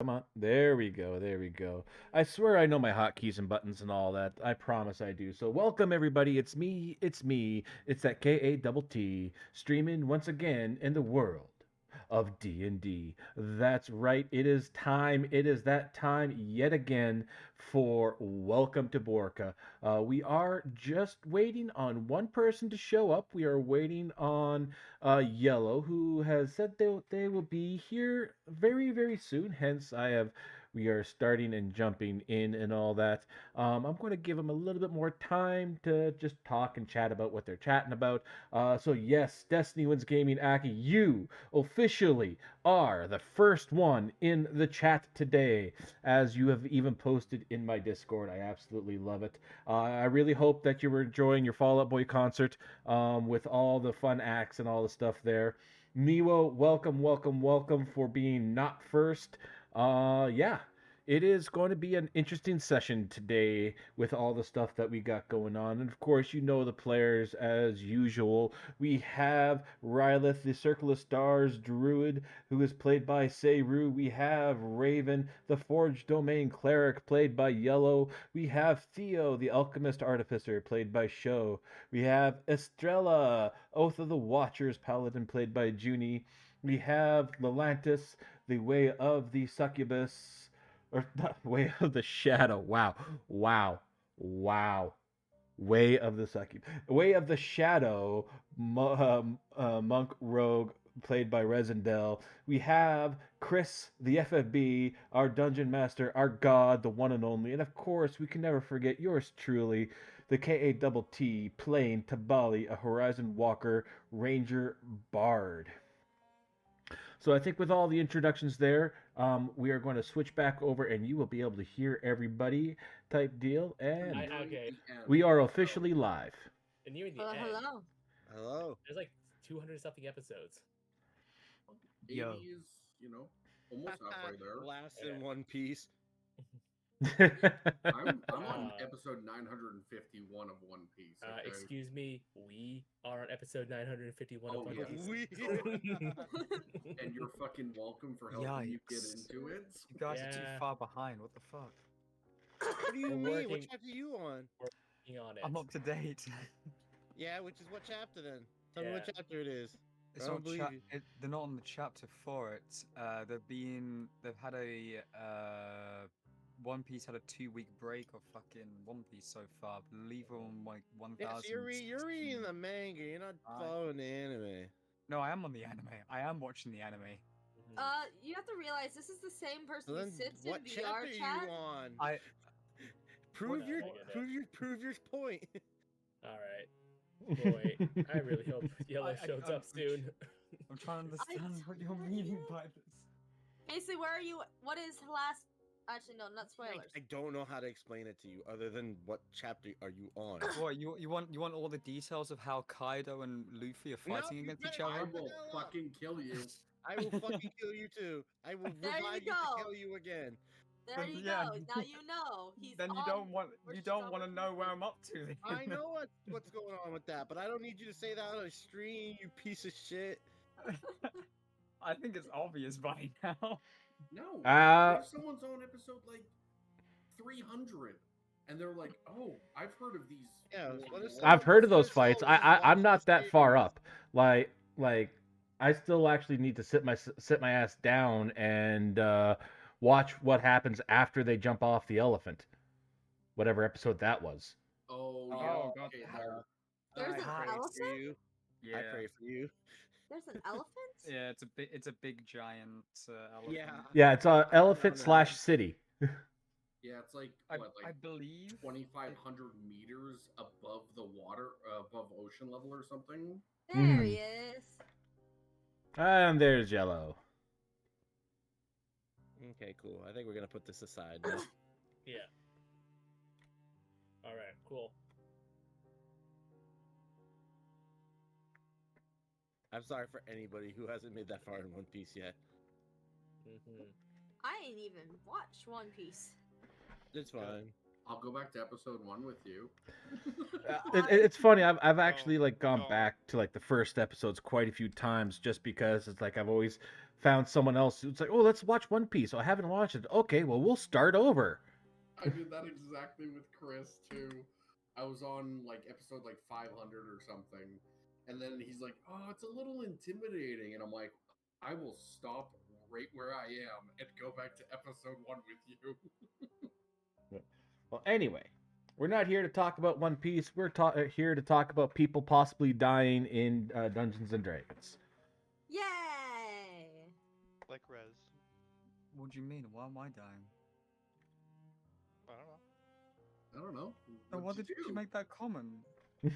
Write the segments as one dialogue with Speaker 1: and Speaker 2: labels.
Speaker 1: Come on. There we go. There we go. I swear I know my hotkeys and buttons and all that. I promise I do. So welcome everybody. It's me. It's me. It's that KATT streaming once again in the world of D&D. That's right. It is time. It is that time yet again for Welcome to Borca. We are just waiting on one person to show up. We are waiting on Yellow, who has said they will be here very, very soon. Hence, we are starting and jumping in and all that. I'm going to give them a little bit more time to just talk and chat about what they're chatting about. So yes, Destiny Wins Gaming Aki, you officially are the first one in the chat today, as you have even posted in my Discord. I absolutely love it. I really hope that you were enjoying your Fall Out Boy concert with all the fun acts and all the stuff there. Niwo, welcome, welcome, welcome for being not first. Yeah, it is going to be an interesting session today with all the stuff that we got going on. And of course, you know the players as usual. We have Rylith, the Circle of Stars Druid, who is played by Seiru. We have Raven, the Forged Domain Cleric, played by Yellow. We have Theo, the Alchemist Artificer, played by Sho. We have Estrella, Oath of the Watchers Paladin, played by Junie. We have Lelantis, the Way of the Succubus, or not Way of the Shadow. Wow, wow, wow. Way of the Succubus. Way of the Shadow, Monk Rogue, played by Resendel. We have Chris, the FFB, our Dungeon Master, our God, the one and only. And of course, we can never forget yours truly, the KATT, playing Tabali, a Horizon Walker Ranger Bard. So I think with all the introductions there, we are going to switch back over and you will be able to hear everybody type deal. And
Speaker 2: Okay.
Speaker 1: we are officially live.
Speaker 2: And you're in the
Speaker 3: Hello,
Speaker 2: end.
Speaker 3: hello.
Speaker 4: Hello.
Speaker 2: There's like 200 something episodes.
Speaker 5: 80 is, almost halfway there.
Speaker 4: Last
Speaker 2: Yeah.
Speaker 4: in One Piece.
Speaker 5: I'm on episode 951 of One Piece. Okay?
Speaker 2: Excuse me, we are on episode 951 of
Speaker 5: Oh,
Speaker 2: One
Speaker 5: yeah.
Speaker 2: Piece.
Speaker 5: And you're fucking welcome for helping you get into it.
Speaker 6: You guys are too
Speaker 2: Yeah.
Speaker 6: far behind. What the fuck?
Speaker 4: What do you
Speaker 2: We're
Speaker 4: mean? What
Speaker 2: working-
Speaker 4: chapter are you on?
Speaker 2: Working on it.
Speaker 6: I'm up to date.
Speaker 4: Yeah, which is what chapter then? Tell me what
Speaker 2: Yeah.
Speaker 4: chapter it is.
Speaker 6: It's
Speaker 4: I don't
Speaker 6: on
Speaker 4: believe you.
Speaker 6: they're not on the chapter for it. They've had a One Piece had a 2-week break of fucking One Piece so far. I believe we're on like 1,000.
Speaker 4: Yeah, so you're reading the manga. You're not following the anime.
Speaker 6: No, I am on the anime. I am watching the anime.
Speaker 2: Mhm.
Speaker 3: You have to realize this is the same person
Speaker 4: So
Speaker 3: who
Speaker 4: then,
Speaker 3: sits in
Speaker 4: what chapter
Speaker 3: VR
Speaker 4: are you
Speaker 3: chat.
Speaker 4: on?
Speaker 6: I
Speaker 4: prove
Speaker 2: Oh
Speaker 4: your
Speaker 2: my goodness.
Speaker 4: prove your point.
Speaker 2: All right. Boy, I really hope Yellow shows up soon.
Speaker 6: I'm trying to understand what you're meaning by this.
Speaker 3: Basically, where are you? What is the last? Actually, no, not spoilers.
Speaker 4: I don't know how to explain it to you other than what chapter are you on.
Speaker 6: What you want all the details of how Kaido and Luffy are
Speaker 4: No,
Speaker 6: fighting
Speaker 4: you
Speaker 6: against each
Speaker 4: better
Speaker 5: I
Speaker 6: other?
Speaker 4: not.
Speaker 5: will
Speaker 4: hell up.
Speaker 5: fucking kill you.
Speaker 4: I will fucking kill you too. I will
Speaker 3: There you
Speaker 4: revive you,
Speaker 3: go.
Speaker 4: to kill you again.
Speaker 3: There you
Speaker 6: Yeah.
Speaker 3: go. Now you know. He's
Speaker 6: Then you
Speaker 3: on-
Speaker 6: don't want
Speaker 3: or
Speaker 6: you
Speaker 3: she's
Speaker 6: don't
Speaker 3: on
Speaker 6: want to
Speaker 3: with
Speaker 6: know where
Speaker 3: Luffy.
Speaker 6: I'm up to. then.
Speaker 4: I know what's going on with that, but I don't need you to say that on a stream, you piece of shit.
Speaker 6: I think it's obvious by now.
Speaker 5: No.
Speaker 1: Uh,
Speaker 5: If someone's on episode like 300 and they're like, oh, I've heard of these.
Speaker 4: Yeah, what if
Speaker 1: I've heard of those
Speaker 4: Someone
Speaker 1: fights.
Speaker 4: was just
Speaker 1: I'm
Speaker 4: watching
Speaker 1: not
Speaker 4: the
Speaker 1: that far
Speaker 4: series.
Speaker 1: up. Like I still actually need to sit my ass down and watch what happens after they jump off the elephant. Whatever episode that was.
Speaker 5: Oh,
Speaker 6: Oh,
Speaker 5: yeah.
Speaker 6: God.
Speaker 5: Okay, there.
Speaker 3: There's an
Speaker 4: I pray for
Speaker 3: elephant?
Speaker 4: you.
Speaker 6: Yeah,
Speaker 4: I pray for you.
Speaker 3: There's an elephant?
Speaker 6: yeah, it's a big giant elephant.
Speaker 4: Yeah.
Speaker 1: Yeah, it's a
Speaker 4: I
Speaker 1: elephant
Speaker 4: know that.
Speaker 1: slash city.
Speaker 5: Yeah, it's like,
Speaker 6: I
Speaker 5: what, like
Speaker 6: believe
Speaker 5: 2,500 meters above the water, above ocean level or something?
Speaker 3: There he is.
Speaker 1: And there's Yellow.
Speaker 4: Okay, cool. I think we're gonna put this aside now.
Speaker 2: Yeah. All right. Cool.
Speaker 4: I'm sorry for anybody who hasn't made that far in One Piece yet.
Speaker 2: Mm-hmm.
Speaker 3: I ain't even watched One Piece.
Speaker 4: It's fine.
Speaker 5: I'll go back to episode 1 with you.
Speaker 1: It's funny. I've
Speaker 7: Oh,
Speaker 1: actually like gone
Speaker 7: no.
Speaker 1: back to like the first episodes quite a few times just because it's like I've always found someone else who's like, oh, let's watch One Piece. Oh, I haven't watched it. Okay, well we'll start over.
Speaker 5: I did that exactly with Chris too. I was on like episode like 500 or something, and then he's like, "Oh, it's a little intimidating," and I'm like, "I will stop right where I am and go back to episode 1 with you."
Speaker 1: Well, anyway, we're not here to talk about One Piece. We're here to talk about people possibly dying in Dungeons and Dragons.
Speaker 3: Yay!
Speaker 7: Like Rez.
Speaker 6: What do you mean? Why am I dying?
Speaker 7: I don't know.
Speaker 5: I don't know.
Speaker 6: Oh, why
Speaker 5: What'd
Speaker 6: did you
Speaker 5: do?
Speaker 6: make that comment?
Speaker 7: It's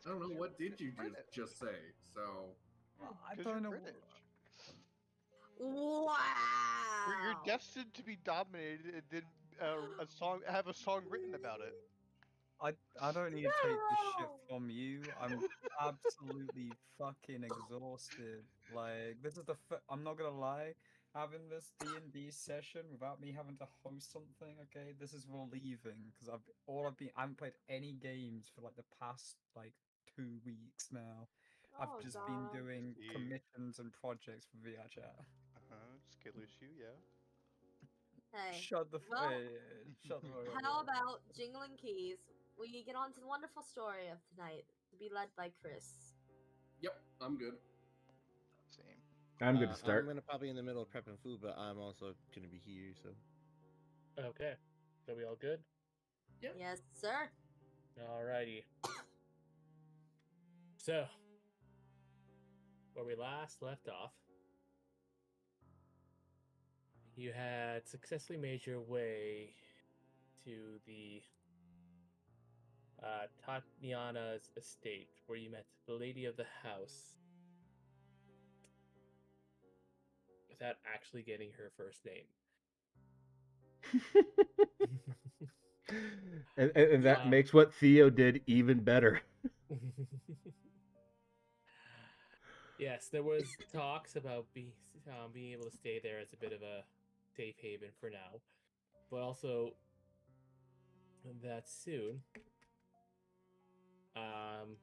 Speaker 5: I don't know.
Speaker 7: 'cause
Speaker 5: What did you
Speaker 7: you're British.
Speaker 5: just say? So
Speaker 6: I
Speaker 7: 'Cause
Speaker 6: don't know.
Speaker 7: you're British.
Speaker 3: Wow!
Speaker 7: You're destined to be dominated and then have a song written about it.
Speaker 6: I don't need to take this shit
Speaker 3: No!
Speaker 6: from you. I'm absolutely fucking exhausted. Like this is I'm not gonna lie, having this D&D session without me having to host something. Okay, this is relieving because I haven't played any games for like the past like 2 weeks now. I've
Speaker 3: Oh
Speaker 6: just been
Speaker 3: god.
Speaker 6: doing
Speaker 7: See.
Speaker 6: commissions and projects for VR chat.
Speaker 7: Skill issue, yeah.
Speaker 3: Hey.
Speaker 6: Shut the
Speaker 3: Well,
Speaker 6: shut the fuck up.
Speaker 3: how about jingling keys? We get on to the wonderful story of tonight, to be led by Chris.
Speaker 5: yep, I'm good.
Speaker 7: Same.
Speaker 1: I'm good to
Speaker 4: I'm
Speaker 1: start.
Speaker 4: gonna probably in the middle of prepping food, but I'm also gonna be here. So
Speaker 2: Okay. So we all good?
Speaker 3: Yes, sir.
Speaker 2: Alrighty. So, where we last left off, you had successfully made your way to the Tatiana's estate, where you met the lady of the house without actually getting her first name.
Speaker 1: And that
Speaker 2: Wow.
Speaker 1: makes what Theo did even better.
Speaker 2: Yes, there was talks about being able to stay there as a bit of a safe haven for now, but also that soon, um,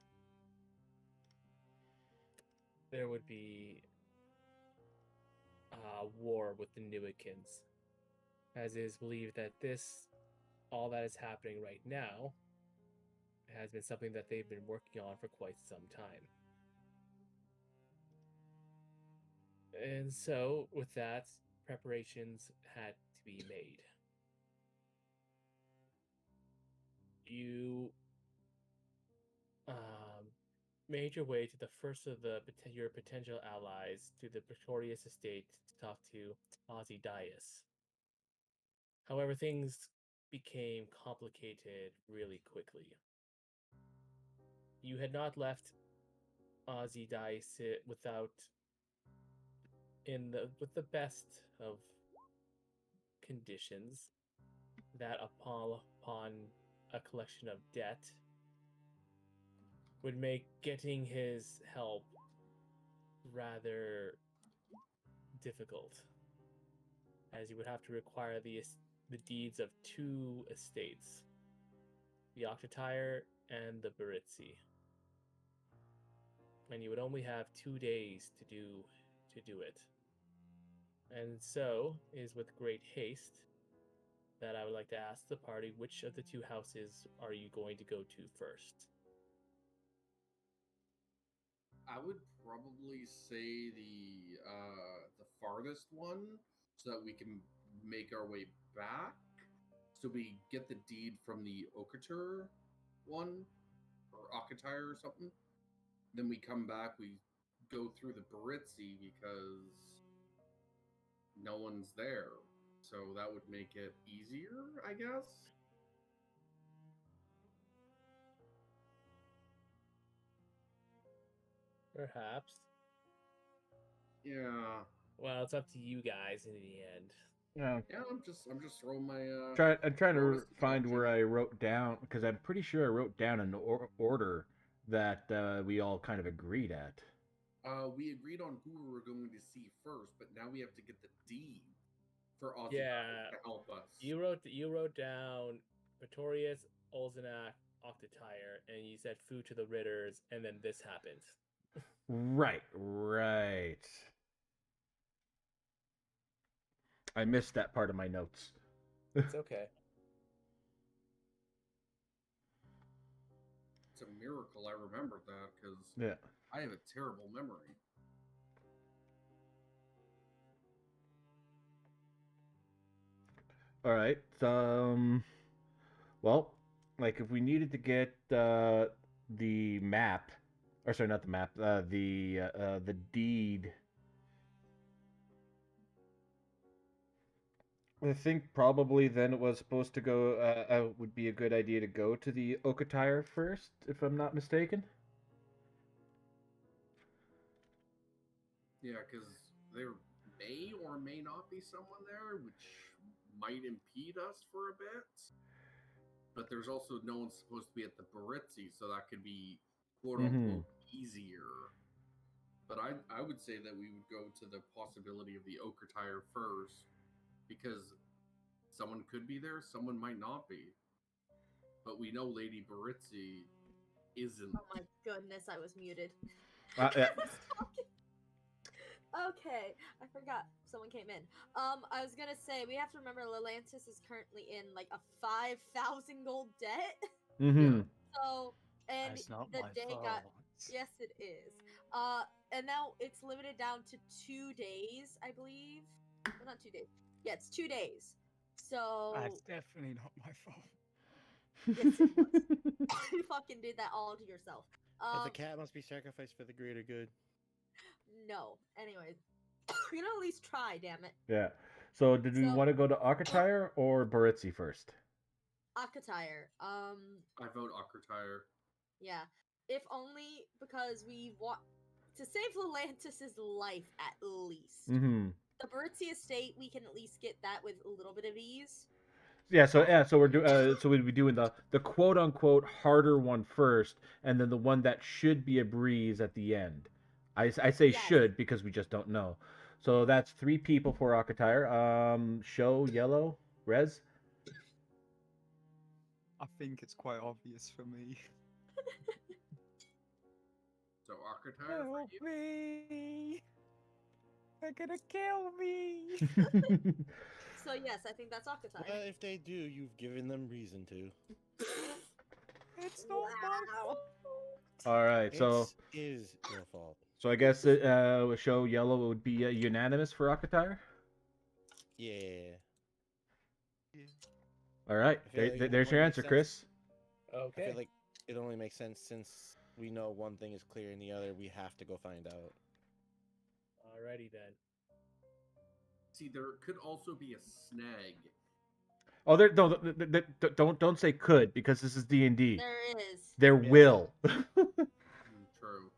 Speaker 2: there would be war with the Newikins, as it is believed that all that is happening right now, has been something that they've been working on for quite some time. And so, with that, preparations had to be made. You made your way to the first of your potential allies, to the Pretorius estate, to talk to Ozydius. However, things became complicated really quickly. You had not left Ozydius with the best of conditions, that upon a collection of debt would make getting his help rather difficult, as you would have to require the deeds of two estates, the Octatire and the Baritzi, and you would only have 2 days to do it. And so, it is with great haste that I would like to ask the party, which of the two houses are you going to go to first?
Speaker 5: I would probably say the farthest one, so that we can make our way back. So we get the deed from the Okatur one, or Akatire or something. Then we come back. We go through the Baritzi because no one's there. So that would make it easier, I guess.
Speaker 2: Perhaps.
Speaker 5: Yeah.
Speaker 2: Well, it's up to you guys in the end.
Speaker 1: Yeah,
Speaker 5: Yeah, I'm just throwing my
Speaker 1: I'm trying to
Speaker 5: Notice the
Speaker 1: find where
Speaker 5: option.
Speaker 1: I wrote down because I'm pretty sure I wrote down an order that we all kind of agreed at.
Speaker 5: We agreed on who we were going to see first, but now we have to get the deed for Ozzy
Speaker 2: Yeah,
Speaker 5: to help us.
Speaker 2: you wrote down Pretorius, Olzenak, Octotire, and you said food to the Ritters, and then this happened.
Speaker 1: Right. I missed that part of my notes.
Speaker 2: It's okay.
Speaker 5: It's a miracle I remembered that because
Speaker 1: Yeah.
Speaker 5: I have a terrible memory.
Speaker 1: All right. Well, like if we needed to get the map, or sorry, not the map, the deed. I think probably then it was supposed to go. Would be a good idea to go to the Okatire first, if I'm not mistaken.
Speaker 5: Yeah, because there may or may not be someone there, which might impede us for a bit. But there's also no one supposed to be at the Baritzi, so that could be quote unquote easier. But I would say that we would go to the possibility of the Okatire first, because someone could be there, someone might not be. But we know Lady Baritzi isn't.
Speaker 3: Oh my goodness, I was muted.
Speaker 1: Yeah.
Speaker 3: I was talking. Okay, I forgot someone came in. I was gonna say we have to remember Lelantis is currently in like a 5,000 gold debt.
Speaker 1: Mm-hmm.
Speaker 3: So and
Speaker 6: That's not
Speaker 3: the
Speaker 6: my
Speaker 3: day
Speaker 6: fault.
Speaker 3: got yes it is. And now it's limited down to 2 days, I believe. Well, not 2 days. Yeah, it's 2 days. So
Speaker 6: That's definitely not my fault.
Speaker 3: yes, it was. You fucking did that all to yourself.
Speaker 4: But the cat must be sacrificed for the greater good.
Speaker 3: No. Anyways, you can at least try. Damn it.
Speaker 1: Yeah. So, did we
Speaker 3: So-
Speaker 1: want to go to Okatire or Baritzi first?
Speaker 3: Akatire.
Speaker 5: I vote Okatire.
Speaker 3: Yeah. If only because we want to save Lelantis's life at least.
Speaker 1: Mm-hmm.
Speaker 3: The Birdsie estate, we can at least get that with a little bit of ease.
Speaker 1: Yeah. So we're doing. So we'd be doing the quote unquote harder one first, and then the one that should be a breeze at the end. I say
Speaker 3: Yes.
Speaker 1: should because we just don't know. So that's 3 people for Okatire. Show yellow, Rez.
Speaker 6: I think it's quite obvious for me.
Speaker 5: So Okatire for
Speaker 6: Help
Speaker 5: you.
Speaker 6: me! They're gonna kill me!
Speaker 3: So yes, I think that's Akatire.
Speaker 4: Well, if they do, you've given them reason to.
Speaker 6: It's not my fault!
Speaker 1: All right. So
Speaker 4: It is your fault.
Speaker 1: so I guess show yellow would be unanimous for Okatire.
Speaker 4: Yeah.
Speaker 1: All right.
Speaker 4: I feel like it
Speaker 1: There's your
Speaker 4: only
Speaker 1: answer,
Speaker 4: makes
Speaker 1: Chris.
Speaker 4: sense. I
Speaker 2: Okay.
Speaker 4: feel like it only makes sense since we know one thing is clear and the other we have to go find out.
Speaker 2: Alrighty then.
Speaker 5: See, there could also be a snag.
Speaker 1: Oh, there no, don't say could because this is D&D.
Speaker 3: There is.
Speaker 1: There
Speaker 4: Yeah.
Speaker 1: will.
Speaker 5: True.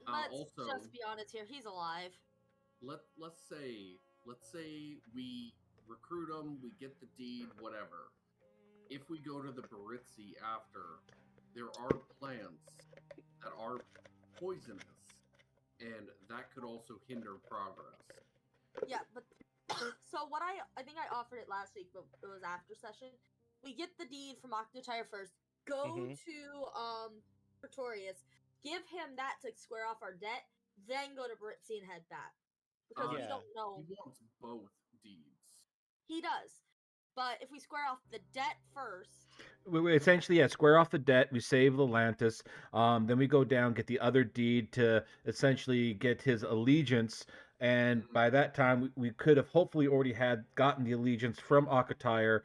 Speaker 3: Let's
Speaker 5: Also,
Speaker 3: just be honest here. He's alive.
Speaker 5: let's say we recruit him, we get the deed, whatever. If we go to the Baritzi after, there are plants that are poisonous, and that could also hinder progress.
Speaker 3: Yeah, but so what I think I offered it last week, but it was after session. We get the deed from Octotire first. Go
Speaker 4: Mhm.
Speaker 3: to Pretorius, give him that to square off our debt, then go to Britzy and head back because we
Speaker 4: Yeah.
Speaker 3: don't know.
Speaker 5: He wants both deeds.
Speaker 3: He does, but if we square off the debt first,
Speaker 1: We essentially, yeah, square off the debt. We save Atlantis. Then we go down, get the other deed to essentially get his allegiance. And by that time, we could have hopefully already gotten the allegiance from Okatire.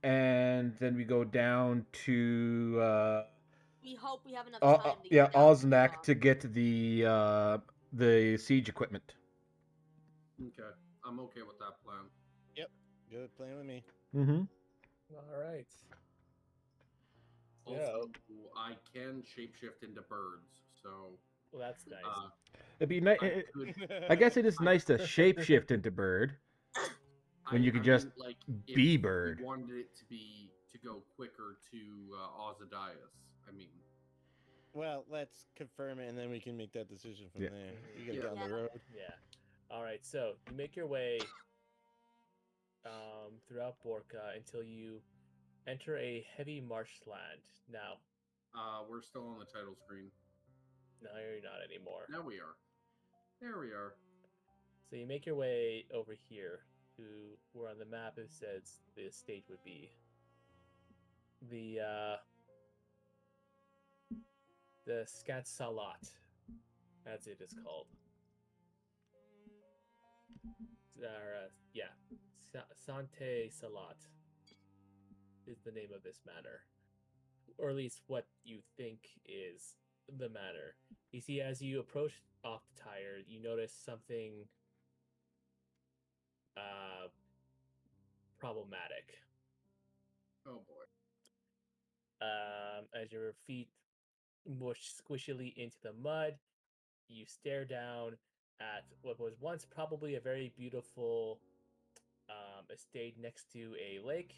Speaker 1: And then we go down to
Speaker 3: we hope we have enough time to
Speaker 1: yeah,
Speaker 3: get down to,
Speaker 1: Oznak to get the siege equipment.
Speaker 5: Okay, I'm okay with that plan.
Speaker 4: Good plan with me.
Speaker 1: Mm-hmm.
Speaker 2: Alright.
Speaker 5: Also, I can shapeshift into birds, so
Speaker 2: Well, that's nice.
Speaker 1: It'd be nice.
Speaker 5: I could.
Speaker 1: I guess it is nice to shapeshift into bird. When you could just
Speaker 5: like
Speaker 1: be
Speaker 5: if
Speaker 1: bird.
Speaker 5: We wanted it to go quicker to Ozadias. I mean,
Speaker 4: Well, let's confirm it and then we can make that decision from
Speaker 1: Yeah.
Speaker 4: there. You gotta
Speaker 5: Yeah.
Speaker 4: get on the
Speaker 3: Yeah.
Speaker 4: road.
Speaker 2: Yeah. Alright, so you make your way throughout Borca until you Enter a heavy marshland. Now,
Speaker 5: We're still on the title screen.
Speaker 2: no, you're not anymore.
Speaker 5: Now we are. There we are.
Speaker 2: So you make your way over here to where on the map it says the estate would be. The Scat Salat, as it is called. Yeah, Sante Salat is the name of this manor, or at least what you think is the manor. You see, as you approach Octire, you notice something problematic.
Speaker 5: Oh boy.
Speaker 2: As your feet mush squishily into the mud, you stare down at what was once probably a very beautiful estate next to a lake.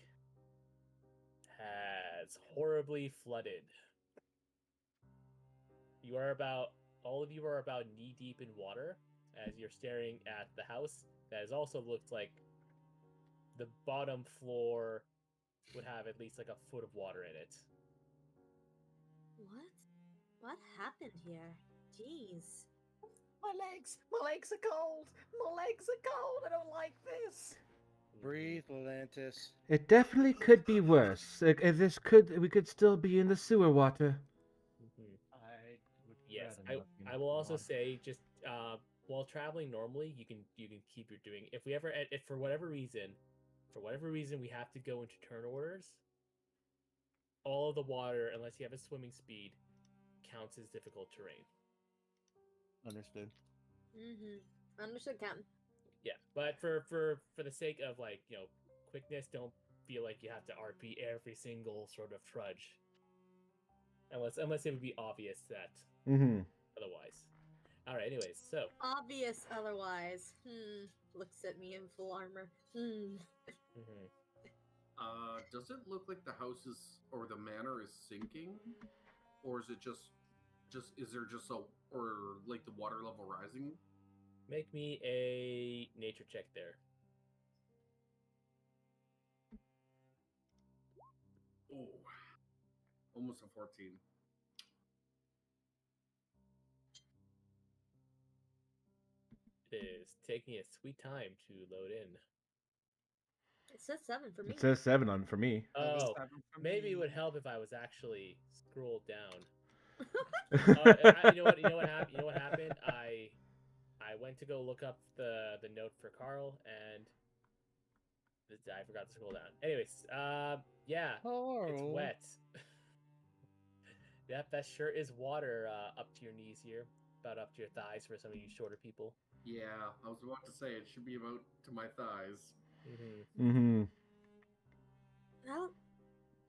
Speaker 2: Has horribly flooded. All of you are about knee deep in water as you're staring at the house that has also looked like the bottom floor would have at least like a foot of water in it.
Speaker 3: What? What happened here? Jeez.
Speaker 6: My legs are cold. My legs are cold. I don't like this.
Speaker 4: Breathe, Atlantis.
Speaker 1: It definitely could be worse. We could still be in the sewer water.
Speaker 2: Mm-hmm.
Speaker 6: I would
Speaker 2: Yes,
Speaker 6: rather not be
Speaker 2: I will also
Speaker 6: on.
Speaker 2: say just while traveling normally, you can keep your doing. If for whatever reason we have to go into turn orders, all of the water, unless you have a swimming speed, counts as difficult terrain.
Speaker 4: Understood.
Speaker 3: Understood, Captain.
Speaker 2: Yeah, but for the sake of quickness, don't feel like you have to RP every single sort of trudge, unless it would be obvious that
Speaker 1: Mm-hmm.
Speaker 2: otherwise. All right. Anyways, so
Speaker 3: Obvious otherwise. Looks at me in full armor.
Speaker 5: Does it look like the house is or the manor is sinking, or is it just is there just or like the water level rising?
Speaker 2: make me a nature check there.
Speaker 5: Oh, almost a 14.
Speaker 2: It is taking a sweet time to load in.
Speaker 3: It says 7 for me.
Speaker 1: It says 7 for me.
Speaker 2: Oh,
Speaker 6: 7 for
Speaker 2: maybe it
Speaker 6: me.
Speaker 2: would help if I was actually scrolled down. You know what happened? You know what happened? I went to go look up the note for Carl, and I forgot to scroll down. Anyways, yeah, it's
Speaker 4: Carl.
Speaker 2: wet. Yep, that sure is water up to your knees here, about up to your thighs for some of you shorter people.
Speaker 5: Yeah, I was about to say it should be about to my thighs.
Speaker 1: Mm-hmm.
Speaker 3: Well,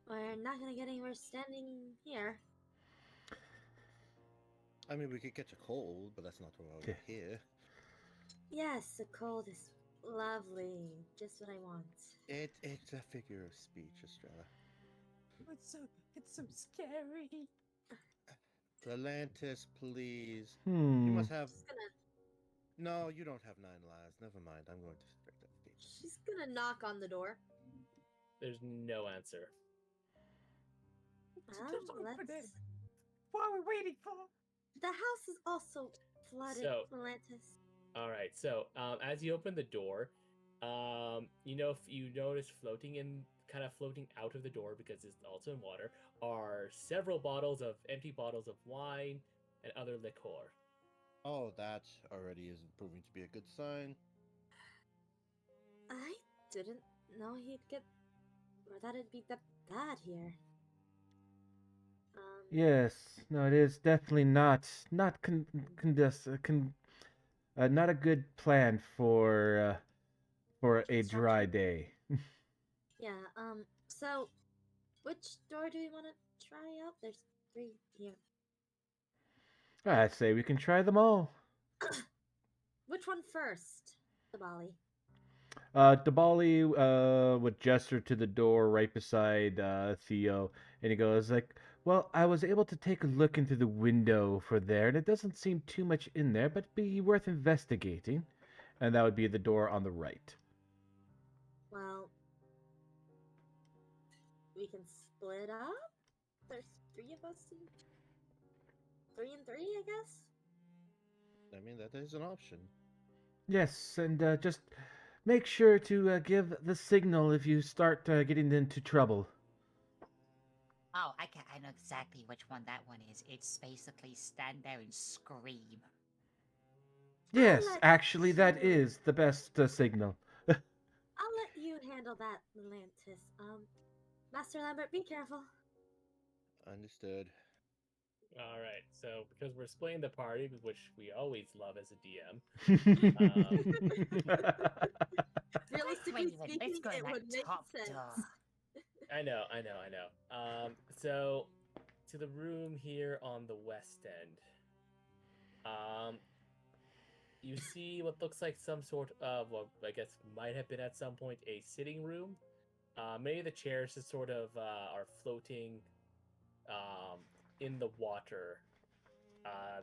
Speaker 3: we're not gonna get anywhere standing here.
Speaker 4: I mean, we could catch a cold, but that's not why we're here.
Speaker 3: Yes, the cold is lovely. Just what I want.
Speaker 4: It's a figure of speech, Estrella.
Speaker 6: It's so scary.
Speaker 4: Atlantis, please. You
Speaker 1: Hmm.
Speaker 4: must have.
Speaker 3: She's gonna
Speaker 4: No, you don't have 9 lives. Never mind. I'm going to break that speech.
Speaker 3: she's gonna knock on the door.
Speaker 2: There's no answer.
Speaker 6: Just
Speaker 3: Well,
Speaker 6: open it.
Speaker 3: let's...
Speaker 6: What are we waiting for?
Speaker 3: The house is also flooded,
Speaker 2: So-
Speaker 3: Atlantis.
Speaker 2: All right. So, as you open the door, if you notice kind of floating out of the door because it's also in water, are several empty bottles of wine and other liquor.
Speaker 4: Oh, that already is proving to be a good sign.
Speaker 3: I didn't know he'd get... or that it'd be that bad here.
Speaker 1: Yes. No, it is definitely not not a good plan for a dry day.
Speaker 3: Yeah, so... which door do we want to try out? There's 3 here.
Speaker 1: I say we can try them all.
Speaker 3: Which one first? The Bali.
Speaker 1: Dabali would gesture to the door right beside Theo, and he goes like, "Well, I was able to take a look into the window for there, and it doesn't seem too much in there, but be worth investigating." And that would be the door on the right.
Speaker 3: Well... we can split up. There's three of us, and three and three, I guess.
Speaker 4: I mean, that is an option.
Speaker 1: Yes, and just make sure to give the signal if you start getting into trouble.
Speaker 8: Oh, I know exactly which one that one is. It's basically stand there and scream.
Speaker 1: Yes,
Speaker 3: let
Speaker 1: actually, that
Speaker 3: you-
Speaker 1: is the best signal.
Speaker 3: I'll let you handle that, Lelantis. Master Lambert, be careful.
Speaker 4: Understood.
Speaker 2: All right. So because we're splitting the party, which we always love as a DM.
Speaker 3: Realistically
Speaker 8: Wait a minute, let's
Speaker 3: speaking,
Speaker 8: go to
Speaker 3: it
Speaker 8: that
Speaker 3: would make
Speaker 8: top
Speaker 3: sense.
Speaker 8: door.
Speaker 2: I know. So to the room here on the west end. You see what looks like some sort of, well, I guess might have been at some point a sitting room. Many of the chairs just sort of are floating um, in the water.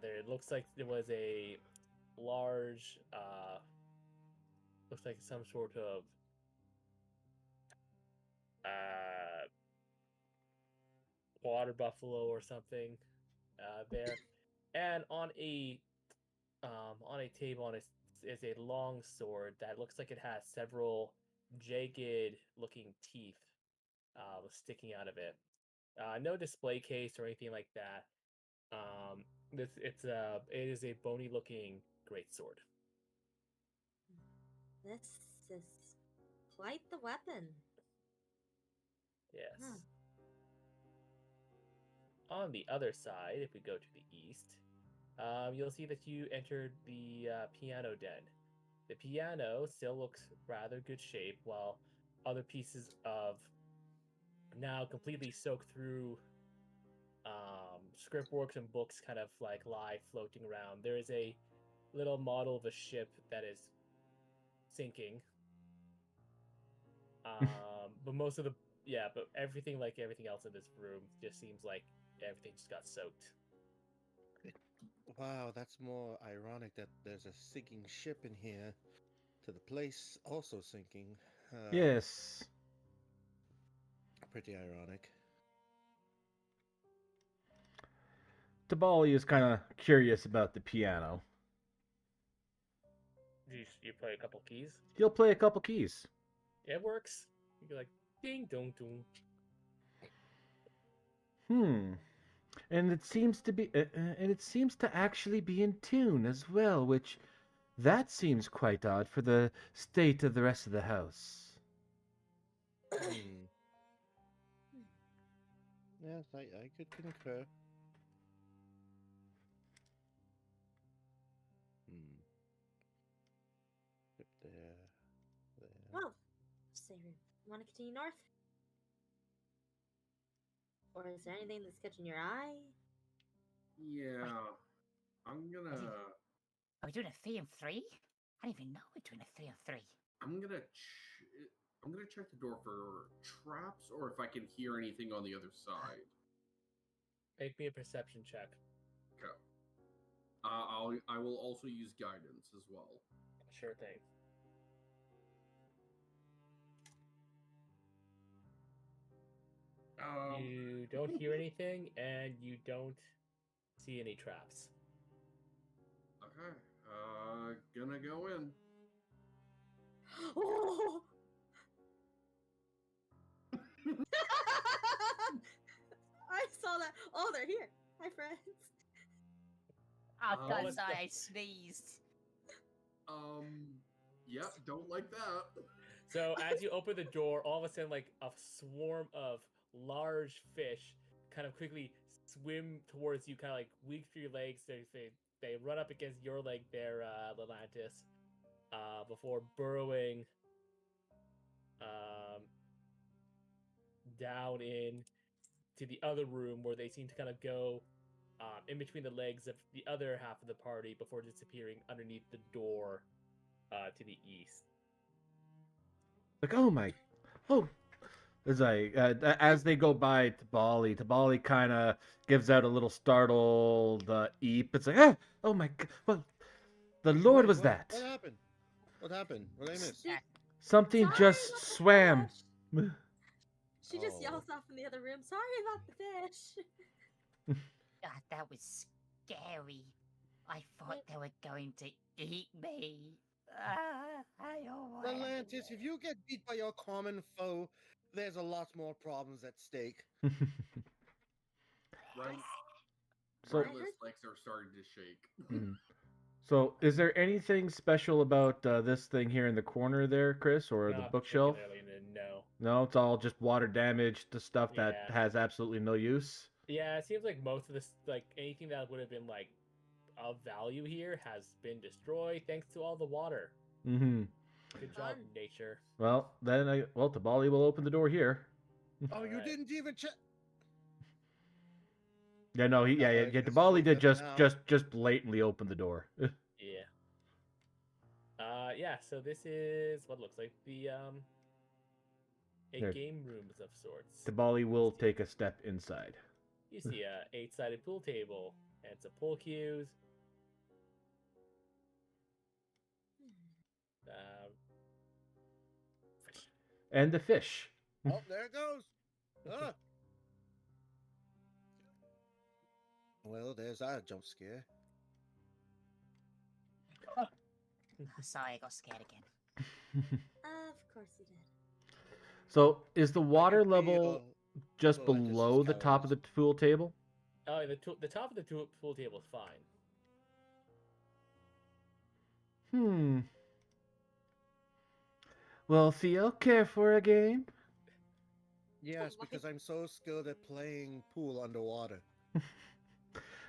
Speaker 2: There it looks like there was a large, looks like some sort of uh, water buffalo or something there, and on a table is a long sword that looks like it has several jagged looking teeth sticking out of it. No display case or anything like that. It is a bony looking greatsword.
Speaker 3: This is quite the weapon.
Speaker 2: Yes.
Speaker 3: Huh.
Speaker 2: On the other side, if we go to the east, you'll see that you entered the piano den. The piano still looks rather good shape, while other pieces of now completely soaked through script works and books kind of like lie floating around. There is a little model of a ship that is sinking. But most of the but everything like everything else in this room just seems like everything just got soaked.
Speaker 4: Wow, that's more ironic that there's a sinking ship in here to the place also sinking.
Speaker 1: Yes.
Speaker 4: Pretty ironic.
Speaker 1: Tabali is kind of curious about the piano.
Speaker 2: You play a couple keys.
Speaker 1: He'll play a couple keys.
Speaker 2: It works. You go like ding dong dong.
Speaker 1: And it seems to be, and it seems to actually be in tune as well, which that seems quite odd for the state of the rest of the house.
Speaker 4: Hmm. Yes, I could concur. Hmm. Up there.
Speaker 3: Well, say, want to continue north? Or is there anything that's catching your eye?
Speaker 5: Yeah, I'm gonna.
Speaker 8: Are we doing a 3 and 3? I didn't even know we're doing a 3 and 3.
Speaker 5: I'm gonna. I'm gonna check the door for traps or if I can hear anything on the other side.
Speaker 2: Make me a perception check.
Speaker 5: Okay. I will also use guidance as well.
Speaker 2: Sure thing. You don't hear anything, and you don't see any traps.
Speaker 5: Okay. Gonna go in.
Speaker 3: Oh! I saw that. Oh, they're here. Hi, friends.
Speaker 8: Oh,
Speaker 2: Oh,
Speaker 8: God,
Speaker 2: it's
Speaker 8: sorry,
Speaker 2: the-
Speaker 8: I sneezed.
Speaker 5: Yep, don't like that.
Speaker 2: So as you open the door, all of a sudden, like a swarm of large fish kind of quickly swim towards you, kind of like weak through your legs. They run up against your leg there, Lelantis, before burrowing um, down in to the other room where they seem to kind of go in between the legs of the other half of the party before disappearing underneath the door to the east.
Speaker 1: Like, oh, as as they go by Tabali kind of gives out a little startled eep. It's like, oh my god, well, the Lord
Speaker 4: Wait,
Speaker 1: was
Speaker 4: what?
Speaker 1: that.
Speaker 4: What happened? What happened? What did I miss?
Speaker 3: Did-
Speaker 1: Something
Speaker 3: Sorry
Speaker 1: just
Speaker 3: about the
Speaker 1: swam.
Speaker 3: flash. She just
Speaker 4: Oh.
Speaker 3: yells off in the other room, sorry about the fish.
Speaker 8: God, that was scary. I thought they were going to eat me. I don't want
Speaker 4: Atlantis, if you get beat by your common foe, there's a lot more problems at stake.
Speaker 5: Riley,
Speaker 1: So-
Speaker 5: Riley's legs are starting to shake.
Speaker 1: Mhm. So, is there anything special about this thing here in the corner there, Chris, or the
Speaker 2: Not
Speaker 1: bookshelf?
Speaker 2: particularly, no.
Speaker 1: No, it's all just water damage to stuff that
Speaker 2: Yeah.
Speaker 1: has absolutely no use.
Speaker 2: Yeah, it seems like most of this, like anything that would have been like of value here, has been destroyed thanks to all the water.
Speaker 1: Mm-hmm.
Speaker 2: Good job,
Speaker 3: Fun.
Speaker 2: nature.
Speaker 1: Well, then Tabali will open the door here.
Speaker 4: Oh, you
Speaker 2: Alright.
Speaker 4: didn't even check.
Speaker 1: Yeah, no,
Speaker 4: I guess
Speaker 1: Tabali
Speaker 4: she's
Speaker 1: did
Speaker 4: in now.
Speaker 1: just blatantly open the door.
Speaker 2: Yeah. Yeah. So this is what looks like the a
Speaker 1: There.
Speaker 2: game rooms of sorts.
Speaker 1: Tabali will take a step inside.
Speaker 2: You see a 8-sided pool table and some pool cues. Fish.
Speaker 1: And the fish.
Speaker 4: Oh, there it goes. Ah. Well, there's our jump scare.
Speaker 8: Oh, sorry, I got scared again.
Speaker 3: Of course you did.
Speaker 1: So, is the water
Speaker 4: I can
Speaker 1: level
Speaker 4: feel
Speaker 1: just
Speaker 4: Atlantis'
Speaker 1: below the top of the
Speaker 4: cowardice.
Speaker 1: pool table?
Speaker 2: Oh, the top of the pool table is fine.
Speaker 1: Hmm. Well, Theo, care for a game?
Speaker 4: Yes,
Speaker 3: my-
Speaker 4: because I'm so skilled at playing pool underwater.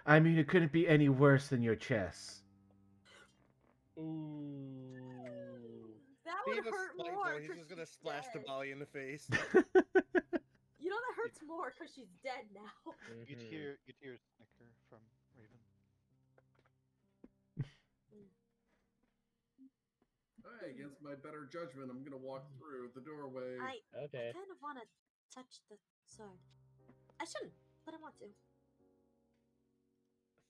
Speaker 1: I mean, it couldn't be any worse than your chess.
Speaker 2: Ooh.
Speaker 3: That would
Speaker 4: Being a
Speaker 3: hurt
Speaker 4: spiteful,
Speaker 3: more.
Speaker 4: he's
Speaker 3: 'cause
Speaker 4: just gonna
Speaker 3: she's
Speaker 4: splash
Speaker 3: dead.
Speaker 4: Tabali in the face.
Speaker 3: You know that hurts more because she's dead now.
Speaker 7: You'd
Speaker 2: Mhm.
Speaker 7: hear a snicker from Raven.
Speaker 5: Hey, against my better judgment, I'm gonna walk through the doorway.
Speaker 3: I
Speaker 2: Okay.
Speaker 3: kind of want to touch the sword. I shouldn't, but I want to.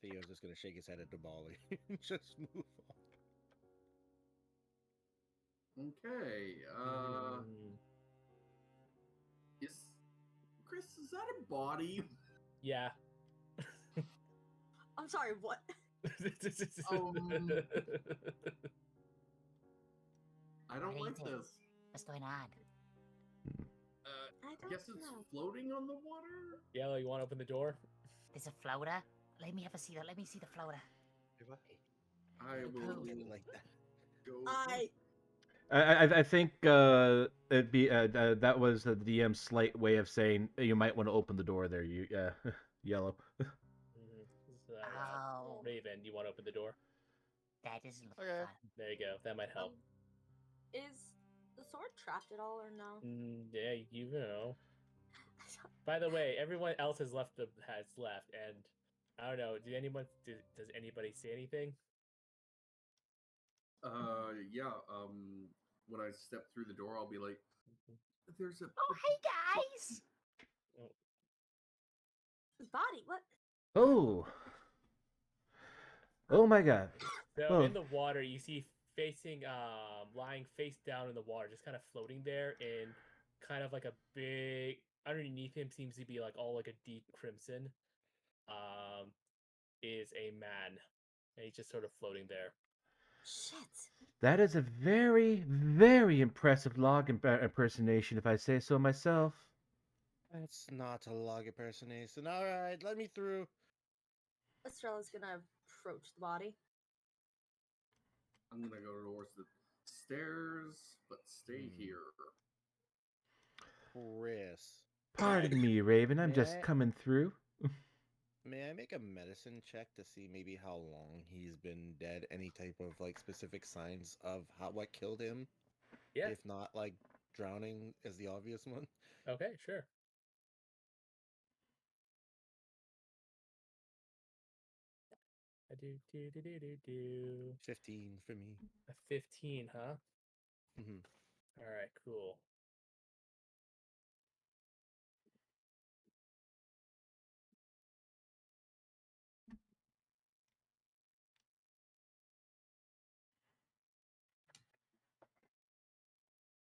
Speaker 4: Theo's just gonna shake his head at Tabali and just move on.
Speaker 5: Okay.
Speaker 2: Mm.
Speaker 5: Is Chris? Is that a body?
Speaker 2: Yeah.
Speaker 3: I'm sorry, what?
Speaker 5: I don't
Speaker 8: What
Speaker 5: like
Speaker 8: is it?
Speaker 5: this.
Speaker 8: What's going on?
Speaker 3: I
Speaker 5: I
Speaker 3: don't
Speaker 5: guess it's
Speaker 3: know.
Speaker 5: floating on the water.
Speaker 2: Yellow, you want to open the door?
Speaker 8: There's a floater? Let me have a see that. Let me see the floater.
Speaker 5: I
Speaker 8: Hey,
Speaker 5: will
Speaker 8: Pooh.
Speaker 4: Get it like that.
Speaker 5: go.
Speaker 1: I think it'd be that was the DM's slight way of saying you might want to open the door there. You Yellow.
Speaker 2: So,
Speaker 8: Oh,
Speaker 2: Raven, you want to open the door?
Speaker 8: that doesn't look
Speaker 7: Okay.
Speaker 8: fun.
Speaker 2: There you go. That might help.
Speaker 3: Is the sword trapped at all or no?
Speaker 2: Yeah, you know. By the way, everyone else has left, and I don't know. Does anybody say anything?
Speaker 5: Yeah. When I step through the door, I'll be like, "There's a."
Speaker 8: Oh, hey guys!
Speaker 3: His body? What?
Speaker 1: Oh. Oh my God.
Speaker 2: So
Speaker 1: Oh.
Speaker 2: in the water, you see lying face down in the water, just kind of floating there, in kind of like a big. Underneath him seems to be like all like a deep crimson. Is a man, and he's just sort of floating there.
Speaker 3: Shit.
Speaker 1: That is a very, very impressive log impersonation, if I say so myself.
Speaker 4: That's not a log impersonation. All right, let me through.
Speaker 3: Estrella's gonna approach the body.
Speaker 5: I'm gonna go towards the stairs, but stay here.
Speaker 4: Chris,
Speaker 1: Pardon me, Raven. I'm
Speaker 4: May
Speaker 1: just
Speaker 4: I-
Speaker 1: coming through.
Speaker 4: may I make a medicine check to see maybe how long he's been dead? Any type of like specific signs of what killed him?
Speaker 2: Yeah.
Speaker 4: If not like drowning is the obvious one.
Speaker 2: Okay, sure. Do.
Speaker 4: 15 for me.
Speaker 2: A 15, huh?
Speaker 4: Mhm.
Speaker 2: All right, cool.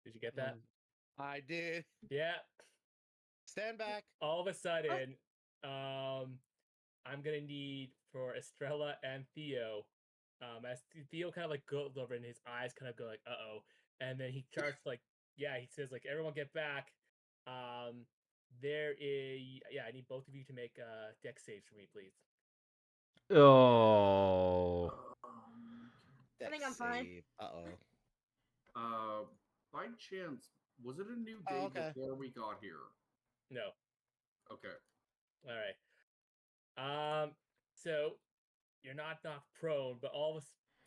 Speaker 2: Did you get that?
Speaker 4: I did.
Speaker 2: Yeah.
Speaker 4: Stand back.
Speaker 2: all of a sudden, I'm gonna need for Estrella and Theo. As Theo kind of like goes over and his eyes kind of go like, "Uh-oh," and then he starts like, yeah, he says like, "Everyone get back." Um, there is, yeah, I need both of you to make deck saves for me, please.
Speaker 1: Oh.
Speaker 3: I think I'm fine.
Speaker 4: Uh-oh.
Speaker 5: Uh, by chance, was it a new
Speaker 4: Oh,
Speaker 5: day
Speaker 4: okay.
Speaker 5: before we got here?
Speaker 2: No,
Speaker 5: Okay.
Speaker 2: all right. So you're not knocked prone, but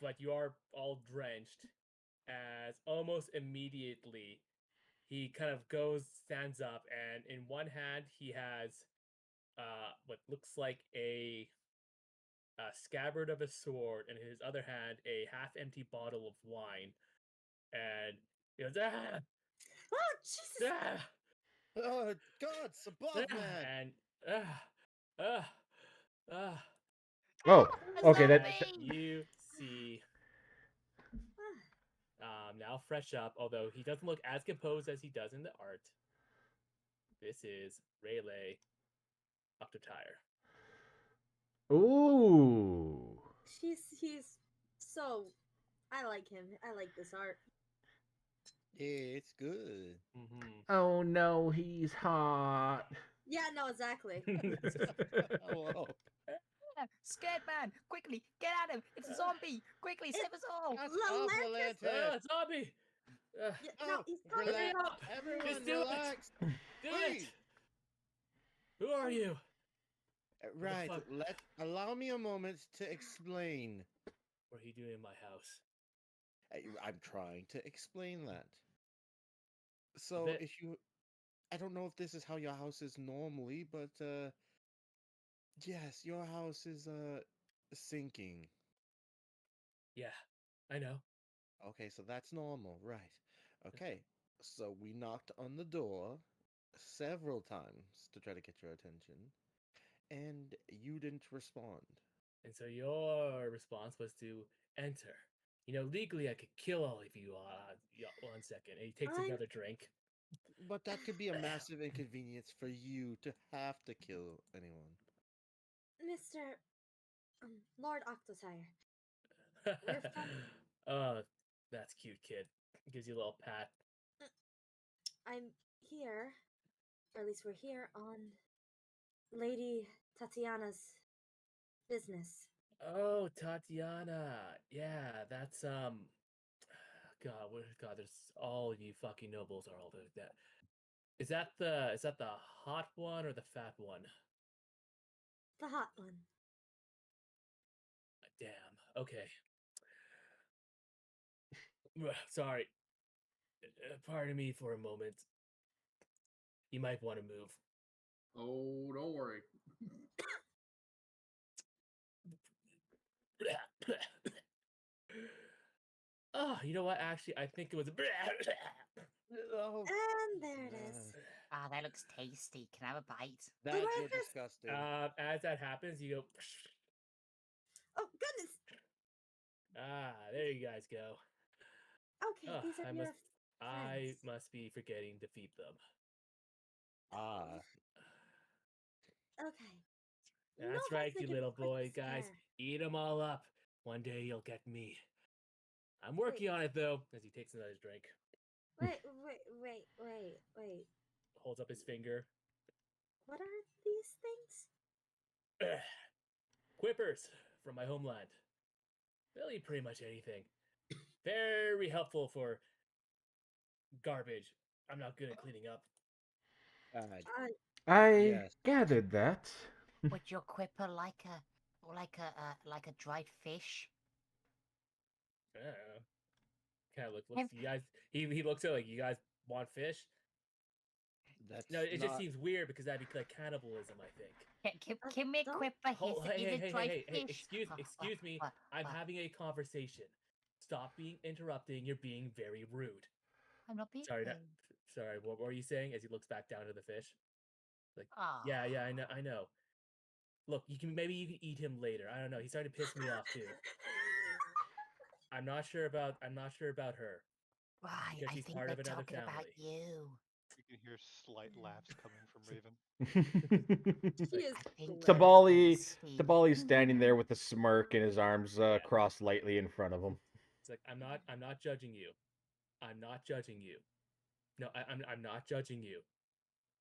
Speaker 2: but you are all drenched. As almost immediately he kind of stands up, and in one hand he has what looks like a scabbard of a sword, and in his other hand a half-empty bottle of wine, and he goes, ah,
Speaker 3: Oh Jesus!
Speaker 2: ah,
Speaker 4: Oh, gods above,
Speaker 2: ah,
Speaker 4: man.
Speaker 2: and ah, ah, ah.
Speaker 1: Oh.
Speaker 8: A
Speaker 1: Okay. That.
Speaker 2: As
Speaker 8: zombie!
Speaker 2: you see, now fresh up, although he doesn't look as composed as he does in the art. This is Rayleigh Octotire.
Speaker 1: Ooh.
Speaker 3: He's so. I like him. I like this art.
Speaker 4: It's good.
Speaker 2: Mm-hmm.
Speaker 1: Oh no, he's hot.
Speaker 3: Yeah, no, exactly.
Speaker 4: Hello.
Speaker 8: Ah, scared man! Quickly, get at him! It's a zombie! Quickly,
Speaker 3: It-
Speaker 8: save us all!
Speaker 4: That's off,
Speaker 3: Lalantis.
Speaker 4: Atlantis.
Speaker 2: Zombie!
Speaker 3: Yeah, no,
Speaker 4: Oh,
Speaker 3: he's
Speaker 2: Hurry
Speaker 3: coming
Speaker 4: relax.
Speaker 3: up.
Speaker 4: Everyone,
Speaker 2: Just do
Speaker 4: relax.
Speaker 2: it! Do
Speaker 4: Please.
Speaker 2: it! Who are you?
Speaker 4: Right.
Speaker 2: fuck?
Speaker 4: Allow me a moment to explain.
Speaker 2: What are you doing in my house?
Speaker 4: I'm trying to explain that.
Speaker 2: A
Speaker 4: So,
Speaker 2: bit.
Speaker 4: if you, I don't know if this is how your house is normally, but yes, your house is sinking.
Speaker 2: Yeah, I know.
Speaker 4: Okay, so that's normal, right? Okay, so we knocked on the door several times to try to get your attention, and you didn't respond.
Speaker 2: And so your response was to enter. You know, legally I could kill all of you. 1 second. And he takes
Speaker 3: I'm
Speaker 2: another drink.
Speaker 4: But that could be a massive inconvenience for you to have to kill anyone.
Speaker 3: Mr. Lord Octotire. We're from.
Speaker 2: Oh, that's cute, kid. Gives you a little pat.
Speaker 3: I'm here, or at least we're here on Lady Tatiana's business.
Speaker 2: Oh, Tatiana. Yeah, that's God, God, there's all of you fucking nobles are all that. Is that the hot one or the fat one?
Speaker 3: The hot one.
Speaker 2: Damn. Okay. Sorry. Pardon me for a moment. You might want to move.
Speaker 5: Oh, don't worry.
Speaker 2: Oh, you know what? Actually, I think it was.
Speaker 4: Oh,
Speaker 3: And there it is.
Speaker 8: Ah, that looks tasty. Can I have a bite?
Speaker 4: that's
Speaker 3: Atlantis!
Speaker 4: disgusting.
Speaker 2: As that happens, you go.
Speaker 3: Oh goodness.
Speaker 2: There you guys go.
Speaker 3: Okay, these are
Speaker 2: I
Speaker 3: your
Speaker 2: I
Speaker 3: friends.
Speaker 2: must be forgetting to feed them.
Speaker 4: Ah,
Speaker 3: Okay.
Speaker 2: That's
Speaker 3: No,
Speaker 2: right,
Speaker 3: they
Speaker 2: you
Speaker 3: can
Speaker 2: little
Speaker 3: quit
Speaker 2: boy,
Speaker 3: the
Speaker 2: guys.
Speaker 3: scare.
Speaker 2: Eat them all up. One day you'll get me. I'm
Speaker 3: Wait,
Speaker 2: working on it though. As he takes another drink,
Speaker 3: wait.
Speaker 2: holds up his finger.
Speaker 3: What are these things?
Speaker 2: Quippers from my homeland. They'll eat pretty much anything. Very helpful for garbage. I'm not good at cleaning up.
Speaker 3: Uh,
Speaker 1: I
Speaker 4: yes.
Speaker 1: gathered that.
Speaker 8: Would your quipper like a dried fish?
Speaker 2: I don't know. Kind of looks
Speaker 8: Have-
Speaker 2: you guys. He looks at like you guys want fish.
Speaker 4: That's
Speaker 2: No, it just
Speaker 4: not.
Speaker 2: seems weird because that'd be like cannibalism. I think.
Speaker 8: Can me
Speaker 3: don't-
Speaker 8: quipper
Speaker 2: Oh,
Speaker 8: eat a dried fish?
Speaker 2: Excuse me. I'm having a conversation. Stop being interrupting. You're being very rude.
Speaker 8: I'm not being
Speaker 2: Sorry,
Speaker 8: rude.
Speaker 2: sorry. What were you saying? As he looks back down to the fish. Like,
Speaker 8: Ah.
Speaker 2: yeah, I know. Look, maybe you can eat him later. I don't know. He's starting to piss me off too. I'm not sure about her
Speaker 8: Right,
Speaker 2: because
Speaker 8: I
Speaker 2: she's
Speaker 8: think
Speaker 2: part
Speaker 8: they're
Speaker 2: of another
Speaker 8: talking about
Speaker 2: family.
Speaker 8: you.
Speaker 7: You can hear slight laughs coming from Raven.
Speaker 3: She is
Speaker 8: I think
Speaker 3: great.
Speaker 1: Tabali's standing there with a smirk and his arms crossed lightly in front of him.
Speaker 2: It's like I'm not judging you. I'm not judging you. No, I'm not judging you.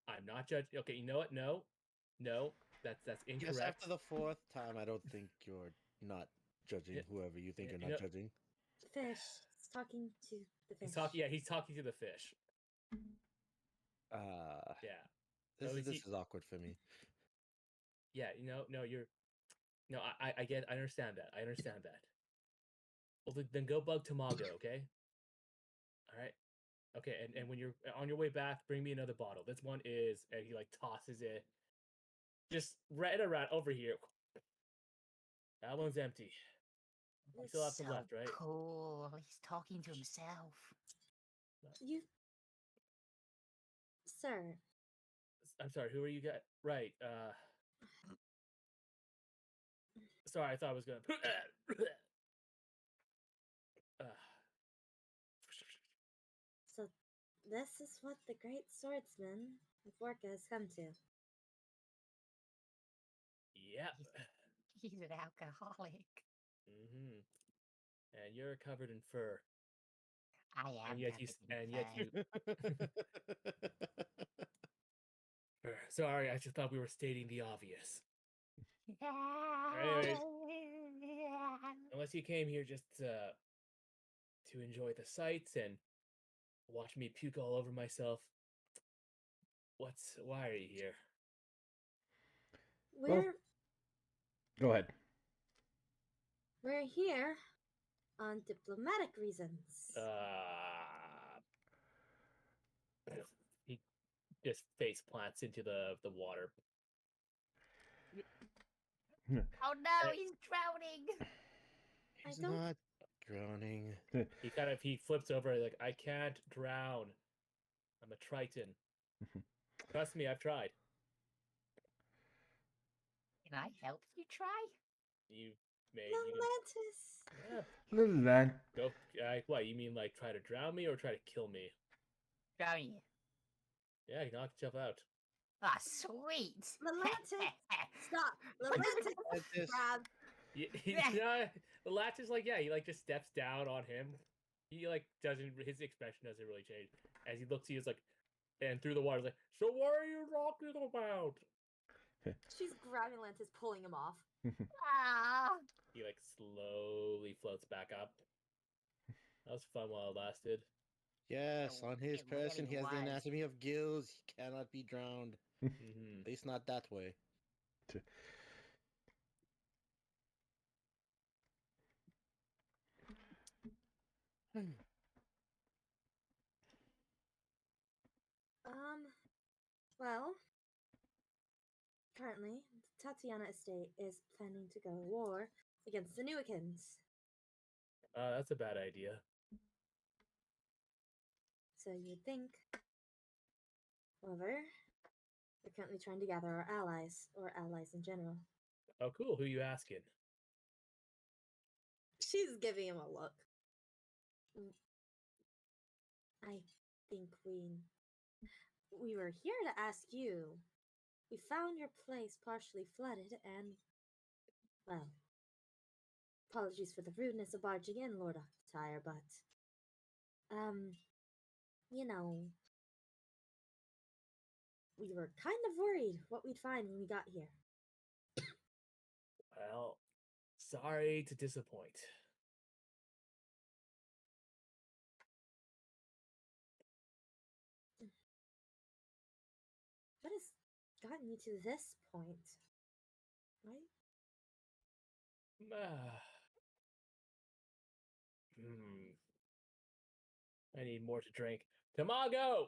Speaker 2: I'm not judging. Okay, you know what? No, that's
Speaker 4: Yes,
Speaker 2: incorrect.
Speaker 4: after the fourth time, I don't think you're not judging
Speaker 2: Yeah,
Speaker 4: whoever you think
Speaker 2: yeah,
Speaker 4: you're
Speaker 2: you
Speaker 4: not
Speaker 2: know,
Speaker 4: judging.
Speaker 3: Fish. He's talking to the fish.
Speaker 2: he's talking. Yeah, he's talking to the fish.
Speaker 4: Uh,
Speaker 2: Yeah.
Speaker 4: this
Speaker 2: At
Speaker 4: is
Speaker 2: least
Speaker 4: this is awkward for me.
Speaker 2: yeah. No, you're. No, I get. I understand that. I understand that. Well, then go bug Tamago, okay? All right. Okay, and when you're on your way back, bring me another bottle. This one is, and he like tosses it just right around over here. That one's empty. You still have
Speaker 8: So
Speaker 2: some left, right?
Speaker 8: cool. He's talking to himself.
Speaker 3: You, sir.
Speaker 2: I'm sorry. Who are you guys? Right. Sorry. I thought I was gonna. uh,
Speaker 3: So, this is what the great swordsman of Borca has come to.
Speaker 2: yep.
Speaker 8: He's an alcoholic.
Speaker 2: Mm-hmm. And you're covered in fur.
Speaker 8: I am
Speaker 2: And yet you.
Speaker 8: covered in
Speaker 2: And yet
Speaker 8: fur.
Speaker 2: you. Sorry. I just thought we were stating the obvious. Anyways, unless you came here just to enjoy the sights and watch me puke all over myself. Why are you here?
Speaker 3: We're
Speaker 1: Well, go ahead.
Speaker 3: we're here on diplomatic reasons.
Speaker 2: He just face plants into the water.
Speaker 8: Oh no,
Speaker 2: Hey.
Speaker 8: he's drowning.
Speaker 4: He's
Speaker 3: don't-
Speaker 4: not drowning.
Speaker 2: He flips over like, I can't drown. I'm a Triton. Trust me, I've tried.
Speaker 8: Can I help you try?
Speaker 2: You can
Speaker 3: Atlantis.
Speaker 2: yeah,
Speaker 1: Little man.
Speaker 2: go. What you mean? Like try to drown me or try to kill me?
Speaker 8: Drown you.
Speaker 2: Yeah, you knock yourself out.
Speaker 8: Ah, sweet.
Speaker 3: Atlantis. Stop. Atlantis.
Speaker 4: Atlantis.
Speaker 3: Grab.
Speaker 2: The latch is like, yeah, he like just steps down on him. He like doesn't. His expression doesn't really change as he looks. He is like, and through the water, he's like, so what are you talking about?
Speaker 3: She's grabbing Atlantis, pulling him off.
Speaker 8: Ah.
Speaker 2: He like slowly floats back up. That was fun while it lasted.
Speaker 4: Yes,
Speaker 8: Oh,
Speaker 4: on his
Speaker 8: it
Speaker 4: person,
Speaker 8: really
Speaker 4: he has the
Speaker 8: was.
Speaker 4: anatomy of gills. He cannot be drowned.
Speaker 2: Mm-hmm.
Speaker 4: At least not that way.
Speaker 3: Well, currently, the Tatiana estate is planning to go to war against the Newikins.
Speaker 2: That's a bad idea.
Speaker 3: So you would think. However, we're currently trying to gather our allies, or allies in general.
Speaker 2: Oh, cool. Who you asking?
Speaker 3: She's giving him a look. I think we were here to ask you. We found your place partially flooded and, well, apologies for the rudeness of barging in, Lord Octire, but you know, we were kind of worried what we'd find when we got here.
Speaker 2: Well, sorry to disappoint.
Speaker 3: What has gotten you to this point? Right?
Speaker 2: I need more to drink. Tamago!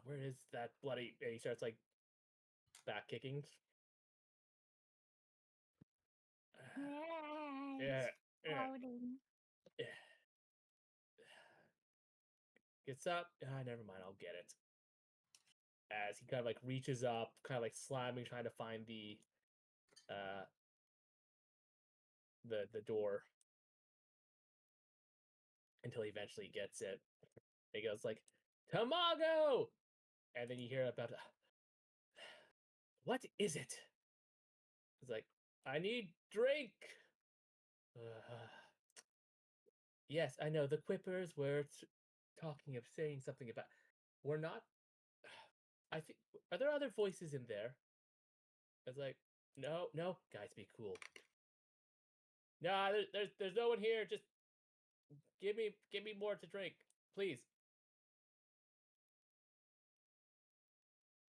Speaker 2: Where is that bloody... And he starts, like, back kicking. Yeah.
Speaker 8: Floating.
Speaker 2: Gets up. Never mind. I'll get it. As he kind of, like, reaches up, kind of, like, slamming, trying to find the door. Until he eventually gets it. He goes, like, Tamago! And then you hear about, what is it? It's like, I need drink. Yes, I know. The Quippers were talking of saying something about. We're not. I think. Are there other voices in there? It's like, no, no, guys, be cool. Nah, there's no one here. Just give me more to drink, please.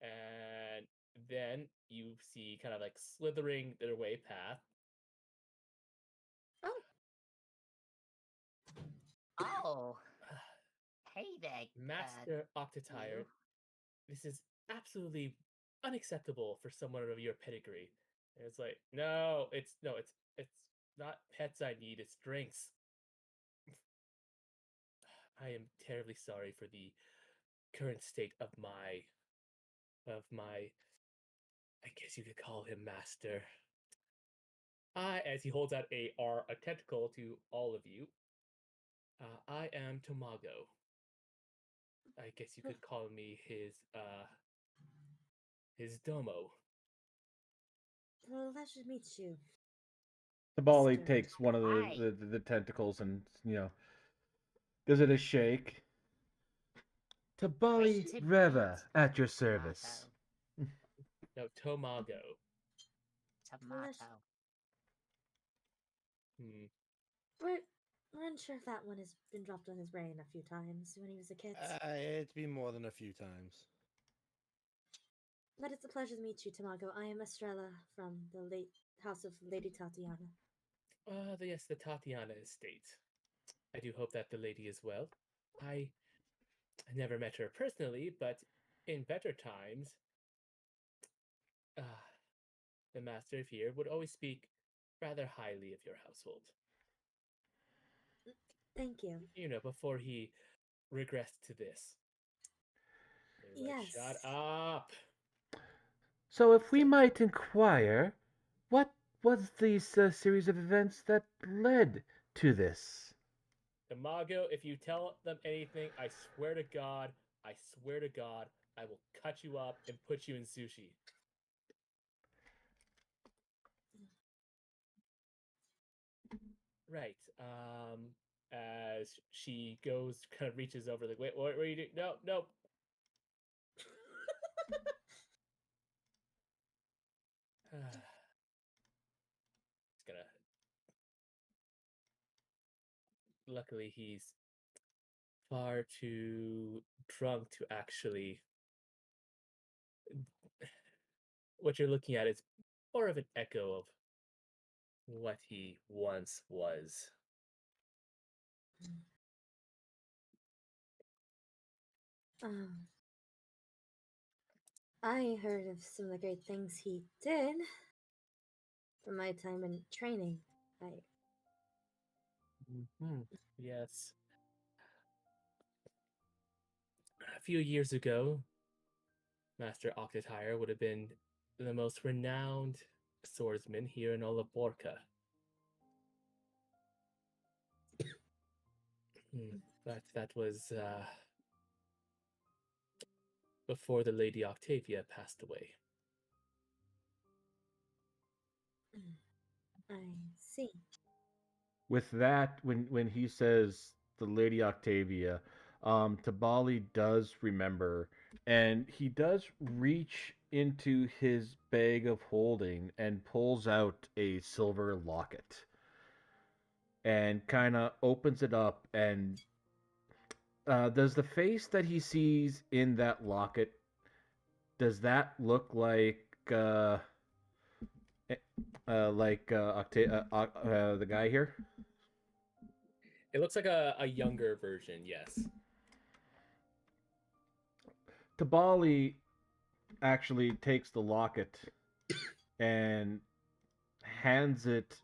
Speaker 2: And then you see kind of like slithering their way path.
Speaker 3: Oh,
Speaker 8: Oh, hey there,
Speaker 2: Master Octatire,
Speaker 8: you.
Speaker 2: this is absolutely unacceptable for someone of your pedigree. And it's like, no, it's not pets I need, it's drinks. I am terribly sorry for the current state of my I guess you could call him master. As he holds out a tentacle to all of you, I am Tomago. I guess you could call me his domo.
Speaker 3: pleasure to meet you,
Speaker 1: Tabali
Speaker 3: Mr.
Speaker 1: takes one of
Speaker 8: Hi.
Speaker 1: the tentacles and gives it a shake.
Speaker 8: Great
Speaker 1: Tabali
Speaker 8: to
Speaker 1: Reva
Speaker 8: meet
Speaker 1: at your
Speaker 8: you,
Speaker 1: service.
Speaker 8: Tomato.
Speaker 2: No, Tomago.
Speaker 3: Pleasure.
Speaker 8: Tomato.
Speaker 2: Hmm.
Speaker 3: We're unsure if that one has been dropped on his brain a few times when he was a kid.
Speaker 4: It's been more than a few times.
Speaker 3: But it's a pleasure to meet you, Tamago. I am Estrella from the late house of Lady Tatiana.
Speaker 2: Yes, the Tatiana estate. I do hope that the lady is well. I never met her personally, but in better times, uh, the master of here would always speak rather highly of your household.
Speaker 3: Thank you.
Speaker 2: You know, before he regressed to this. They're like,
Speaker 3: Yes.
Speaker 2: shut up!
Speaker 1: So, if we
Speaker 2: Like,
Speaker 1: might inquire, what was this series of events that led to this?
Speaker 2: Imago, if you tell them anything, I swear to God, I will cut you up and put you in sushi. Right. As she goes, kind of reaches over, like, wait, what are you doing? No, no. He's gonna. Luckily, he's far too drunk to actually. What you're looking at is more of an echo of what he once was.
Speaker 3: Um, I heard of some of the great things he did from my time in training. I
Speaker 2: Mm-hmm. Yes. A few years ago, Master Octatire would have been the most renowned swordsman here in all of Borca. But that was before the Lady Octavia passed away.
Speaker 3: I see.
Speaker 1: With that, when he says the Lady Octavia, Tabali does remember, and he does reach into his bag of holding and pulls out a silver locket and kind of opens it up. And does the face that he sees in that locket, does that look eh, the guy here?
Speaker 2: It looks like a younger version, yes.
Speaker 1: Tabali actually takes the locket and hands it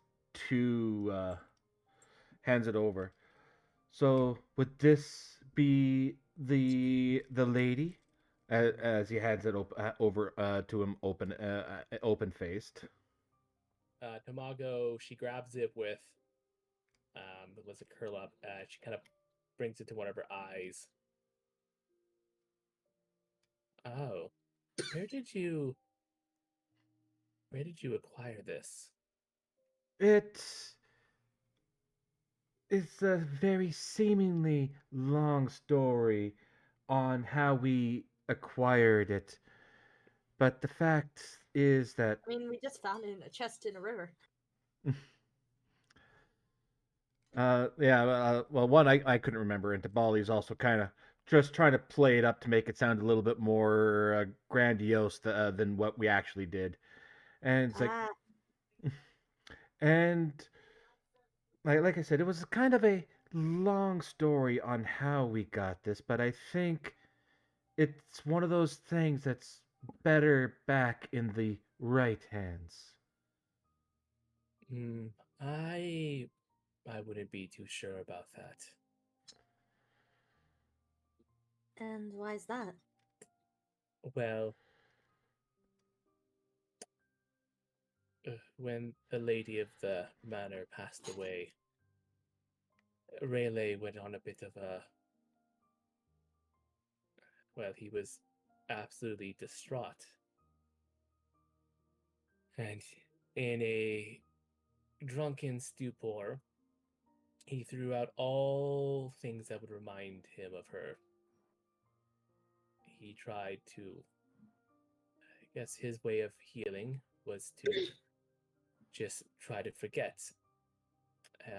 Speaker 1: to hands it over. So would this be the lady? As he hands it over to him, open faced.
Speaker 2: Tamago, she grabs it with was a curl up. She kind of brings it to one of her eyes. Oh, where did you where did you acquire this?
Speaker 1: It's it's a very seemingly long story on how we acquired it, but the fact is that
Speaker 3: I mean, we just found it in a chest in a river.
Speaker 1: yeah, well, one I couldn't remember, and Tabali's also kind of just trying to play it up to make it sound a little bit more grandiose than what we actually did. And it's like,
Speaker 3: Ah,
Speaker 1: and like I said, it was kind of a long story on how we got this, but I think it's one of those things that's better back in the right hands.
Speaker 2: Hmm, I wouldn't be too sure about that.
Speaker 3: and why is that?
Speaker 2: Well, when the lady of the manor passed away, Rayleigh went on a bit of a well, he was absolutely distraught. And in a drunken stupor, he threw out all things that would remind him of her. He tried to, I guess his way of healing was to just try to forget.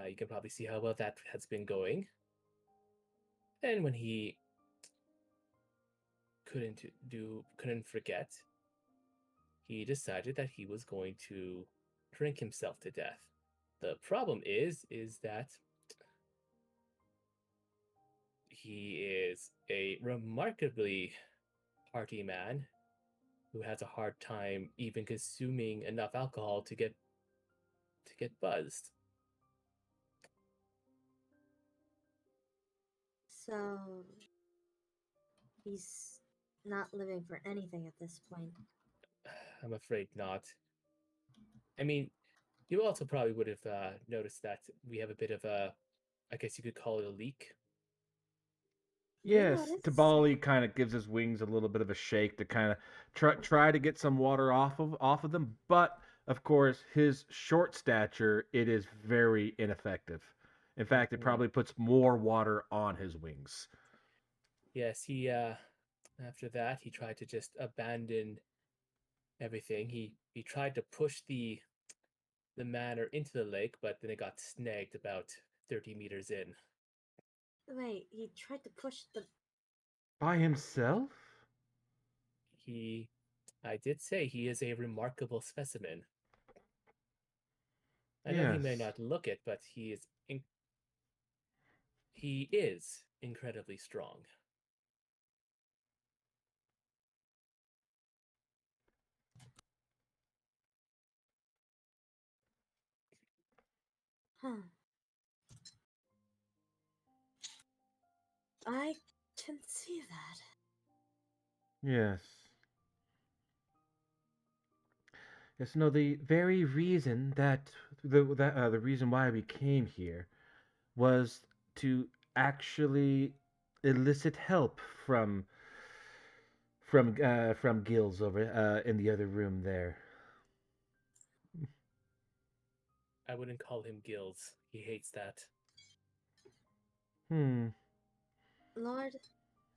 Speaker 2: You can probably see how well that has been going. And when he couldn't forget, he decided that he was going to drink himself to death. The problem is that he is a remarkably hearty man who has a hard time even consuming enough alcohol to get buzzed.
Speaker 3: So he's not living for anything at this point.
Speaker 2: I'm afraid not. I mean, you also probably would have noticed that we have a bit of a, I guess you could call it a leak.
Speaker 3: We
Speaker 1: Yes,
Speaker 3: noticed.
Speaker 1: Tabali kind of gives his wings a little bit of a shake to kind of try to get some water off of them, but of course, his short stature, it is very ineffective. In fact, it
Speaker 2: Mhm.
Speaker 1: probably puts more water on his wings.
Speaker 2: Yes, he after that he tried to just abandon everything. He tried to push the manor into the lake, but then it got snagged about 30 meters in.
Speaker 3: Wait, he tried to push the.
Speaker 1: By himself?
Speaker 2: He I did say he is a remarkable specimen. I know he may
Speaker 1: Yes.
Speaker 2: not look it, but he is incredibly strong.
Speaker 3: Huh. I can see that.
Speaker 1: Yes. Yes, no, the very reason that the reason why we came here was to actually elicit help from Gills over in the other room there.
Speaker 2: I wouldn't call him Gills. He hates that.
Speaker 1: Hmm.
Speaker 3: Lord,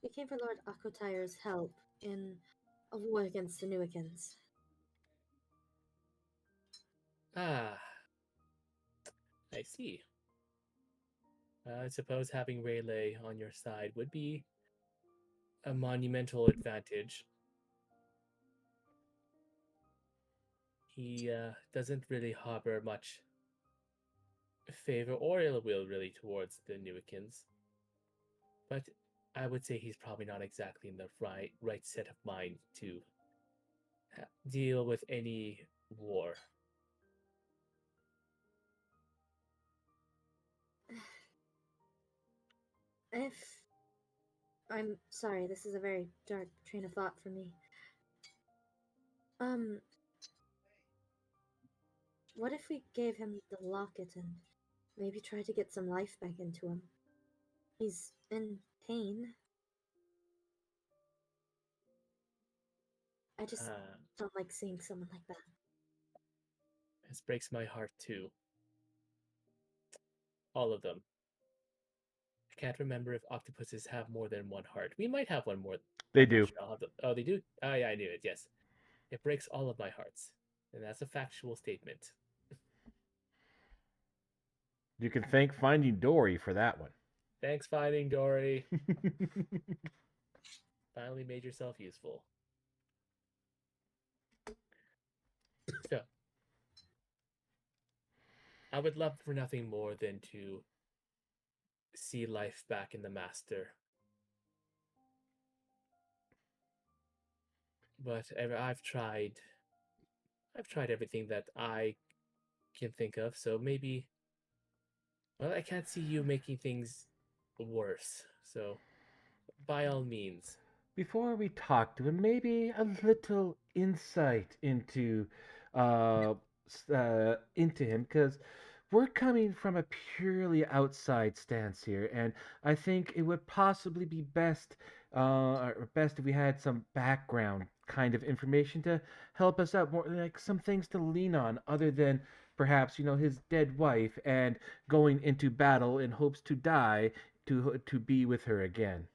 Speaker 3: we came for Lord Akotire's help in a war against the Newicans.
Speaker 2: Ah, I see. I suppose having Rayleigh on your side would be a monumental advantage. He doesn't really harbor much favor or ill will really towards the Newicans, but I would say he's probably not exactly in the right set of mind to deal with any war.
Speaker 3: If. I'm sorry, this is a very dark train of thought for me. Um, what if we gave him the locket and maybe try to get some life back into him? He's in pain. I just
Speaker 2: Ah,
Speaker 3: don't like seeing someone like that.
Speaker 2: this breaks my heart too. All of them. I can't remember if octopuses have more than one heart. We might have one more.
Speaker 1: They
Speaker 2: I'm not
Speaker 1: do.
Speaker 2: sure. Oh, they do. Oh, yeah, I knew it. Yes, it breaks all of my hearts, and that's a factual statement.
Speaker 1: You can thank Finding Dory for that one.
Speaker 2: Thanks, Finding Dory. Finally made yourself useful. So, I would love for nothing more than to see life back in the Master. But I've tried everything that I can think of. So maybe, well, I can't see you making things worse. So, by all means,
Speaker 1: Before we talk to him, maybe a little insight uh, into him, because we're coming from a purely outside stance here, and I think it would possibly be best if we had some background kind of information to help us out more, like some things to lean on, other than perhaps his dead wife and going into battle in hopes to die to be with her again.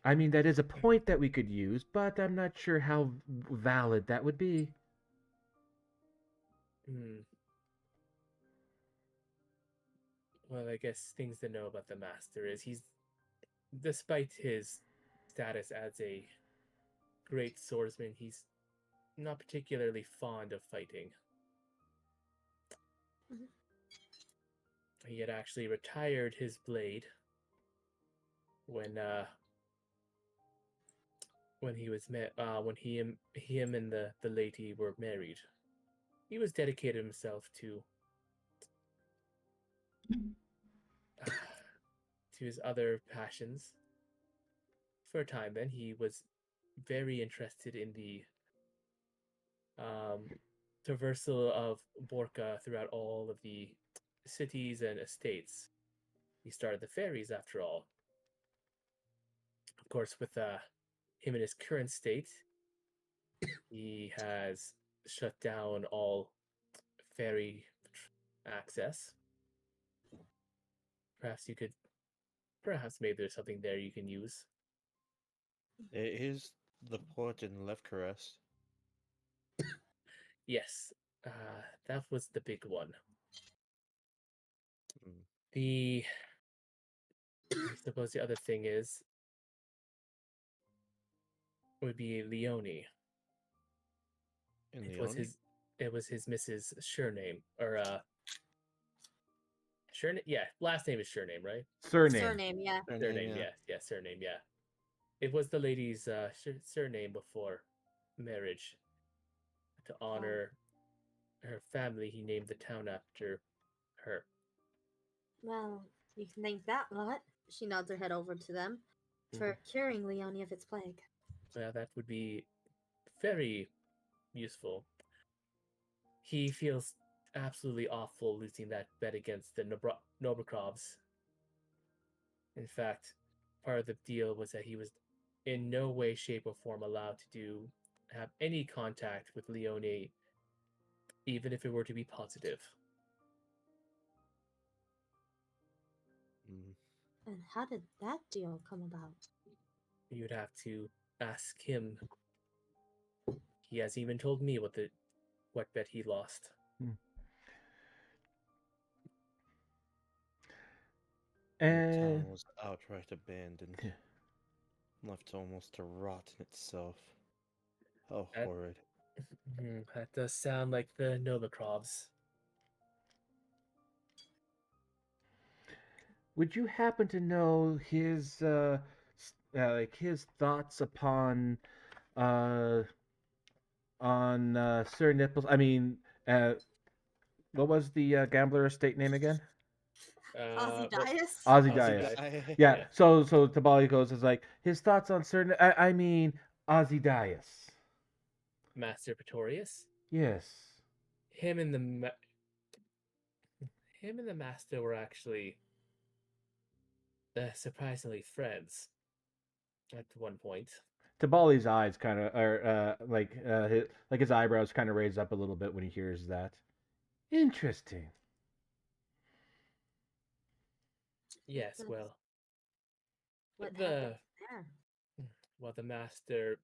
Speaker 1: I mean, that is a point that we could use, but I'm not sure how valid that would be.
Speaker 2: hmm, well, I guess things to know about the Master is despite his status as a great swordsman, he's not particularly fond of fighting.
Speaker 3: Mhm.
Speaker 2: He had actually retired his blade when he was when him and the lady were married. He was dedicated himself to his other passions. For a time, then he was very interested in the um, traversal of Borca throughout all of the cities and estates. He started the ferries, after all. Of course, with him in his current state, he has shut down all ferry access. Perhaps you could, perhaps maybe there's something there you can use.
Speaker 4: It is the port in Lefkarest.
Speaker 2: Yes, that was the big one.
Speaker 4: Mm.
Speaker 2: The I suppose the other thing is would be Leone.
Speaker 4: In
Speaker 2: It was
Speaker 4: Leone?
Speaker 2: his it was his Mrs. Surname or Surname. Yeah, last name is Surname, right?
Speaker 1: Surname.
Speaker 3: Surname, yeah.
Speaker 4: Her name,
Speaker 2: Surname,
Speaker 4: yeah.
Speaker 2: yes, yeah, surname, yeah. It was the lady's surname before marriage to
Speaker 3: Oh,
Speaker 2: honor her family. He named the town after her.
Speaker 3: well, you can thank that lot. She nods her head over to them
Speaker 2: Mhm.
Speaker 3: for curing Leone of its plague.
Speaker 2: Well, that would be very useful. He feels absolutely awful losing that bet against the Novikrovs. In fact, part of the deal was that he was in no way, shape, or form allowed to have any contact with Leone, even if it were to be positive.
Speaker 4: Mm.
Speaker 3: And how did that deal come about?
Speaker 2: You'd have to ask him. He hasn't even told me what bet he lost.
Speaker 1: Hmm.
Speaker 4: The
Speaker 1: And
Speaker 4: town was outright abandoned, left almost to rot in itself. How
Speaker 2: That
Speaker 4: horrid.
Speaker 2: that does sound like the Novikrovs.
Speaker 1: would you happen to know like his thoughts uh, on Sir Nipples? I mean, what was the gambler estate name again?
Speaker 2: Well,
Speaker 3: Ozydius?
Speaker 2: Ozzy
Speaker 1: Ozydius.
Speaker 2: died.
Speaker 1: Yeah.
Speaker 2: Yeah,
Speaker 1: So Tabali goes is like his thoughts on certain. I mean Ozydius.
Speaker 2: Master Pretorius.
Speaker 1: Yes.
Speaker 2: Him and him and the Master were actually surprisingly friends at one point.
Speaker 1: Tabali's eyes kind of are like his eyebrows kind of raise up a little bit when he hears that. Interesting.
Speaker 2: Yes,
Speaker 3: But
Speaker 2: well,
Speaker 3: what happened
Speaker 2: the
Speaker 3: there?
Speaker 2: well, the master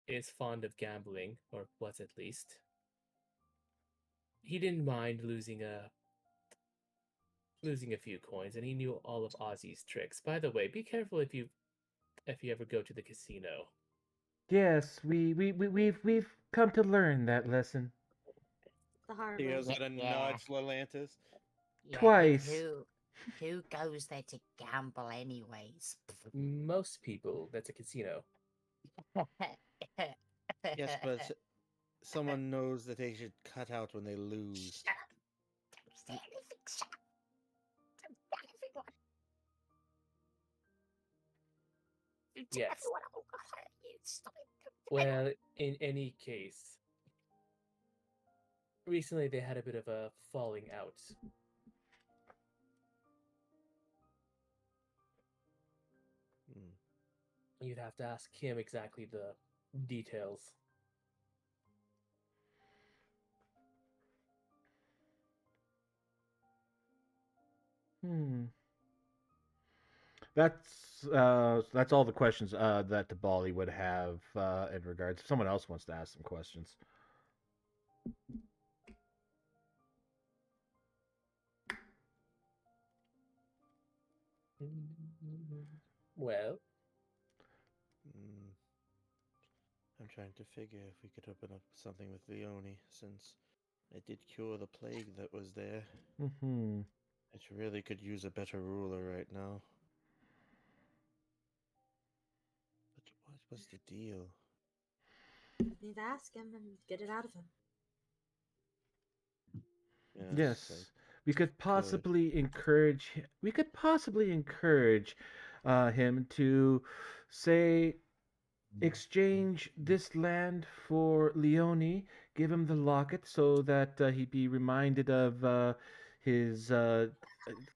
Speaker 2: is fond of gambling, or was at least. He didn't mind losing a few coins, and he knew all of Ozzy's tricks. By the way, be careful if you ever go to the casino.
Speaker 1: Yes, we've come to learn that lesson
Speaker 3: The hard way.
Speaker 4: Theo's
Speaker 8: Yeah,
Speaker 4: gonna
Speaker 8: yeah,
Speaker 4: nudge Lelantis.
Speaker 8: yeah.
Speaker 1: twice.
Speaker 8: Who goes there to gamble anyways?
Speaker 2: Most people, that's a casino.
Speaker 4: Yes, but someone knows that they should cut out when they lose.
Speaker 8: Shut up! Don't say anything. Shut up! Don't tell everyone. Don't tell
Speaker 2: Yes.
Speaker 8: everyone. Oh God, you stop it! Don't tell anyone.
Speaker 2: Well, in any case, recently they had a bit of a falling out.
Speaker 4: Hmm.
Speaker 2: You'd have to ask him exactly the details.
Speaker 1: Hmm. That's all the questions that Tabali would have in regards. If someone else wants to ask some questions.
Speaker 2: Well,
Speaker 4: Hmm. I'm trying to figure if we could open up something with Leone, since it did cure the plague that was there.
Speaker 1: Hmm.
Speaker 4: It really could use a better ruler right now. But what was the deal?
Speaker 3: Need to ask him and get it out of him.
Speaker 4: Yes, I
Speaker 1: Yes, we could
Speaker 4: could.
Speaker 1: possibly encourage. We could possibly encourage him to say exchange this land for Leone, give him the locket so that he'd be reminded of his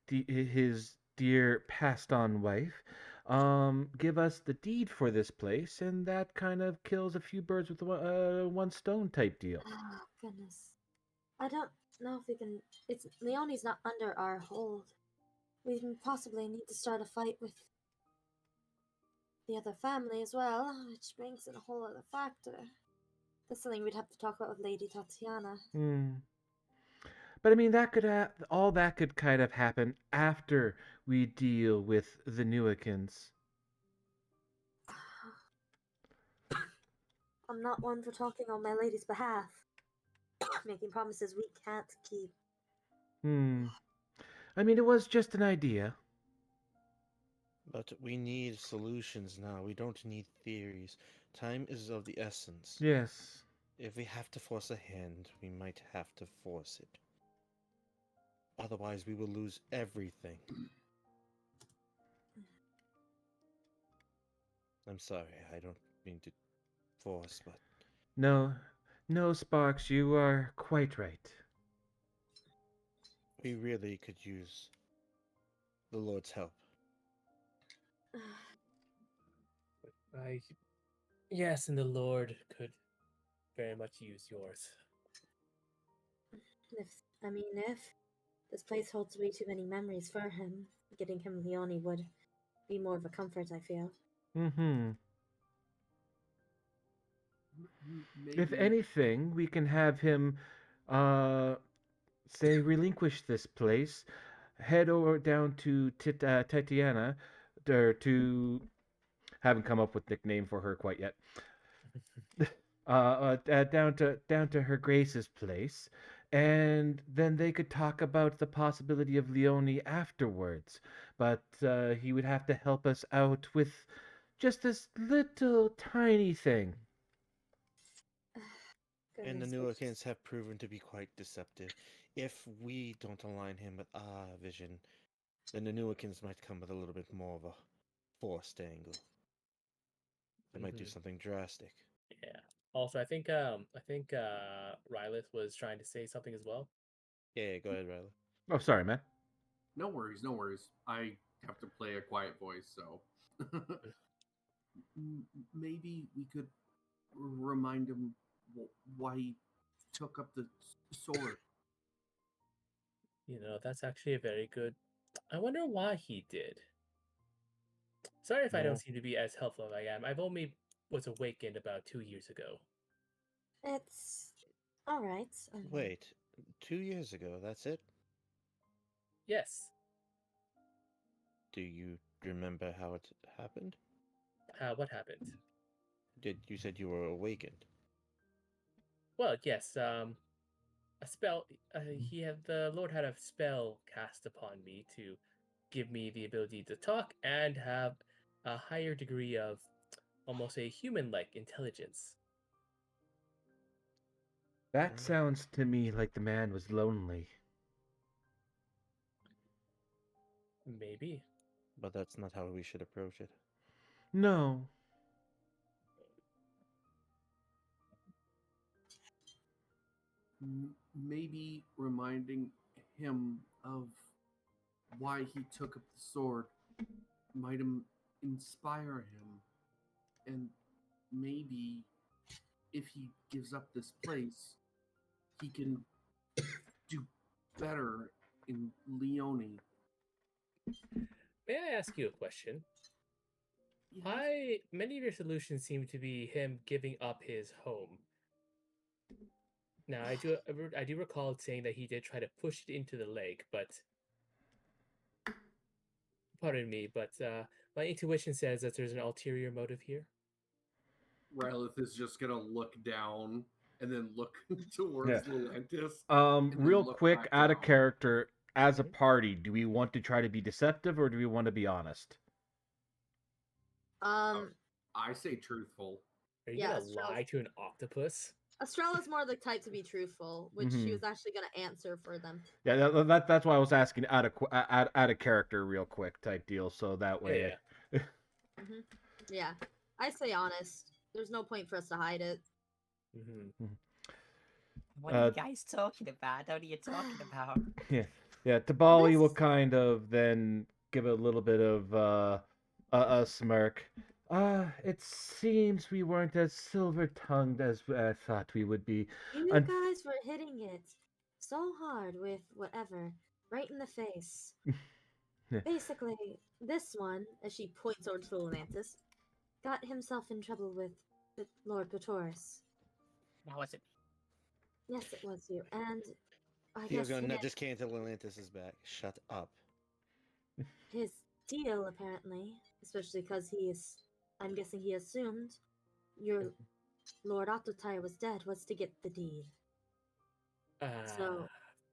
Speaker 1: his dear passed on wife. Give us the deed for this place, and that kind of kills a few birds with one stone type deal.
Speaker 3: Oh, goodness. I don't know if we can. It's Leonie's not under our hold. We can possibly need to start a fight with the other family as well, which brings in a whole other factor. That's something we'd have to talk about with Lady Tatiana.
Speaker 1: Hmm. But I mean, that could all that could kind of happen after we deal with the Newikins.
Speaker 3: I'm not one for talking on my lady's behalf, making promises we can't keep.
Speaker 1: Hmm. I mean, it was just an idea.
Speaker 4: But we need solutions now. We don't need theories. Time is of the essence.
Speaker 1: Yes.
Speaker 4: If we have to force a hand, we might have to force it. Otherwise, we will lose everything. I'm sorry, I don't mean to force, but
Speaker 1: No, no, Sparks, you are quite right.
Speaker 4: we really could use the Lord's help.
Speaker 2: I yes, and the Lord could very much use yours.
Speaker 3: if if this place holds way too many memories for him, getting him Leone would be more of a comfort. I feel.
Speaker 1: Mm-hmm. If
Speaker 5: Maybe.
Speaker 1: anything, we can have him, uh, say, relinquish this place, head over down to Tatiana, or to haven't come up with nickname for her quite yet. Down to her Grace's place, and then they could talk about the possibility of Leone afterwards. But he would have to help us out with just this little tiny thing.
Speaker 4: And the
Speaker 3: Goodness gracious.
Speaker 4: Newarkans have proven to be quite deceptive. If we don't align him with our vision, then the Newarkans might come with a little bit more of a forced angle. They might do
Speaker 2: Mhm.
Speaker 4: something drastic.
Speaker 2: Yeah. Also, I think Rylith was trying to say something as well.
Speaker 4: Yeah, go ahead, Riley.
Speaker 1: Oh, sorry, man.
Speaker 5: No worries, no worries. I have to play a quiet voice, so. maybe we could remind him why he took up the sword.
Speaker 2: That's actually a very good. I wonder why he did. Sorry if I don't
Speaker 1: Well,
Speaker 2: seem to be as helpful as I am. I've only was awakened about 2 years ago.
Speaker 3: It's all right.
Speaker 4: Wait, 2 years ago, that's it?
Speaker 2: Yes.
Speaker 4: Do you remember how it happened?
Speaker 2: What happened?
Speaker 4: You said you were awakened?
Speaker 2: Well, yes. A spell. The Lord had a spell cast upon me to give me the ability to talk and have a higher degree of almost a human-like intelligence.
Speaker 1: that sounds to me like the man was lonely.
Speaker 2: Maybe.
Speaker 4: But that's not how we should approach it.
Speaker 1: No.
Speaker 5: Maybe reminding him of why he took up the sword might inspire him, and maybe if he gives up this place, he can do better in Leone.
Speaker 2: May I ask you a question?
Speaker 5: Yes?
Speaker 2: Many of your solutions seem to be him giving up his home. Now, I do recall saying that he did try to push it into the lake, but pardon me, but my intuition says that there's an ulterior motive here.
Speaker 5: Rylith is just gonna look down and then look
Speaker 1: Yeah.
Speaker 5: towards Lelantis and then
Speaker 1: Real
Speaker 5: look
Speaker 1: quick,
Speaker 5: back
Speaker 1: out of
Speaker 5: down.
Speaker 1: character, as a
Speaker 2: Mhm.
Speaker 1: party, do we want to try to be deceptive or do we want to be honest?
Speaker 3: Um,
Speaker 5: I say truthful.
Speaker 2: Are you
Speaker 3: yeah,
Speaker 2: gonna lie to an octopus?
Speaker 3: Estrella's more the type to be truthful, which she was actually gonna answer for them.
Speaker 1: Yeah, that's why I was asking out of character, real quick type deal. So that way,
Speaker 2: Yeah.
Speaker 3: Yeah, I say honest. There's no point for us to hide it.
Speaker 2: Mm-hmm.
Speaker 8: What are you guys talking about? What are you talking about?
Speaker 1: yeah. Tabali will
Speaker 3: This
Speaker 1: kind of then give a little bit of a smirk. It seems we weren't as silver-tongued as I thought we would be.
Speaker 3: you
Speaker 1: Un-
Speaker 3: guys were hitting it so hard with whatever, right in the face. Basically, this one, as she points over to Atlantis, got himself in trouble with Lord Patoris.
Speaker 8: That wasn't
Speaker 3: Yes, it was you, and I
Speaker 4: Theo's
Speaker 3: guess
Speaker 4: gonna nudge his cane to Lelantis' back. Shut up.
Speaker 3: his deal, apparently, especially because I'm guessing he assumed your Lord Octotire was dead, was to get the deed. So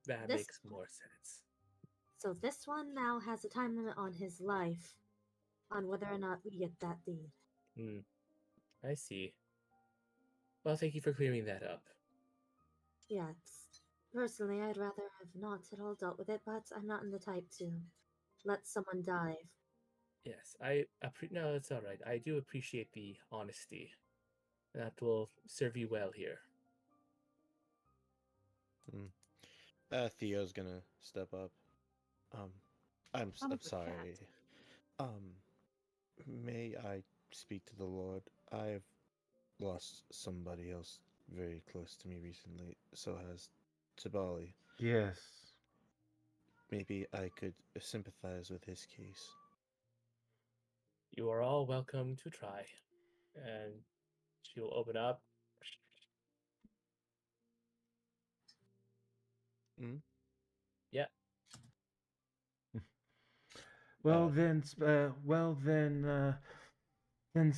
Speaker 2: That
Speaker 3: this
Speaker 2: makes more sense.
Speaker 3: so this one now has a time limit on his life on whether or not we get that deed.
Speaker 2: Hmm. I see. Well, thank you for clearing that up.
Speaker 3: Yeah, personally, I'd rather have not at all dealt with it, but I'm not in the type to let someone die.
Speaker 2: Yes, no, it's all right. I do appreciate the honesty. That will serve you well here.
Speaker 4: Theo's gonna step up. Um, I'm
Speaker 8: the cat.
Speaker 4: sorry. Um, may I speak to the Lord? I've lost somebody else very close to me recently. So has Tabali.
Speaker 1: yes.
Speaker 4: Maybe I could sympathize with his case.
Speaker 2: You are all welcome to try. And she'll open up.
Speaker 4: Hmm?
Speaker 2: Yeah.
Speaker 1: Well
Speaker 4: Uh,
Speaker 1: then, then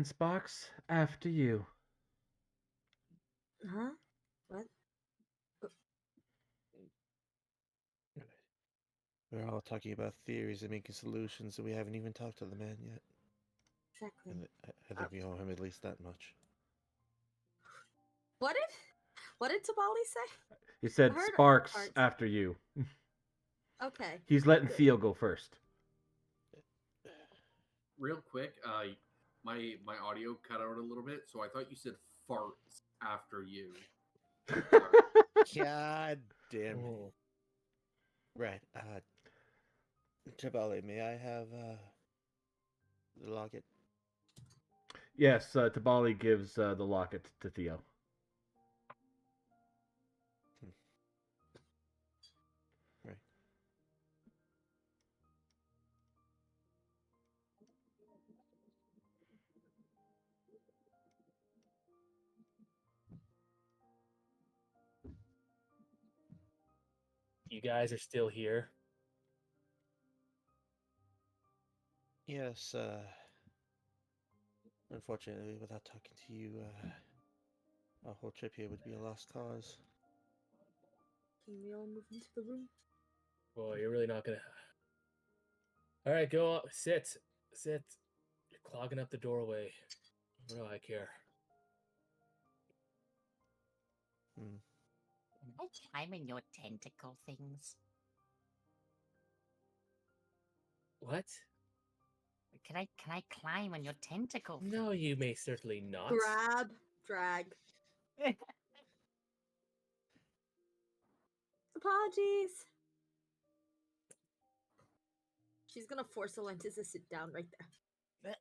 Speaker 1: Sparks, after you.
Speaker 3: Huh? What?
Speaker 4: we're all talking about theories and making solutions, and we haven't even talked to the man yet.
Speaker 3: Exactly.
Speaker 4: And I think we owe him at least that much.
Speaker 3: What did Tabali say?
Speaker 1: He said
Speaker 3: I heard
Speaker 1: Sparks
Speaker 3: parts.
Speaker 1: after you.
Speaker 3: Okay.
Speaker 1: He's letting
Speaker 3: Good.
Speaker 1: Theo go first.
Speaker 5: Real quick, my audio cut out a little bit, so I thought you said farts after you.
Speaker 4: God damn it.
Speaker 2: Oh.
Speaker 4: Right. Tabali, may I have the locket?
Speaker 1: Yes, Tabali gives the locket to Theo.
Speaker 4: Right.
Speaker 2: You guys are still here.
Speaker 4: Yes, unfortunately, without talking to you, our whole trip here would be a lost cause.
Speaker 3: Can we all move into the room?
Speaker 2: Boy, you're really not gonna. All right, go up. Sit. Sit. You're clogging up the doorway. What do I care?
Speaker 4: Hmm.
Speaker 8: Can I climb in your tentacle things?
Speaker 2: What?
Speaker 8: Can I climb on your tentacle
Speaker 2: No, you may certainly not.
Speaker 3: Grab, drag.
Speaker 8: thing?
Speaker 3: Apologies. She's gonna force Alentis to sit down right there.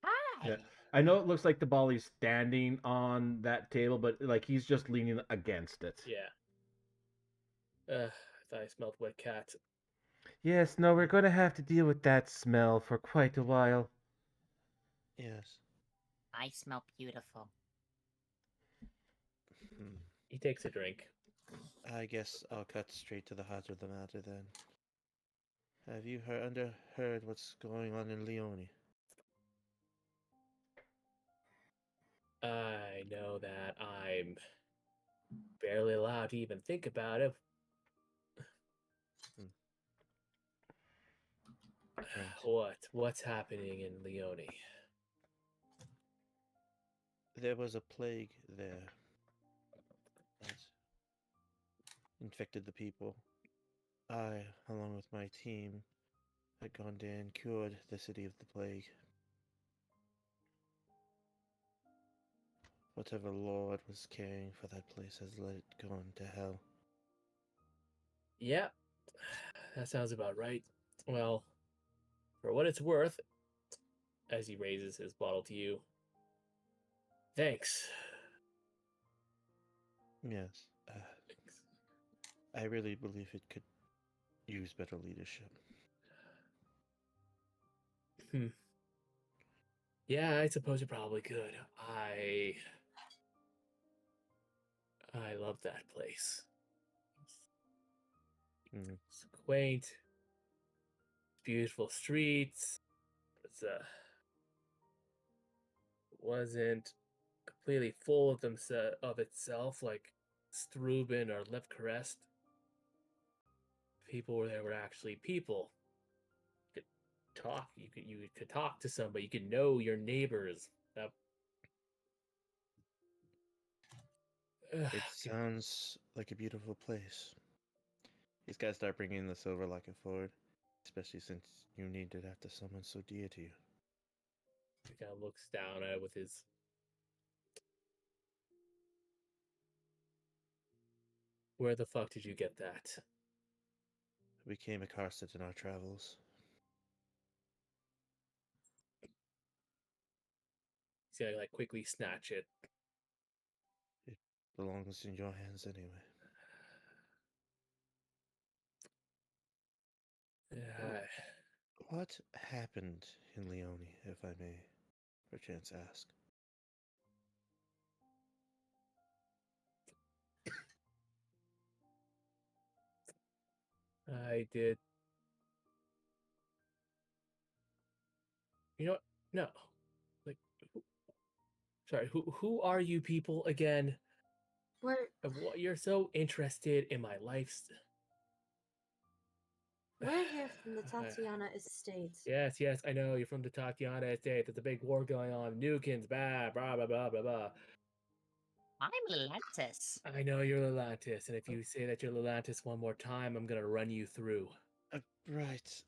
Speaker 8: Hi.
Speaker 1: Yeah. I know it looks like Tabali's standing on that table, but like he's just leaning against it.
Speaker 2: Yeah. I thought I smelled wet cat.
Speaker 1: Yes, no, we're going to have to deal with that smell for quite a while.
Speaker 4: Yes.
Speaker 8: I smell beautiful.
Speaker 4: Hmm.
Speaker 2: He takes a drink.
Speaker 4: I guess I'll cut straight to the heart of the matter then. Have you heard what's going on in Leone?
Speaker 2: I know that I'm barely allowed to even think about it.
Speaker 4: Hmm. Right.
Speaker 2: What's happening in Leone?
Speaker 4: There was a plague there that infected the people. I, along with my team, had gone there and cured the city of the plague. Whatever Lord was caring for that place has let it go into hell.
Speaker 2: Yeah, that sounds about right. Well, for what it's worth, as he raises his bottle to you, thanks.
Speaker 4: Yes, I really believe it could use better leadership.
Speaker 2: Hmm. Yeah, I suppose you probably could. I love that place.
Speaker 4: Mm.
Speaker 2: It's quaint, beautiful streets. It's wasn't completely full of itself like Struben or Lefkarest. People there were actually people. You could talk. You could talk to somebody. You could know your neighbors. That,
Speaker 4: It sounds like a beautiful place. These guys start bringing the silver locket forward, especially since you need it after someone so dear to you.
Speaker 2: he kind of looks down at it with his. Where the fuck did you get that?
Speaker 4: We came across it in our travels.
Speaker 2: He's gonna like quickly snatch it.
Speaker 4: It belongs in your hands anyway.
Speaker 2: Uh,
Speaker 4: What happened in Leone, if I may perchance ask?
Speaker 2: I did. You know what? No. Like, sorry. Who are you people again?
Speaker 3: We're
Speaker 2: What you're so interested in my life's.
Speaker 3: we're here from the Tatiana estate.
Speaker 2: Yes, yes, I know you're from the Tatiana estate. There's a big war going on. Nukins, blah, blah, blah, blah, blah, blah.
Speaker 8: I'm Lentis.
Speaker 2: I know you're Lelantis, and if you say that you're Lelantis one more time, I'm gonna run you through.
Speaker 4: Right.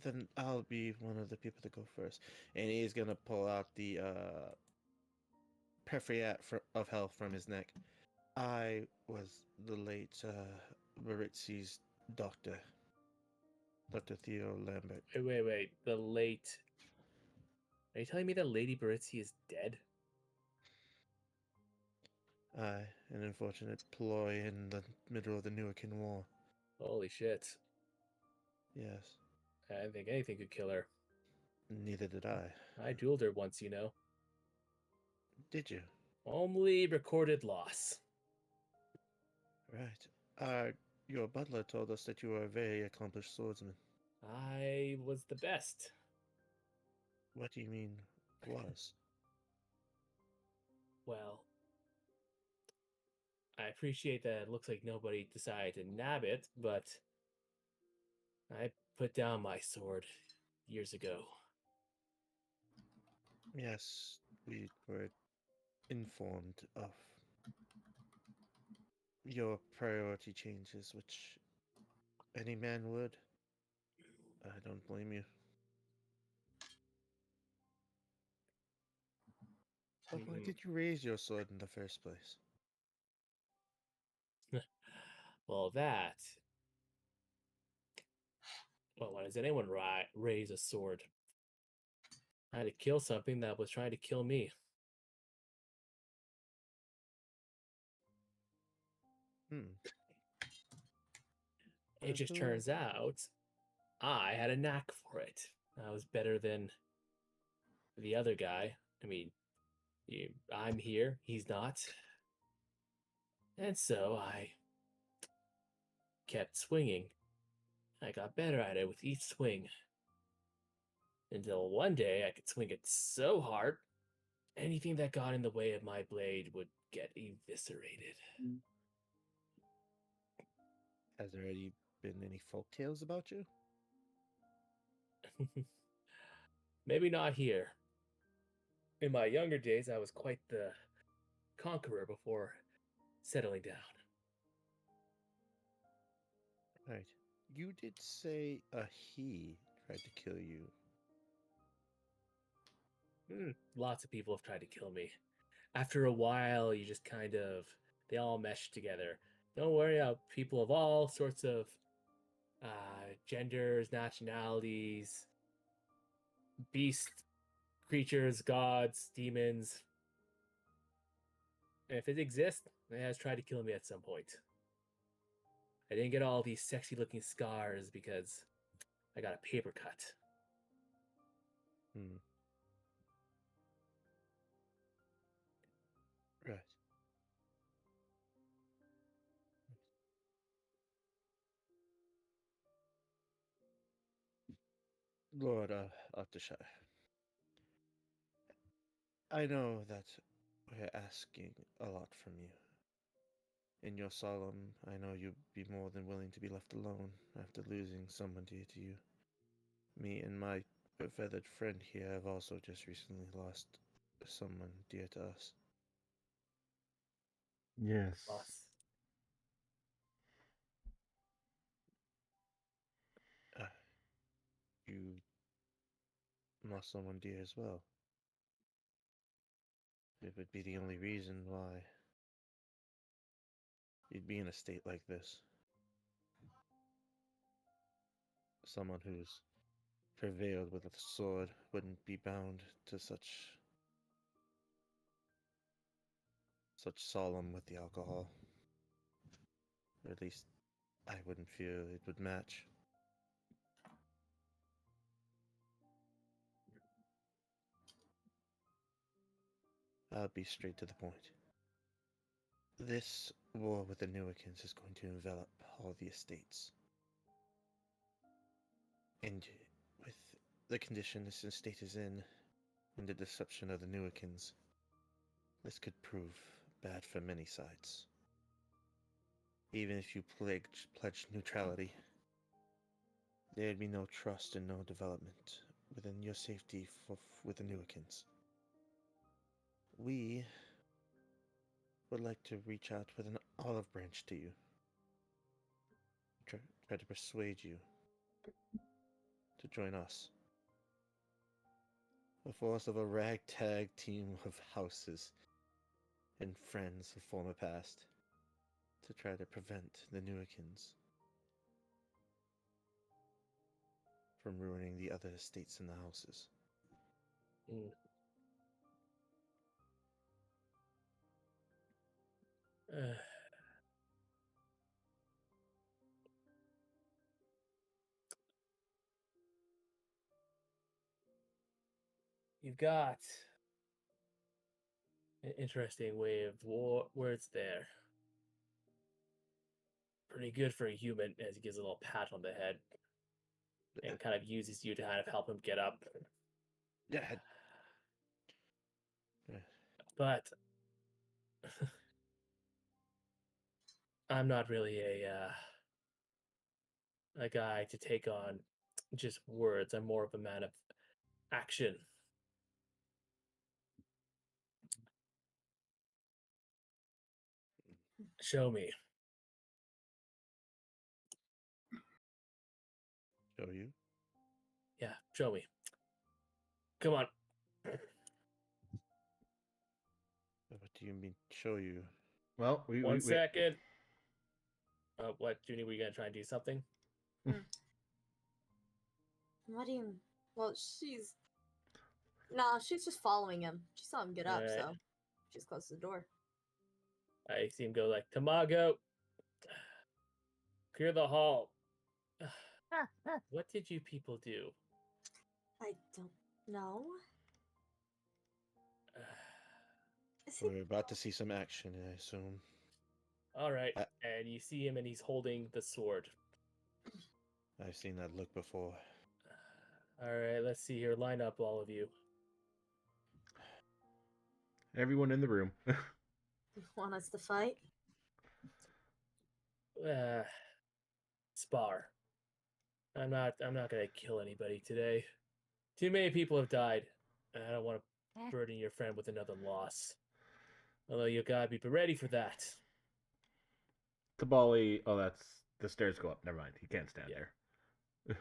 Speaker 4: Then I'll be one of the people to go first. And he's gonna pull out the of health from his neck. I was the late Baritzi's doctor, Dr. Theo Lambert.
Speaker 2: Wait. The late. Are you telling me that Lady Baritzi is dead?
Speaker 4: Aye, an unfortunate ploy in the middle of the Newarkin War.
Speaker 2: Holy shit.
Speaker 4: Yes,
Speaker 2: I didn't think anything could kill her.
Speaker 4: neither did I.
Speaker 2: I dueled her once, you know.
Speaker 4: Did you?
Speaker 2: Only recorded loss.
Speaker 4: Right. Your butler told us that you were a very accomplished swordsman.
Speaker 2: I was the best.
Speaker 4: What do you mean, was?
Speaker 2: Well, I appreciate that it looks like nobody decided to nab it, but I put down my sword years ago.
Speaker 4: Yes, we were informed of your priority changes, which any man would. I don't blame you. But why
Speaker 2: Mm.
Speaker 4: did you raise your sword in the first place?
Speaker 2: Well, that. Well, why does anyone raise a sword? I had to kill something that was trying to kill me.
Speaker 4: Hmm.
Speaker 2: It just
Speaker 4: Who?
Speaker 2: turns out I had a knack for it. I was better than the other guy. I mean, I'm here, he's not. And so I kept swinging. I got better at it with each swing. Until one day I could swing it so hard, anything that got in the way of my blade would get eviscerated.
Speaker 4: Has there already been any folk tales about you?
Speaker 2: Maybe not here. In my younger days, I was quite the conqueror before settling down.
Speaker 4: Right. You did say a he tried to kill you.
Speaker 2: Lots of people have tried to kill me. After a while, you just kind of, they all mesh together. Don't worry, people of all sorts of genders, nationalities, beast creatures, gods, demons. And if it exists, it has tried to kill me at some point. I didn't get all these sexy looking scars because I got a paper cut.
Speaker 4: Hmm. Right. Lord Artashai, I know that we're asking a lot from you. In your solemn, I know you'd be more than willing to be left alone after losing someone dear to you. Me and my feathered friend here have also just recently lost someone dear to us.
Speaker 1: Yes.
Speaker 2: Boss.
Speaker 4: Uh, you lost someone dear as well. It would be the only reason why you'd be in a state like this. Someone who's prevailed with a sword wouldn't be bound to such solemn with the alcohol. Or at least I wouldn't feel it would match. I'll be straight to the point. This war with the Newakins is going to envelop all the estates. And with the condition this estate is in, and the deception of the Newakins, this could prove bad for many sides. Even if you pledge neutrality, there'd be no trust and no development within your safety with the Newakins. We would like to reach out with an olive branch to you. Try to persuade you to join us. The force of a ragtag team of houses and friends of former past to try to prevent the Newakins from ruining the other estates in the houses.
Speaker 2: Mm. Uh, you've got an interesting way of words there. Pretty good for a human, as he gives a little pat on the head and kind of uses you to kind of help him get up.
Speaker 4: Yeah.
Speaker 2: But I'm not really a guy to take on just words. I'm more of a man of action. Show me.
Speaker 4: Show you.
Speaker 2: Yeah, show me. Come on.
Speaker 4: What do you mean, show you?
Speaker 1: Well,
Speaker 2: One second. What, Junie, were you gonna try and do something?
Speaker 3: What do you? Well, she's no, she's just following him. She saw him get up,
Speaker 2: Alright.
Speaker 3: so she's close to the door.
Speaker 2: I see him go like, Tamago, clear the hall. What did you people do?
Speaker 3: I don't know. Is he?
Speaker 4: We're about to see some action, I assume.
Speaker 2: All right,
Speaker 4: I-
Speaker 2: and you see him, and he's holding the sword.
Speaker 4: I've seen that look before.
Speaker 2: All right, let's see here. Line up, all of you.
Speaker 1: Everyone in the room.
Speaker 3: You want us to fight?
Speaker 2: Spar. I'm not gonna kill anybody today. Too many people have died, and I don't want to burden your friend with another loss. Although you gotta be ready for that.
Speaker 1: Tabali. Oh, that's the stairs go up. Never mind. He can't stand
Speaker 2: Yeah.
Speaker 1: there.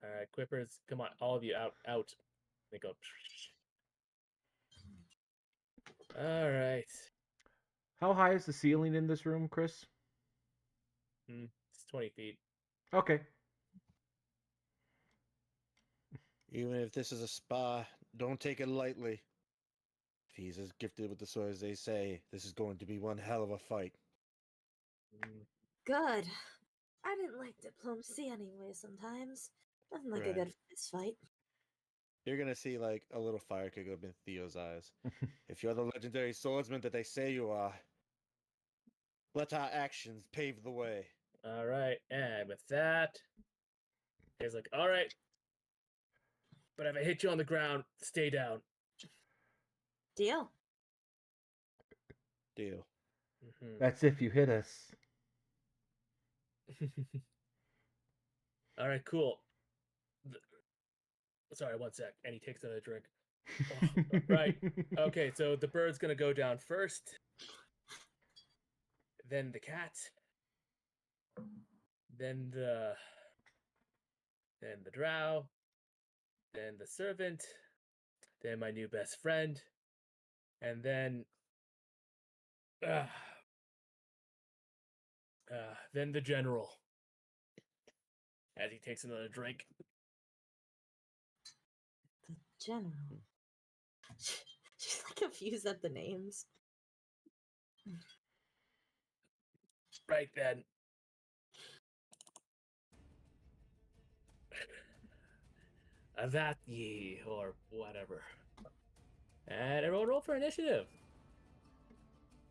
Speaker 2: All right, Quippers, come on, all of you out. They go. All right.
Speaker 1: How high is the ceiling in this room, Chris?
Speaker 2: It's 20 feet.
Speaker 1: Okay.
Speaker 4: Even if this is a spa, don't take it lightly. If he's as gifted with the sword as they say, this is going to be one hell of a fight.
Speaker 3: Good. I didn't like diplomacy anyway. Sometimes nothing like a
Speaker 4: Right.
Speaker 3: good fist fight.
Speaker 4: You're gonna see like a little fire kick up in Theo's eyes. If you're the legendary swordsman that they say you are, let our actions pave the way.
Speaker 2: All right, and with that, he's like, all right, but if I hit you on the ground, stay down.
Speaker 3: Deal.
Speaker 4: Deal.
Speaker 1: That's if you hit us.
Speaker 2: All right, cool. Sorry, one sec. And he takes another drink. Oh, right. Okay, so the bird's gonna go down first, then the cat, then the drow, then the servant, then my new best friend, and then then the general. As he takes another drink.
Speaker 3: The general. She's like confused at the names.
Speaker 2: Right then. That ye, or whatever. And everyone roll for initiative.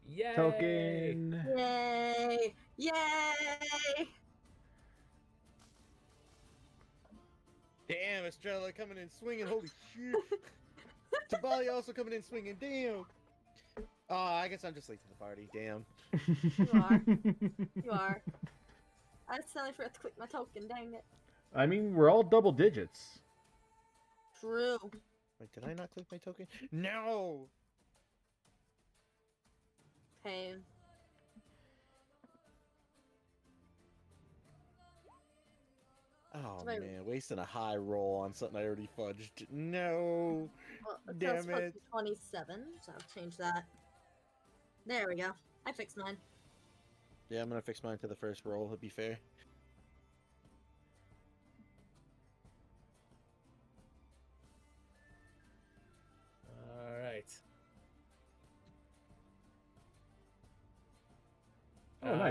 Speaker 2: Yay!
Speaker 1: Token.
Speaker 3: Yay! Yay!
Speaker 4: Damn, Estrella coming in swinging. Holy shit. Tabali also coming in swinging. Damn. Oh, I guess I'm just late to the party. Damn.
Speaker 3: You are. You are. I accidentally forgot to click my token, dang it.
Speaker 1: I mean, we're all double digits.
Speaker 3: True.
Speaker 4: Wait, did I not click my token? No!
Speaker 3: Pain.
Speaker 4: Oh
Speaker 3: Wait.
Speaker 4: man, wasting a high roll on something I already fudged. No!
Speaker 3: Well, it's
Speaker 4: Damn
Speaker 3: supposed to
Speaker 4: it.
Speaker 3: be 27, so I'll change that. There we go. I fixed mine.
Speaker 4: Yeah, I'm gonna fix mine to the first roll, to be fair.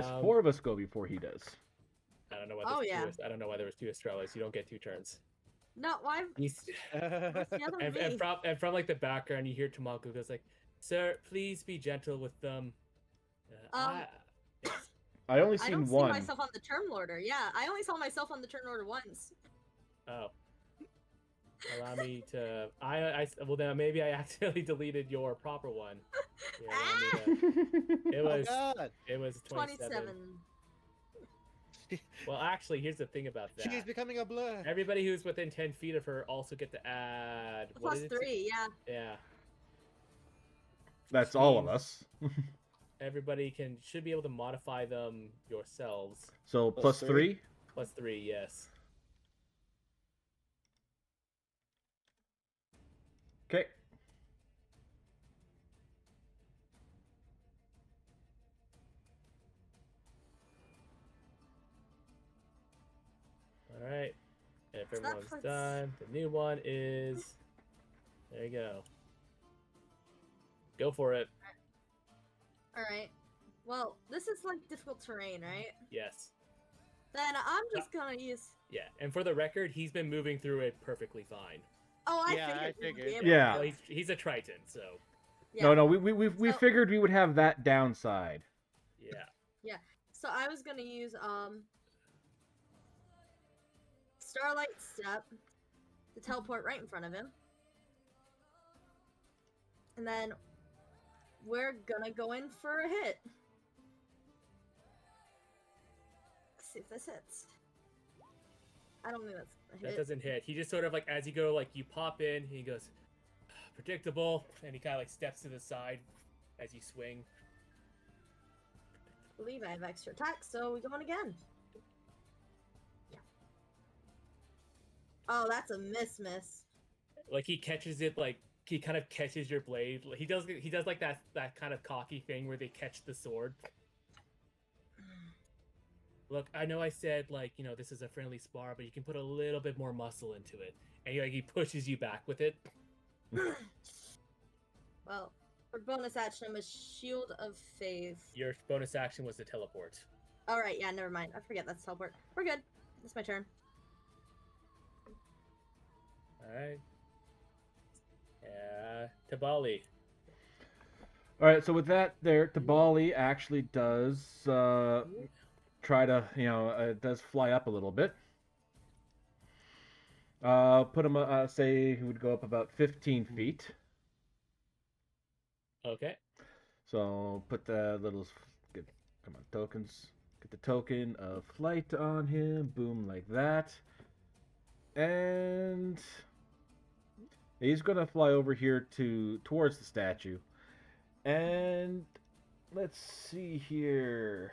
Speaker 1: Guys, 4 of us go before he does.
Speaker 2: I don't know why.
Speaker 3: Oh, yeah.
Speaker 2: I don't know why there was 2 Estrellas. You don't get 2 turns.
Speaker 3: No, why? What's the other
Speaker 2: And
Speaker 3: V?
Speaker 2: from like the background, you hear Tamako goes like, "Sir, please be gentle with them." Yes.
Speaker 1: I only
Speaker 3: I
Speaker 1: seen
Speaker 3: don't see
Speaker 1: one.
Speaker 3: myself on the turn order. Yeah, I only saw myself on the turn order once.
Speaker 2: Oh. Allow me to. Well then maybe I accidentally deleted your proper one. Yeah, allow me to. It
Speaker 4: Oh
Speaker 2: was.
Speaker 4: God!
Speaker 2: It was 27. Well, actually, here's the thing about that.
Speaker 4: She's becoming a blur.
Speaker 2: Everybody who's within 10 feet of her also get to add. What
Speaker 3: Plus
Speaker 2: is it?
Speaker 3: 3, yeah.
Speaker 2: Yeah.
Speaker 1: That's
Speaker 2: Which
Speaker 1: all of
Speaker 2: means
Speaker 1: us.
Speaker 2: Everybody should be able to modify them yourselves.
Speaker 1: So plus 3?
Speaker 2: Plus 3, yes.
Speaker 1: Okay.
Speaker 2: All right. And if
Speaker 3: So that
Speaker 2: everyone's
Speaker 3: puts-
Speaker 2: done, the new one is. There you go. Go for it.
Speaker 3: Alright. Well, this is like difficult terrain, right?
Speaker 2: Yes.
Speaker 3: Then I'm just gonna use.
Speaker 2: Yeah. And for the record, he's been moving through it perfectly fine.
Speaker 3: Oh, I
Speaker 4: Yeah, I
Speaker 3: figured. you'd be
Speaker 4: figured.
Speaker 3: able
Speaker 1: Yeah.
Speaker 3: to.
Speaker 2: Well, he's a Triton, so
Speaker 3: Yeah.
Speaker 1: No, we
Speaker 3: So-
Speaker 1: figured we would have that downside.
Speaker 2: yeah.
Speaker 3: So I was gonna use Starlight Step to teleport right in front of him. And then we're gonna go in for a hit. Let's see if this hits. I don't think that's a
Speaker 2: That
Speaker 3: hit.
Speaker 2: doesn't hit. He just sort of like as you go, like you pop in, he goes predictable, and he kind of like steps to the side as you swing.
Speaker 3: I believe I have extra attack, so we go in again. Yeah. Oh, that's a miss.
Speaker 2: Like he catches it, like he kind of catches your blade. He does like that kind of cocky thing where they catch the sword. Look, I know I said like this is a friendly spar, but you can put a little bit more muscle into it, and he pushes you back with it.
Speaker 3: Well, for bonus action, I'm a Shield of Faith.
Speaker 2: Your bonus action was to teleport.
Speaker 3: All right, yeah, never mind. I forget that's teleport. We're good. It's my turn.
Speaker 2: All right. Yeah, Tabali.
Speaker 1: All right, so with that there, Tabali actually does try to, does fly up a little bit. Put him, say he would go up about 15 feet.
Speaker 2: Okay.
Speaker 1: So put the come on, tokens. Get the token of flight on him. Boom, like that. And he's gonna fly over here towards the statue. And let's see here.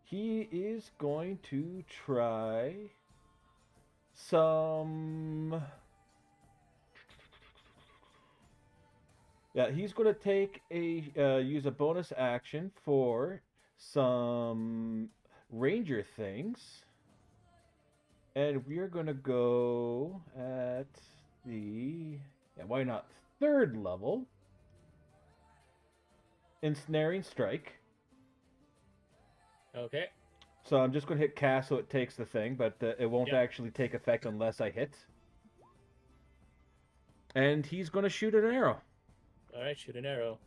Speaker 1: He is going to try some. Yeah, he's going to take use a bonus action for some ranger things. And we're going to go at the, why not, 3rd level. Ensnaring Strike.
Speaker 2: Okay.
Speaker 1: So I'm just going to hit cast so it takes the thing, but it won't
Speaker 2: Yep.
Speaker 1: actually take effect unless I hit. And he's going to shoot an arrow.
Speaker 2: All right, shoot an arrow.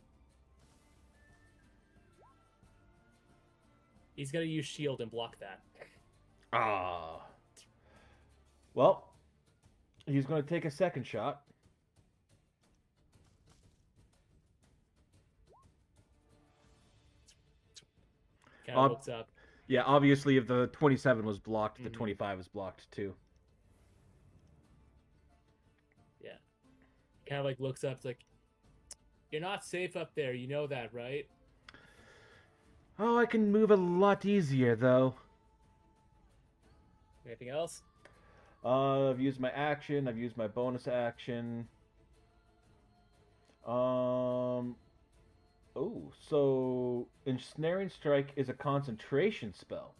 Speaker 2: He's gonna use shield and block that.
Speaker 1: Ah. Well, he's going to take a second shot.
Speaker 2: Kind of looks up.
Speaker 1: Yeah, obviously, if the 27 was blocked, the
Speaker 2: Mhm.
Speaker 1: 25 is blocked too.
Speaker 2: Yeah. Kind of like looks up. It's like, you're not safe up there. You know that, right?
Speaker 1: Oh, I can move a lot easier, though.
Speaker 2: Anything else?
Speaker 1: I've used my action. I've used my bonus action. Oh, so Ensnaring Strike is a concentration spell.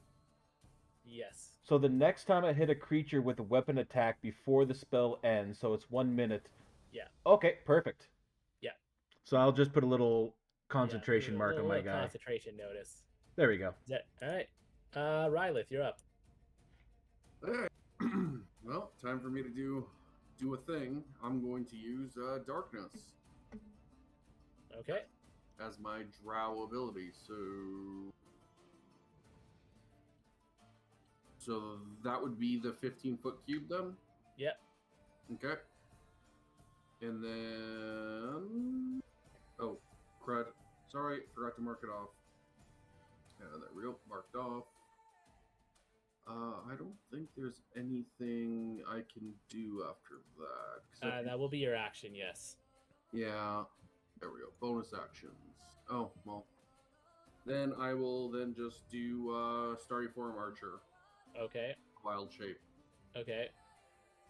Speaker 2: Yes.
Speaker 1: So the next time I hit a creature with a weapon attack before the spell ends, so it's 1 minute.
Speaker 2: Yeah.
Speaker 1: Okay, perfect.
Speaker 2: Yeah.
Speaker 1: So I'll just put a little
Speaker 2: Yeah,
Speaker 1: concentration mark on my
Speaker 2: little
Speaker 1: guy.
Speaker 2: concentration notice.
Speaker 1: There we go.
Speaker 2: Is that all right? Rylith, you're up.
Speaker 5: All right. Well, time for me to do a thing. I'm going to use darkness
Speaker 2: Okay.
Speaker 5: as my drow ability. So that would be the 15-foot cube then.
Speaker 2: Yep.
Speaker 5: Okay. And then, oh, crud. Sorry, forgot to mark it off. There we go, marked off. I don't think there's anything I can do after that. 'cause I
Speaker 2: That will be your action. Yes.
Speaker 5: Yeah, there we go. Bonus actions. Oh, well. Then I will then just do Starry Form Archer,
Speaker 2: Okay.
Speaker 5: Wild Shape.
Speaker 2: Okay.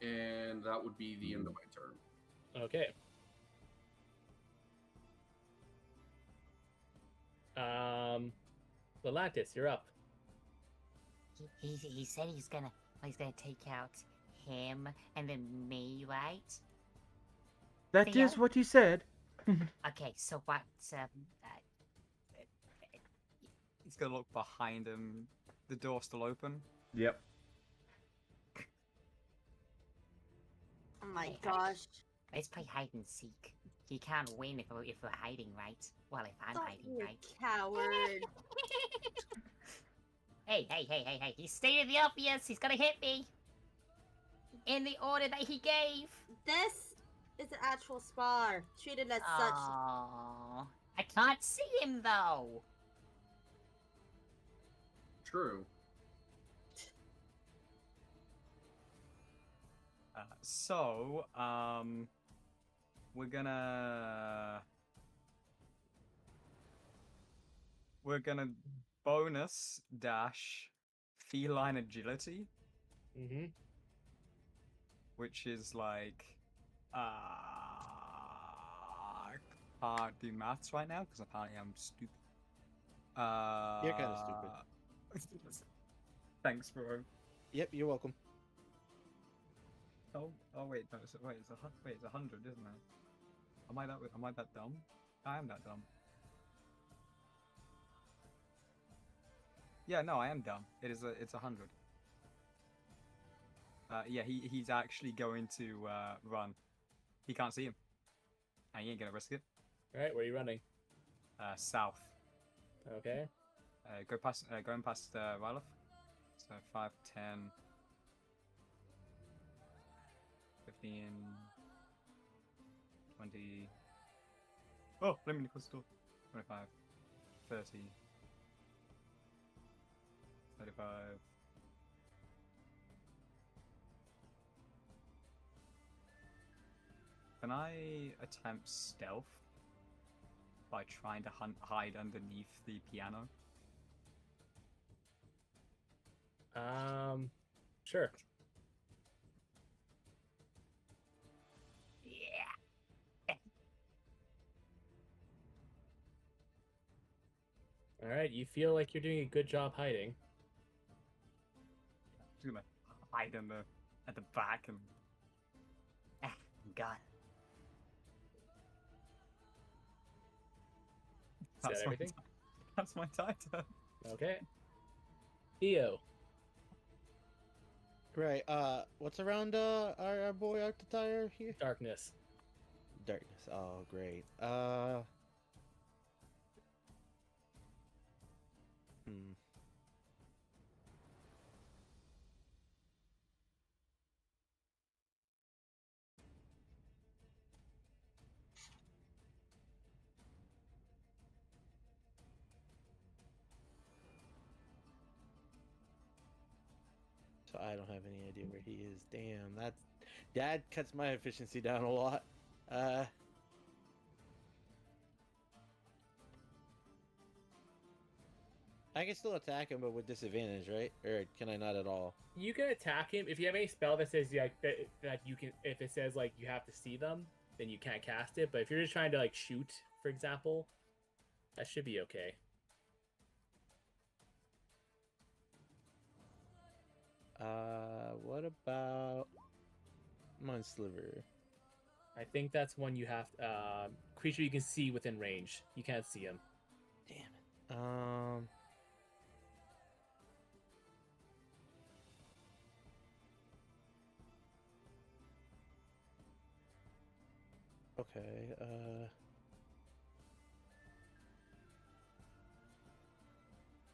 Speaker 5: And that would be the end of my turn.
Speaker 2: Okay. Lelantis, you're up.
Speaker 8: He said he's gonna take out him and then me, right?
Speaker 1: That
Speaker 8: Theo?
Speaker 1: is what he said.
Speaker 8: Okay, so what?
Speaker 6: He's gonna look behind him. The door's still open.
Speaker 1: Yep.
Speaker 3: Oh my
Speaker 8: Hey,
Speaker 3: gosh.
Speaker 8: let's play hide and seek. He can't win if we're hiding, right? Well, if I'm
Speaker 3: Don't
Speaker 8: hiding,
Speaker 3: be a
Speaker 8: right?
Speaker 3: coward.
Speaker 8: Hey! He stated the obvious. He's gonna hit me. In the order that he gave.
Speaker 3: This is an actual spar. Treat it as such.
Speaker 8: Aww. I can't see him though.
Speaker 5: True.
Speaker 6: We're gonna bonus dash feline agility,
Speaker 2: Mm-hmm.
Speaker 6: which is like can't do maths right now because apparently I'm stupid.
Speaker 4: You're kinda
Speaker 6: stupid. Thanks, bro.
Speaker 4: Yep, you're welcome.
Speaker 6: Oh wait, no, it's 100, isn't it? Am I that dumb? I am that dumb. Yeah, no, I am dumb. It's 100. Yeah, he's actually going to run. He can't see him. And he ain't gonna risk it.
Speaker 2: All right, where are you running?
Speaker 6: South.
Speaker 2: Okay.
Speaker 6: Going past Rylith. So 5, 10, 15, 20. Oh, let me close the door. 25, 30, 35. Can I attempt stealth by trying to hide underneath the piano?
Speaker 2: Sure.
Speaker 8: Yeah.
Speaker 2: All right, you feel like you're doing a good job hiding.
Speaker 6: I'm just gonna hide at the back and.
Speaker 8: God.
Speaker 2: Is that everything?
Speaker 6: That's my title.
Speaker 2: Okay. Theo.
Speaker 4: Right. What's around our boy Arctire here?
Speaker 2: Darkness.
Speaker 4: Darkness. Oh, great. So I don't have any idea where he is. Damn, that cuts my efficiency down a lot. I can still attack him, but with disadvantage, right? Or can I not at all?
Speaker 2: You can attack him if you have any spell that says that you can. If it says like you have to see them, then you can't cast it. But if you're just trying to like shoot, for example, that should be okay.
Speaker 4: What about Munsliver?
Speaker 2: I think that's one you have. Creature you can see within range. You can't see him.
Speaker 4: Damn it. Okay.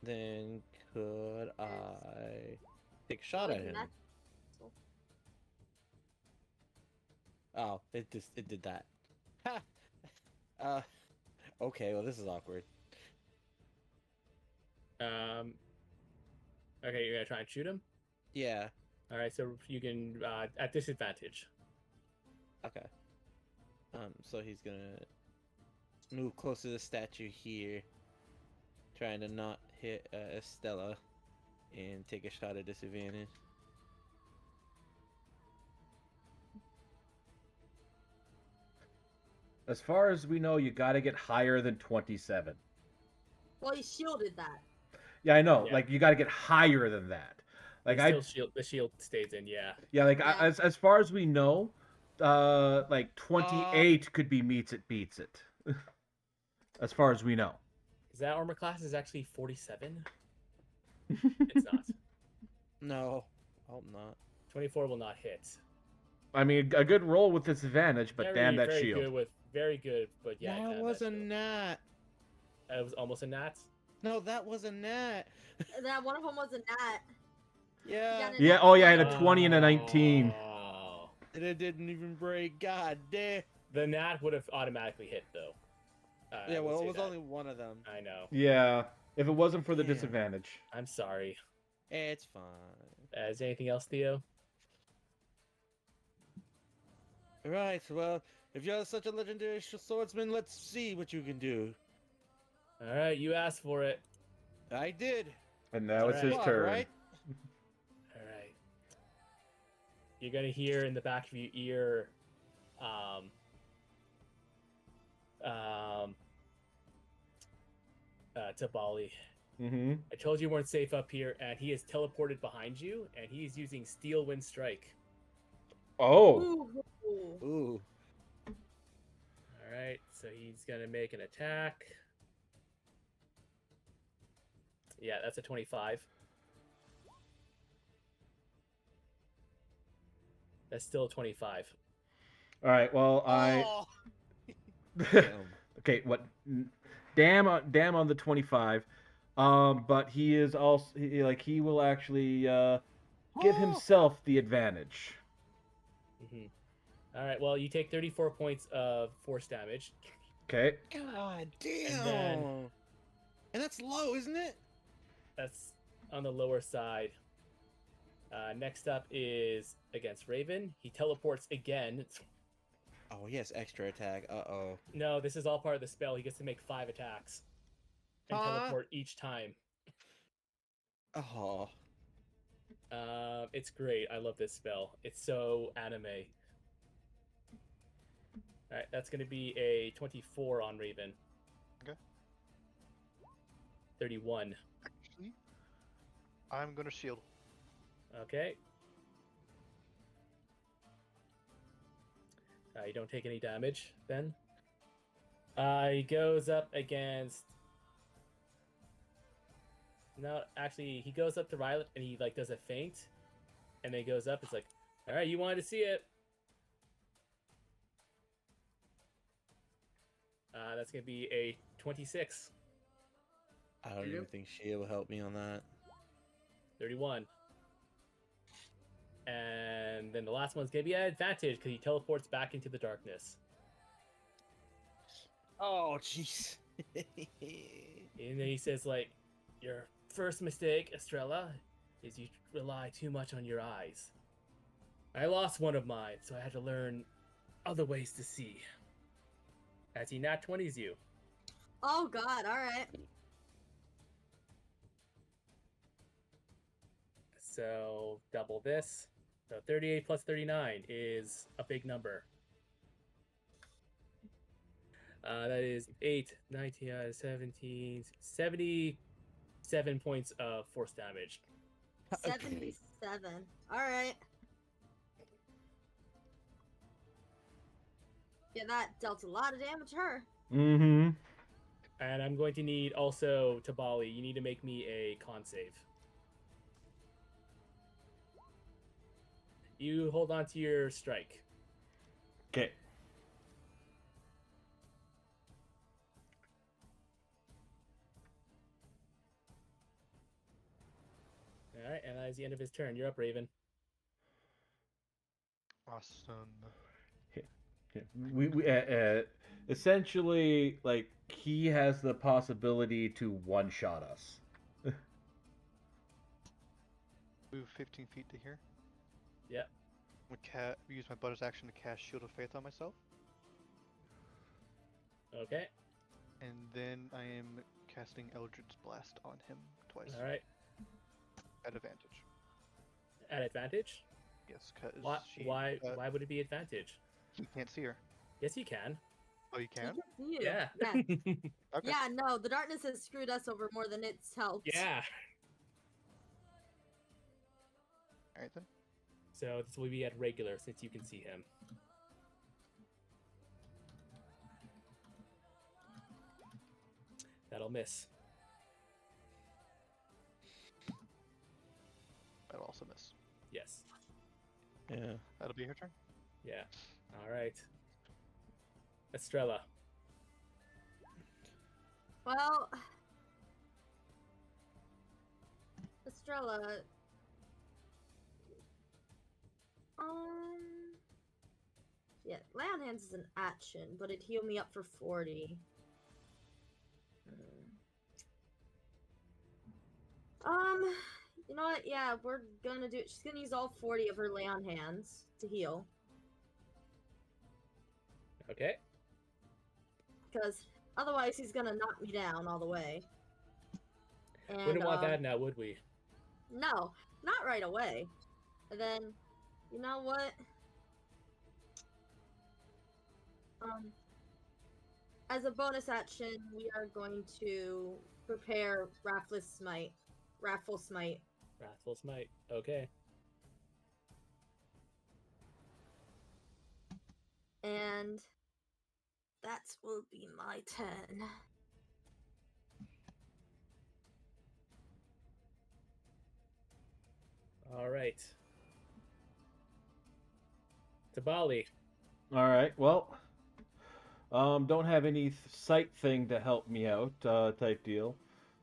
Speaker 4: Then could I take a shot at him? Oh, it did that. Ha! Okay, well this is awkward.
Speaker 2: Okay, you're gonna try and shoot him.
Speaker 4: Yeah.
Speaker 2: All right, so you can at disadvantage.
Speaker 4: Okay. So he's gonna move close to the statue here, trying to not hit Estella, and take a shot at disadvantage.
Speaker 1: As far as we know, you got to get higher than 27.
Speaker 3: Well, he shielded that.
Speaker 1: Yeah, I know.
Speaker 2: Yeah.
Speaker 1: Like you got to get higher than that. Like
Speaker 2: The shield stays in. Yeah.
Speaker 1: Yeah, like
Speaker 3: Yeah.
Speaker 1: as far as we know, like 28 could be meets it beats it. As far as we know.
Speaker 2: Is that armor class is actually 47? It's not.
Speaker 4: No, I hope not.
Speaker 2: 24 will not hit.
Speaker 1: I mean, a good roll with disadvantage, but damn that
Speaker 2: very
Speaker 1: shield.
Speaker 2: Very good, but yeah.
Speaker 4: That
Speaker 2: damn
Speaker 4: was
Speaker 2: that
Speaker 4: a
Speaker 2: shield.
Speaker 4: gnat.
Speaker 2: It was almost a gnat.
Speaker 4: No, that was a gnat.
Speaker 3: That one of them was a gnat.
Speaker 4: Yeah.
Speaker 3: got
Speaker 1: Yeah, oh yeah, I had a 20 and a 19.
Speaker 2: Oh.
Speaker 4: And it didn't even break. God damn.
Speaker 2: The gnat would have automatically hit though. I
Speaker 4: Yeah,
Speaker 2: would
Speaker 4: well,
Speaker 2: say
Speaker 4: it was
Speaker 2: that.
Speaker 4: only one of them.
Speaker 2: I know.
Speaker 1: Yeah, if it wasn't for the
Speaker 4: Damn.
Speaker 1: disadvantage.
Speaker 2: I'm sorry.
Speaker 4: It's fine.
Speaker 2: Is there anything else, Theo?
Speaker 4: Right, well, if you're such a legendary swordsman, let's see what you can do.
Speaker 2: All right, you asked for it.
Speaker 4: I did.
Speaker 1: And now it's his
Speaker 2: Alright.
Speaker 1: turn.
Speaker 4: Right?
Speaker 2: All right. You're gonna hear in the back of your ear, Tabali.
Speaker 1: Mm-hmm.
Speaker 2: I told you weren't safe up here, and he is teleported behind you, and he's using Steel Wind Strike.
Speaker 1: Oh.
Speaker 3: Ooh.
Speaker 4: Ooh.
Speaker 2: All right, so he's gonna make an attack. Yeah, that's a 25. That's still a 25.
Speaker 1: All right. Well,
Speaker 4: Oh!
Speaker 1: Okay. What? Damn on the 25. But he is also he will actually give himself the advantage.
Speaker 2: All right. Well, you take 34 points of force damage.
Speaker 1: Okay.
Speaker 4: God damn.
Speaker 2: And then-
Speaker 4: And that's low, isn't it?
Speaker 2: That's on the lower side. Next up is against Raven. He teleports again.
Speaker 4: Oh, yes, extra attack. Uh-oh.
Speaker 2: No, this is all part of the spell. He gets to make 5 attacks and teleport each time.
Speaker 4: Oh.
Speaker 2: It's great. I love this spell. It's so anime. All right, that's going to be a 24 on Raven.
Speaker 7: Okay.
Speaker 2: 31.
Speaker 7: Actually, I'm gonna shield.
Speaker 2: Okay. You don't take any damage then. He goes up against. No, actually, he goes up to Rylet and he like does a feint, and then he goes up. It's like, all right, you wanted to see it. That's gonna be a 26.
Speaker 4: I don't even think Shia will help me on that.
Speaker 2: 31. And then the last one's gonna be an advantage because he teleports back into the darkness.
Speaker 4: Oh, jeez.
Speaker 2: And then he says, like, your first mistake, Estrella, is you rely too much on your eyes. I lost one of mine, so I had to learn other ways to see. As he nat 20s you.
Speaker 3: Oh God! All right.
Speaker 2: So double this. So 38 plus 39 is a big number. That is 8, 19, 17, 77 points of force damage.
Speaker 3: 77. All right. Yeah, that dealt a lot of damage to her.
Speaker 1: Mm-hmm.
Speaker 2: And I'm going to need also Tabali. You need to make me a con save. You hold on to your strike.
Speaker 1: Okay.
Speaker 2: All right, and that is the end of his turn. You're up, Raven.
Speaker 7: Awesome.
Speaker 1: We essentially, like, he has the possibility to one-shot us.
Speaker 7: Move 15 feet to here.
Speaker 2: Yep.
Speaker 7: Use my bonus action to cast Shield of Faith on myself.
Speaker 2: Okay.
Speaker 7: And then I am casting Eldritch Blast on him twice.
Speaker 2: All right.
Speaker 7: At advantage.
Speaker 2: At advantage?
Speaker 7: Yes, because
Speaker 2: Why would it be advantage?
Speaker 7: he can't see her.
Speaker 2: Yes, you can.
Speaker 7: Oh, you can?
Speaker 3: You.
Speaker 2: Yeah.
Speaker 3: Yeah.
Speaker 7: Okay.
Speaker 3: Yeah, no, the darkness has screwed us over more than it's helped.
Speaker 2: Yeah.
Speaker 7: Alright then.
Speaker 2: So this will be at regular since you can see him. That'll miss.
Speaker 7: That'll also miss.
Speaker 2: Yes.
Speaker 4: Yeah.
Speaker 7: That'll be her turn.
Speaker 2: Yeah. All right. Estrella.
Speaker 3: Well, Estrella. Yeah, lay on hands is an action, but it'd heal me up for 40. You know what? Yeah, we're gonna do it. She's gonna use all 40 of her lay on hands to heal.
Speaker 2: Okay.
Speaker 3: Because otherwise he's gonna knock me down all the way. And,
Speaker 2: Wouldn't want that now, would we?
Speaker 3: No, not right away. And then, you know what? As a bonus action, we are going to prepare Wrathful Smite.
Speaker 2: Wrathful Smite. Okay.
Speaker 3: And that will be my turn.
Speaker 2: All right. Tabali.
Speaker 1: All right. Well, don't have any sight thing to help me out, type deal.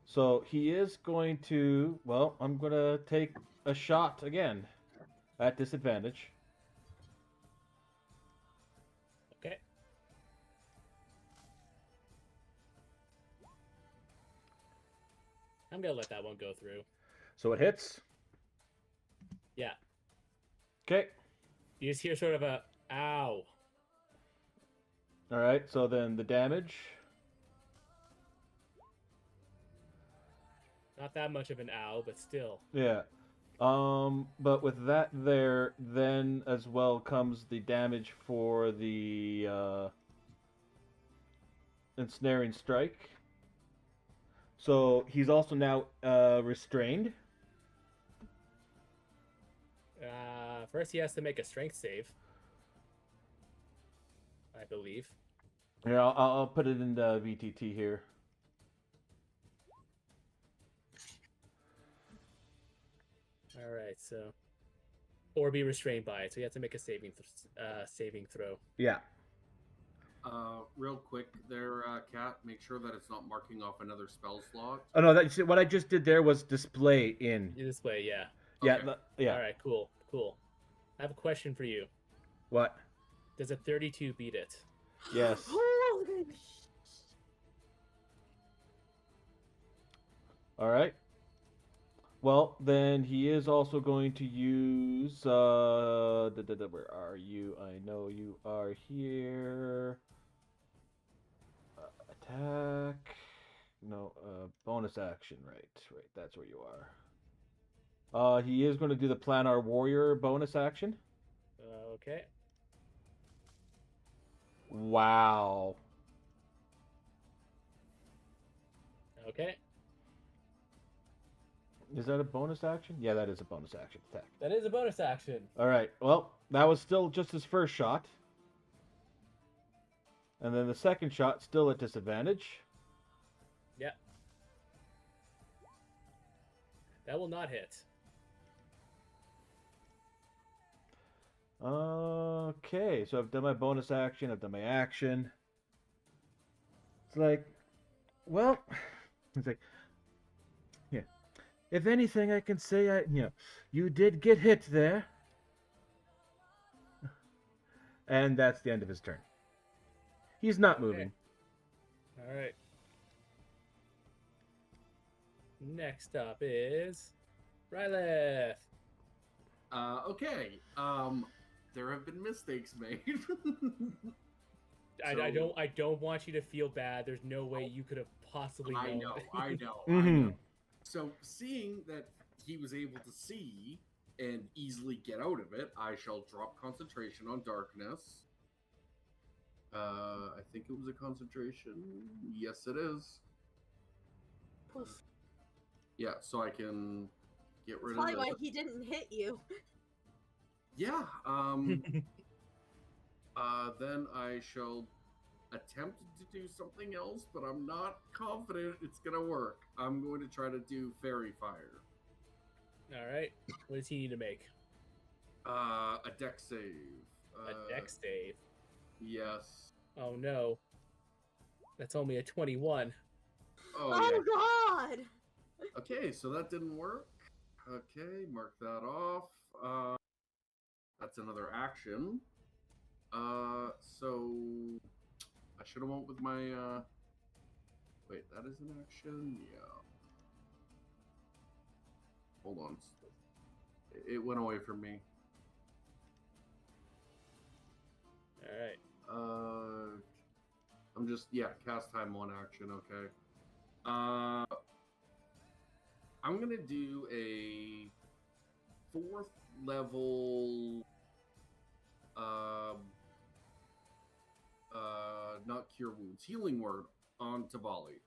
Speaker 1: So he is going to. Well, I'm gonna take a shot again at disadvantage.
Speaker 2: Okay. I'm gonna let that one go through.
Speaker 1: So it hits.
Speaker 2: Yeah.
Speaker 1: Okay.
Speaker 2: You just hear sort of a ow.
Speaker 1: All right. So then the damage.
Speaker 2: Not that much of an ow, but still.
Speaker 1: Yeah. But with that there, then as well comes the damage for the ensnaring strike. So he's also now restrained.
Speaker 2: First he has to make a strength save. I believe.
Speaker 1: Here, I'll put it into VTT here.
Speaker 2: All right, so or be restrained by it. So you have to make a saving throw.
Speaker 1: Yeah.
Speaker 5: Real quick there, Kat, make sure that it's not marking off another spell slot.
Speaker 1: Oh no, what I just did there was display in.
Speaker 2: You display, yeah.
Speaker 1: Yeah,
Speaker 5: Okay.
Speaker 1: yeah.
Speaker 2: All right, cool. I have a question for you.
Speaker 1: What?
Speaker 2: Does a 32 beat it?
Speaker 1: Yes. All right. Well, then he is also going to use. Where are you? I know you are here. Attack. No, bonus action. Right. That's where you are. He is going to do the Planar Warrior bonus action.
Speaker 2: Okay.
Speaker 1: Wow.
Speaker 2: Okay.
Speaker 1: Is that a bonus action? Yeah, that is a bonus action attack.
Speaker 2: That is a bonus action.
Speaker 1: All right. Well, that was still just his first shot. And then the second shot, still at disadvantage.
Speaker 2: Yeah. That will not hit.
Speaker 1: Okay, so I've done my bonus action, I've done my action. It's like, well, it's like, yeah. If anything, I can say you did get hit there. And that's the end of his turn. He's not moving.
Speaker 2: All right. Next up is Ryleth.
Speaker 5: Okay. There have been mistakes made.
Speaker 2: I don't want you to feel bad. There's no way you could have possibly known.
Speaker 5: I know.
Speaker 1: Mhm.
Speaker 5: So, seeing that he was able to see and easily get out of it, I shall drop concentration on darkness. I think it was a concentration. Yes, it is.
Speaker 3: Poof.
Speaker 5: Yeah, so I can get rid
Speaker 3: Probably
Speaker 5: of
Speaker 3: why
Speaker 5: this.
Speaker 3: he didn't hit you.
Speaker 5: Yeah. Then I shall attempt to do something else, but I'm not confident it's gonna work. I'm going to try to do fairy fire.
Speaker 2: All right. What does he need to make?
Speaker 5: A deck save.
Speaker 2: A dex save.
Speaker 5: Yes.
Speaker 2: Oh no. That's only a 21.
Speaker 3: Oh God!
Speaker 5: Okay, so that didn't work. Okay, mark that off. That's another action. So I should have went with my. Wait, that is an action. Yeah. Hold on. It went away from me.
Speaker 2: All right.
Speaker 5: I'm just cast time one action. Okay. I'm gonna do a 4th level. Not cure wounds, healing word on Tavali.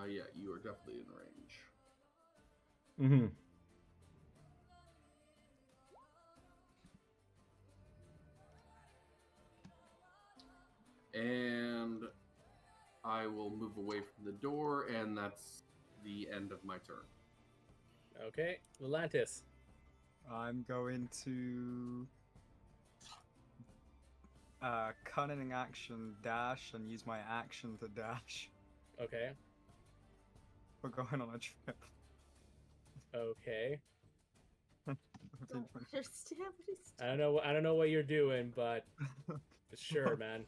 Speaker 5: Yeah, you are definitely in range.
Speaker 1: Mm-hmm.
Speaker 5: And I will move away from the door, and that's the end of my turn.
Speaker 2: Okay. Volantis.
Speaker 6: I'm going to cunning action dash and use my action to dash.
Speaker 2: Okay.
Speaker 6: We're going on a trip.
Speaker 2: Okay.
Speaker 3: Don't understand what he's
Speaker 2: I don't know what you're doing, but sure, man.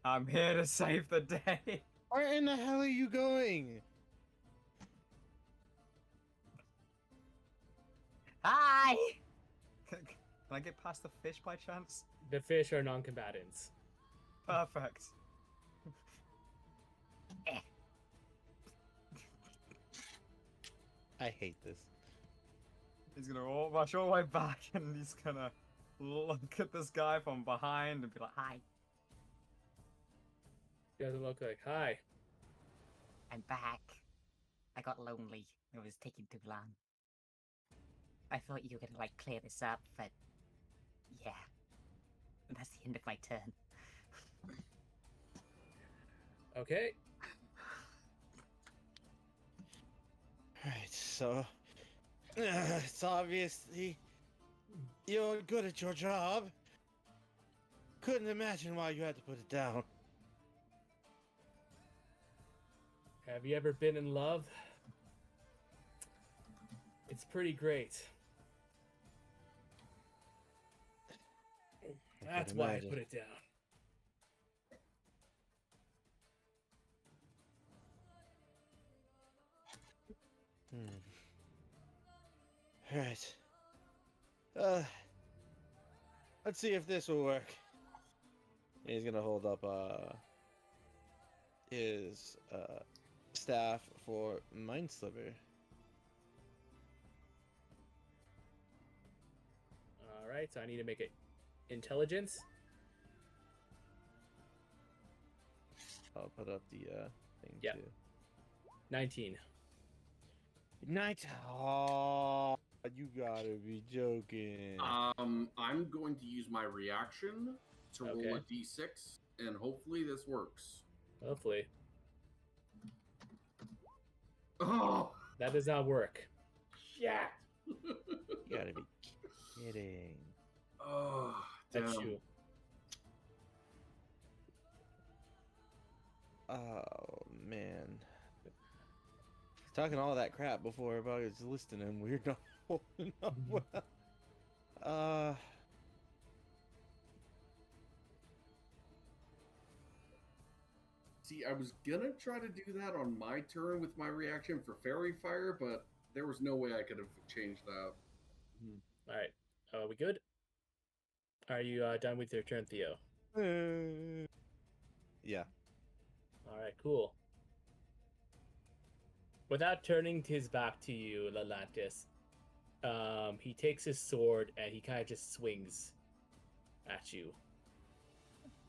Speaker 6: I'm here to save the day.
Speaker 4: Where in the hell are you going?
Speaker 8: Hi!
Speaker 6: Can I get past the fish by chance?
Speaker 2: The fish are non-combatants.
Speaker 6: Perfect.
Speaker 4: I hate this.
Speaker 6: He's gonna rush all the way back and he's gonna look at this guy from behind and be like,
Speaker 8: Hi,
Speaker 2: He doesn't look like hi.
Speaker 8: I'm back. I got lonely. It was taking too long. I thought you were gonna, like, clear this up, but... yeah. That's the end of my turn.
Speaker 2: Okay.
Speaker 4: Alright, so... it's obviously... you're good at your job. Couldn't imagine why you had to put it down.
Speaker 2: Have you ever been in love? It's pretty great. That's why I
Speaker 4: imagine.
Speaker 2: put it down.
Speaker 4: Alright. Let's see if this will work. He's gonna hold up his staff for Mind Sliver.
Speaker 2: All right, so I need to make it intelligence.
Speaker 4: I'll put up the thing
Speaker 2: Yep.
Speaker 4: too.
Speaker 2: 19.
Speaker 4: Night. Oh, you gotta be joking.
Speaker 5: I'm going to use my reaction to roll
Speaker 2: Okay.
Speaker 5: a d6, and hopefully this works.
Speaker 2: Hopefully.
Speaker 5: Oh,
Speaker 2: That does not work.
Speaker 5: shit!
Speaker 4: You gotta be kidding.
Speaker 5: Oh,
Speaker 2: That's
Speaker 5: damn.
Speaker 2: you.
Speaker 4: Oh man. Talking all that crap before about his listing and we're not holding up well.
Speaker 5: See, I was gonna try to do that on my turn with my reaction for Fairy Fire, but there was no way I could have changed that.
Speaker 2: All right. Are we good? Are you done with your turn, Theo?
Speaker 4: Yeah.
Speaker 2: All right, cool. Without turning his back to you, Lalantis, he takes his sword and he kind of just swings at you.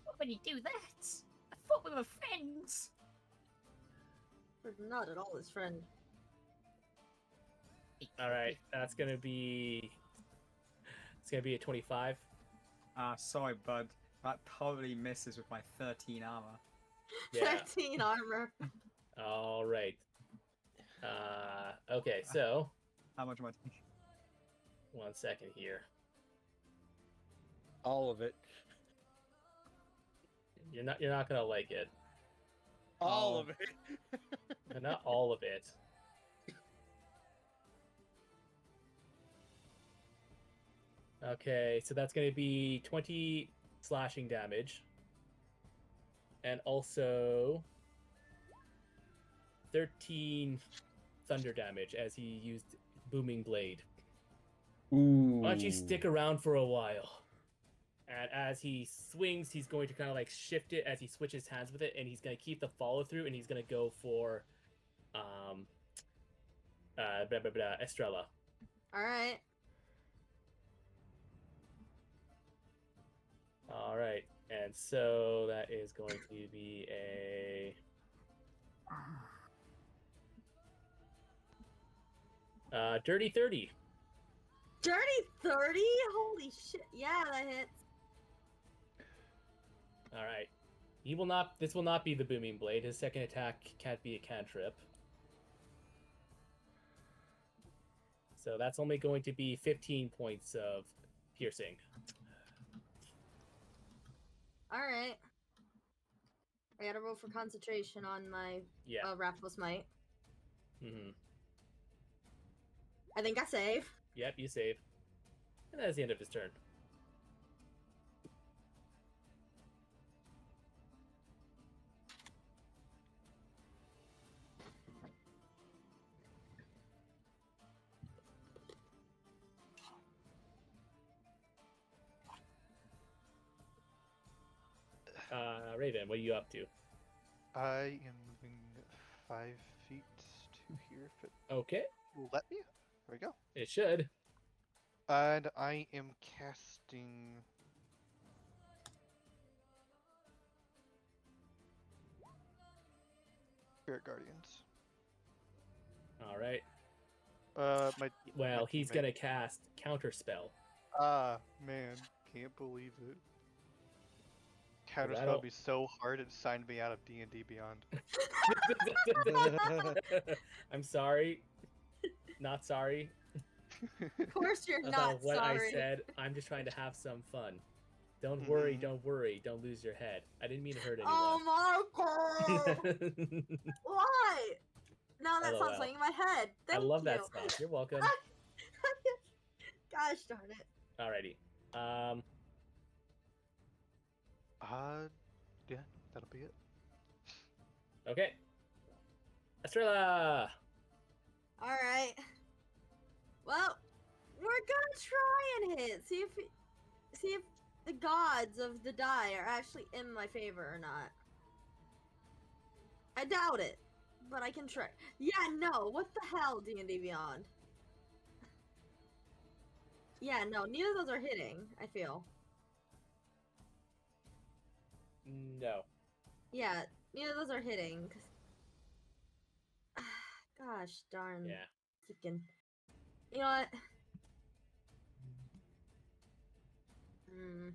Speaker 8: What would you do that? I thought we were friends.
Speaker 3: We're not at all his friend.
Speaker 2: All right, that's gonna be. It's gonna be a 25.
Speaker 6: Sorry, bud. That totally misses with my 13 armor.
Speaker 2: Yeah.
Speaker 3: 13 armor.
Speaker 2: All right. Okay, so
Speaker 6: How much am I taking?
Speaker 2: 1 second here.
Speaker 4: All of it.
Speaker 2: You're not gonna like it.
Speaker 4: All
Speaker 6: Oh.
Speaker 4: of it.
Speaker 2: But not all of it. Okay, so that's going to be 20 slashing damage. And also 13 thunder damage as he used Booming Blade.
Speaker 1: Ooh.
Speaker 2: Why don't you stick around for a while? And as he swings, he's going to kind of like shift it as he switches hands with it, and he's going to keep the follow through, and he's going to go for Estrella.
Speaker 3: Alright.
Speaker 2: All right, and so that is going to be a dirty 30.
Speaker 3: Dirty 30? Holy shit. Yeah, that hits.
Speaker 2: All right, he will not. This will not be the booming blade. His second attack can't be a cantrip. So that's only going to be 15 points of piercing.
Speaker 3: Alright. I gotta roll for concentration on my
Speaker 2: Yeah.
Speaker 3: Wrathful Smite.
Speaker 2: Mm-hmm.
Speaker 3: I think I save.
Speaker 2: Yep, you save. And that's the end of his turn. Raven, what are you up to?
Speaker 7: I am moving 5 feet to here if it
Speaker 2: Okay,
Speaker 7: will let me. There we go.
Speaker 2: it should.
Speaker 7: And I am casting. Spirit Guardians.
Speaker 2: All right.
Speaker 7: My.
Speaker 2: Well,
Speaker 7: my
Speaker 2: he's
Speaker 7: teammate-
Speaker 2: gonna cast Counterspell.
Speaker 7: Ah, man, can't believe it. Counterspell would be so hard it signed me out of D&D Beyond.
Speaker 2: I'm sorry. Not sorry.
Speaker 3: Of course you're
Speaker 2: About
Speaker 3: not
Speaker 2: what
Speaker 3: sorry.
Speaker 2: I said. I'm just trying to have some fun. Don't worry,
Speaker 7: Mhm.
Speaker 2: don't worry, don't lose your head. I didn't mean to hurt
Speaker 3: Oh my god!
Speaker 2: anyone.
Speaker 3: Why? Now that
Speaker 2: LOL.
Speaker 3: sounds playing in my head.
Speaker 2: I
Speaker 3: Thank
Speaker 2: love
Speaker 3: you.
Speaker 2: that song. You're welcome.
Speaker 3: Gosh darn it.
Speaker 2: Alrighty.
Speaker 7: Yeah, that'll be it.
Speaker 2: Okay. Estrella!
Speaker 3: Alright. Well, we're gonna try and hit. See if the gods of the die are actually in my favor or not. I doubt it, but I can try. Yeah, no. What the hell, D&D Beyond? Yeah, no. Neither of those are hitting. I feel.
Speaker 2: No.
Speaker 3: Yeah, neither of those are hitting. Gosh darn.
Speaker 2: Yeah.
Speaker 3: freaking. You know what? Hmm.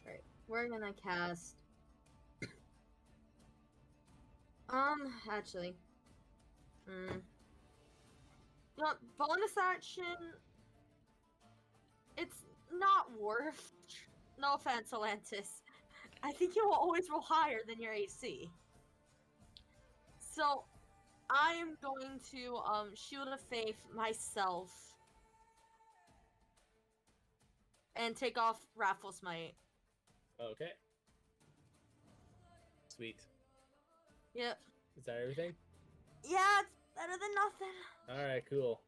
Speaker 3: Right. We're gonna cast. Actually. Hmm. You know what? Bonus action. It's not worth. No offense, Atlantis. I think you will always roll higher than your AC. So I am going to Shield of Faith myself and take off Raffle Smite.
Speaker 2: Okay. Sweet.
Speaker 3: Yep.
Speaker 2: Is that everything?
Speaker 3: Yeah, it's better than nothing.
Speaker 2: All right, cool.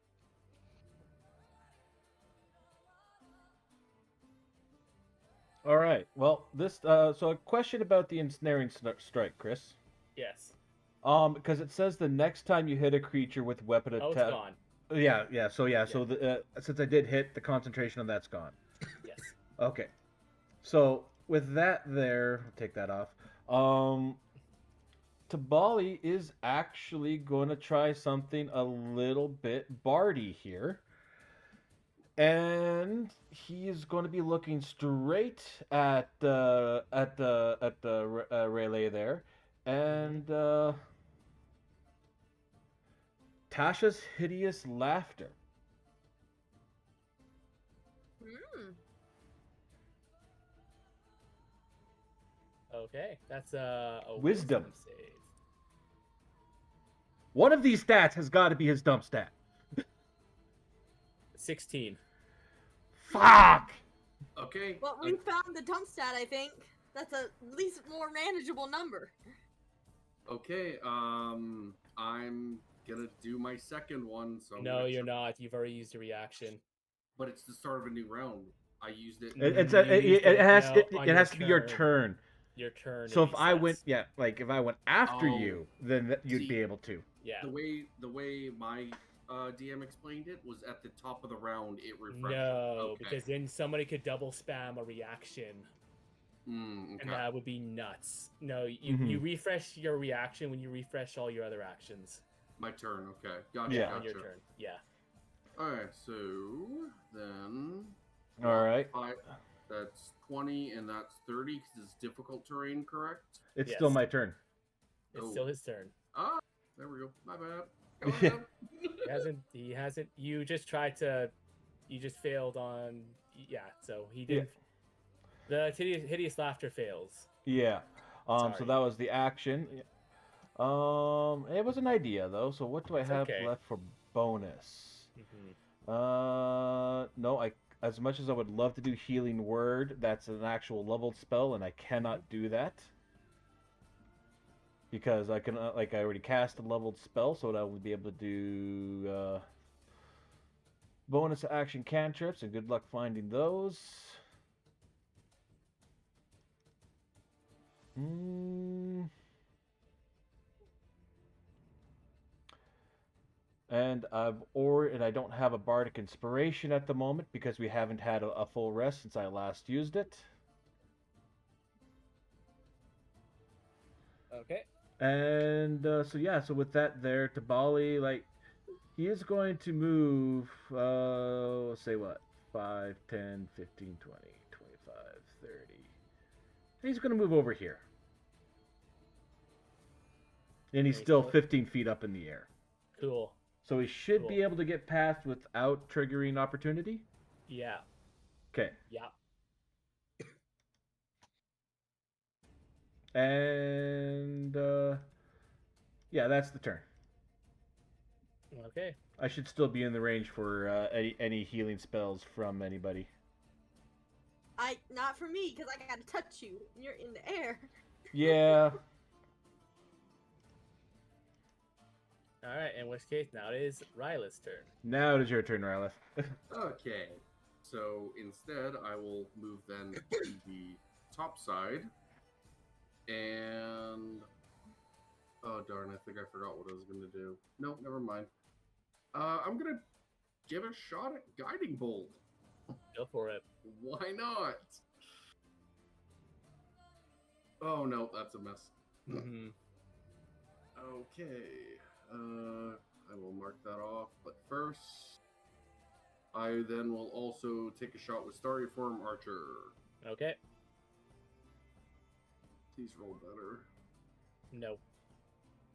Speaker 1: All right. Well, this so a question about the ensnaring strike, Chris.
Speaker 2: Yes.
Speaker 1: Because it says the next time you hit a creature with weapon
Speaker 2: Oh, it's
Speaker 1: attack.
Speaker 2: gone.
Speaker 1: Yeah. So the since I did hit, the concentration on that's gone.
Speaker 2: Yes.
Speaker 1: Okay. So with that there, I'll take that off. Tabali is actually going to try something a little bit bardy here. And he is going to be looking straight at the relay there, and Tasha's hideous laughter.
Speaker 3: Hmm.
Speaker 2: Okay, that's a
Speaker 1: Wisdom.
Speaker 2: save.
Speaker 1: One of these stats has got to be his dump stat.
Speaker 2: 16.
Speaker 1: Fuck.
Speaker 5: Okay.
Speaker 3: Well, we found the dump stat, I think. That's at least more manageable number.
Speaker 5: Okay. I'm gonna do my second one. So I'm
Speaker 2: No,
Speaker 5: gonna
Speaker 2: you're
Speaker 5: try-
Speaker 2: not. You've already used a reaction.
Speaker 5: But it's the start of a new round. I used it.
Speaker 1: It has
Speaker 2: No,
Speaker 1: it
Speaker 2: on
Speaker 1: has to be your turn.
Speaker 2: Your turn.
Speaker 1: So
Speaker 2: it
Speaker 1: if I went,
Speaker 2: resets.
Speaker 1: if I went after
Speaker 5: Oh.
Speaker 1: you, then you'd
Speaker 5: See,
Speaker 1: be able to.
Speaker 2: Yeah.
Speaker 5: The way my DM explained it was at the top of the round it refreshed.
Speaker 2: No,
Speaker 5: Okay.
Speaker 2: because then somebody could double spam a reaction,
Speaker 5: Okay.
Speaker 2: and that would be nuts. No, you refresh your reaction when you refresh all your other actions.
Speaker 5: My turn. Okay. Gotcha.
Speaker 1: Yeah.
Speaker 2: On your
Speaker 5: Gotcha.
Speaker 2: turn. Yeah.
Speaker 5: All right. So then.
Speaker 1: All right.
Speaker 5: That's 20 and that's 30 because it's difficult terrain, correct?
Speaker 1: It's
Speaker 2: Yes.
Speaker 1: still my turn.
Speaker 2: It's
Speaker 5: Oh.
Speaker 2: still his turn.
Speaker 5: Ah, there we go. My bad. Go ahead.
Speaker 2: He hasn't. You just tried to. You just failed on. Yeah. So he didn't. The hideous laughter fails.
Speaker 1: Yeah. So
Speaker 2: Sorry.
Speaker 1: that was the action. It was an idea though. So what do I
Speaker 2: It's
Speaker 1: have
Speaker 2: okay.
Speaker 1: left for bonus?
Speaker 2: Mhm.
Speaker 1: No. As much as I would love to do healing word, that's an actual leveled spell, and I cannot do that because I can I already cast a leveled spell, so I will be able to do bonus action cantrips, and good luck finding those. And I don't have a bardic inspiration at the moment because we haven't had a full rest since I last used it.
Speaker 2: Okay.
Speaker 1: And so with that there, Tabali, he is going to move, let's say what, 5, 10, 15, 20, 25, 30. He's going to move over here. And he's still 15 feet up in the air.
Speaker 2: Cool.
Speaker 1: So he should be able to get past without triggering opportunity?
Speaker 2: Yeah.
Speaker 1: Okay.
Speaker 2: Yeah.
Speaker 1: And yeah, that's the turn.
Speaker 2: Okay.
Speaker 1: I should still be in the range for any healing spells from anybody.
Speaker 3: Not for me, because I gotta touch you. You're in the air.
Speaker 1: Yeah.
Speaker 2: All right. In which case, now it is Ryla's turn.
Speaker 1: Now it is your turn, Rylith.
Speaker 5: Okay. So instead, I will move then to the top side. And oh darn, I think I forgot what I was gonna do. No, never mind. I'm gonna give a shot at Guiding Bolt.
Speaker 2: Go for it.
Speaker 5: Why not? Oh no, that's a mess.
Speaker 2: Mm-hmm.
Speaker 5: Okay. I will mark that off. But first, I then will also take a shot with Starry Form Archer.
Speaker 2: Okay.
Speaker 5: Please roll better.
Speaker 2: No.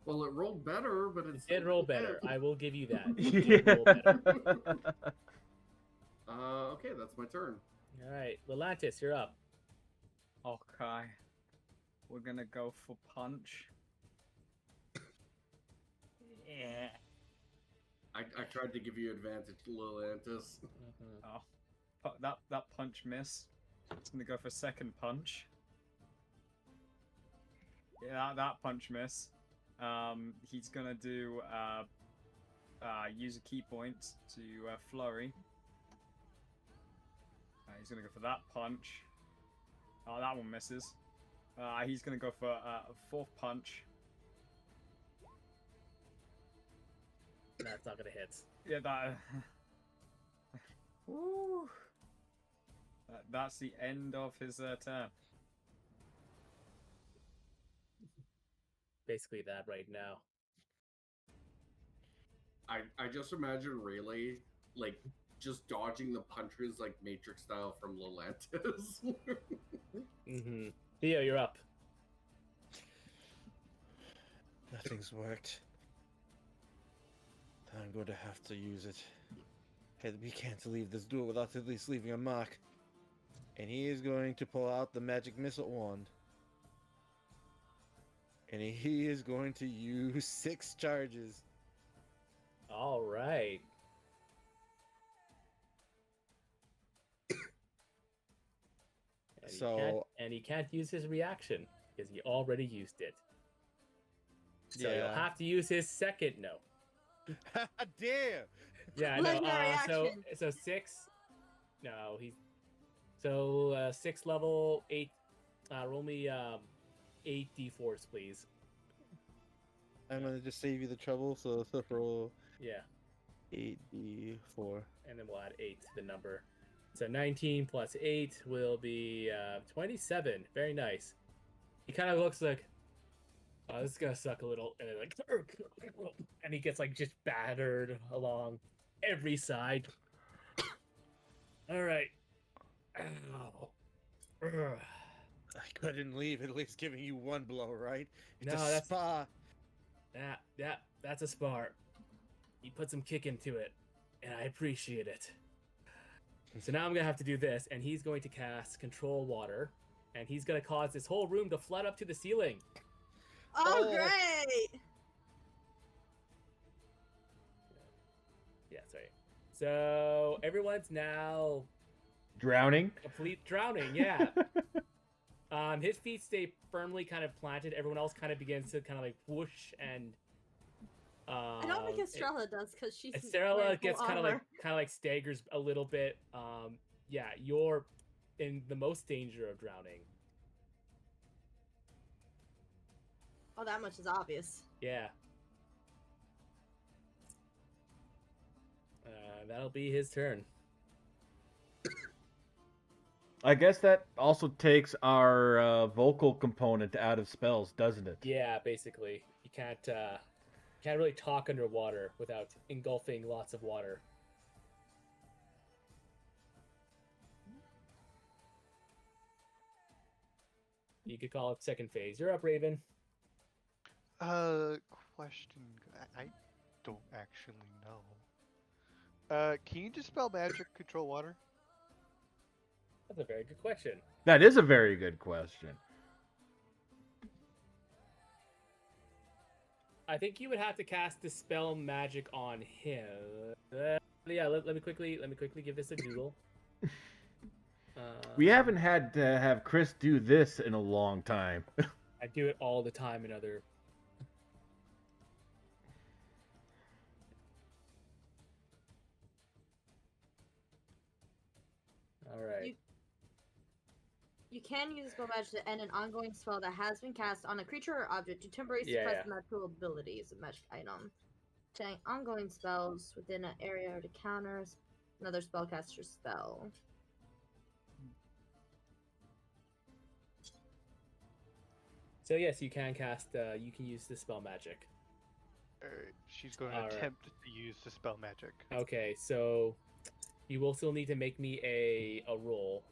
Speaker 5: Well, it rolled better, but
Speaker 2: It
Speaker 5: it's
Speaker 2: did
Speaker 5: still
Speaker 2: roll
Speaker 5: hit.
Speaker 2: better. I will give you that. It did roll better.
Speaker 5: Okay, that's my turn.
Speaker 2: All right, Lelantis, you're up.
Speaker 6: Okay. We're gonna go for punch. Yeah.
Speaker 5: I tried to give you advantage, Lilantis.
Speaker 2: Mm-hmm.
Speaker 6: Oh, that punch miss. It's gonna go for second punch. Yeah, that punch miss. He's gonna do use a key point to flurry. He's gonna go for that punch. Oh, that one misses. He's gonna go for a fourth punch.
Speaker 2: That's not gonna hit.
Speaker 6: Yeah, that. Woo. That's the end of his turn.
Speaker 2: Basically that right now.
Speaker 5: I just imagine Rayleigh like just dodging the punches like Matrix style from Lilantis.
Speaker 2: Mm-hmm. Theo, you're up.
Speaker 4: Nothing's worked. I'm going to have to use it. Hey, we can't leave this duel without at least leaving a mark. And he is going to pull out the magic missile wand. And he is going to use 6 charges.
Speaker 2: All right. And he can't use his reaction because he already used it. So you'll have to use his second. No.
Speaker 4: Damn.
Speaker 2: Yeah,
Speaker 3: Legendary
Speaker 2: no.
Speaker 3: action.
Speaker 2: So 6. No, he's 6 level 8. Roll me 8 d4s, please.
Speaker 4: I'm gonna just save you the trouble. So roll.
Speaker 2: Yeah.
Speaker 4: 8d4.
Speaker 2: And then we'll add 8 to the number. So 19 plus 8 will be 27. Very nice. He kind of looks like, oh, this is gonna suck a little, and then like, and he gets like just battered along every side. All right. Ow. Ugh.
Speaker 4: I couldn't leave at least giving you one blow, right? It's
Speaker 2: No,
Speaker 4: a
Speaker 2: that's
Speaker 4: spa.
Speaker 2: That's a spar. He put some kick into it, and I appreciate it. So now I'm gonna have to do this, and he's going to cast Control Water, and he's gonna cause this whole room to flood up to the ceiling.
Speaker 3: Oh, great!
Speaker 2: Yeah, sorry. So everyone's now
Speaker 1: Drowning.
Speaker 2: complete drowning. Yeah. His feet stay firmly kind of planted. Everyone else kind of begins to kind of like whoosh and.
Speaker 3: I don't think Estrella does because she's
Speaker 2: Estrella
Speaker 3: wearing
Speaker 2: gets
Speaker 3: full
Speaker 2: kind of
Speaker 3: armor.
Speaker 2: like staggers a little bit. Yeah, you're in the most danger of drowning.
Speaker 3: Oh, that much is obvious.
Speaker 2: Yeah. That'll be his turn.
Speaker 1: I guess that also takes our vocal component out of spells, doesn't it?
Speaker 2: Yeah, basically, you can't really talk underwater without engulfing lots of water. You could call it second phase. You're up, Raven.
Speaker 7: Question. I don't actually know. Can you dispel magic control water?
Speaker 2: That's a very good question.
Speaker 1: That is a very good question.
Speaker 2: I think you would have to cast Dispel Magic on him. Yeah, let me quickly give this a Google.
Speaker 1: We haven't had to have Chris do this in a long time.
Speaker 2: I do it all the time in other. All right.
Speaker 3: You can use spell magic to end an ongoing spell that has been cast on a creature or object to temporarily suppress the magical abilities of magic item. To end ongoing spells within an area or to counter another spellcaster's spell.
Speaker 2: So yes, you can cast. You can use the spell magic.
Speaker 7: Alright, she's going to
Speaker 2: Alright.
Speaker 7: attempt to use Dispel Magic.
Speaker 2: Okay, so you will still need to make me a roll.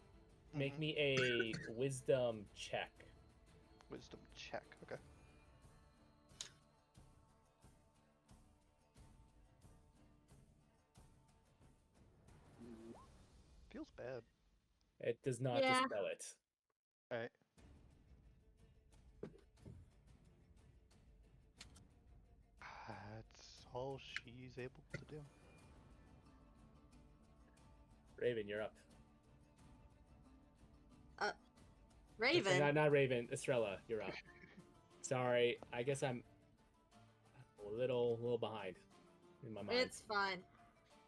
Speaker 2: Make me a wisdom check.
Speaker 7: Wisdom check, okay. Feels bad.
Speaker 2: It does not
Speaker 3: Yeah.
Speaker 2: dispel it.
Speaker 7: Alright. That's all she's able to do.
Speaker 2: Raven, you're up.
Speaker 3: Raven.
Speaker 2: Not Raven. Estrella, you're up. Sorry, I guess I'm a little behind in my mind.
Speaker 3: It's fine.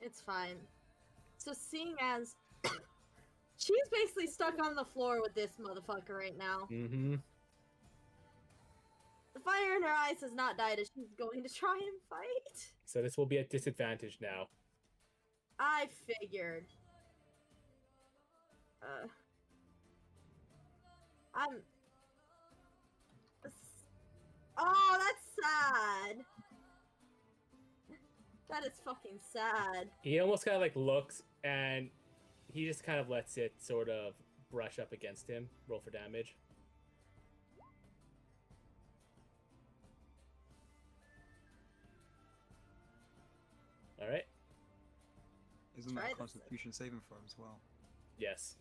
Speaker 3: It's fine. So seeing as she's basically stuck on the floor with this motherfucker right now.
Speaker 2: Mm-hmm.
Speaker 3: The fire in her eyes has not died as she's going to try and fight.
Speaker 2: So this will be at disadvantage now.
Speaker 3: I figured. I'm. Oh, that's sad. That is fucking sad.
Speaker 2: He almost kind of like looks and he just kind of lets it sort of brush up against him. Roll for damage. All right.
Speaker 6: Isn't
Speaker 3: Try
Speaker 6: that a
Speaker 3: this.
Speaker 6: Constitution saving throw as well?
Speaker 2: Yes.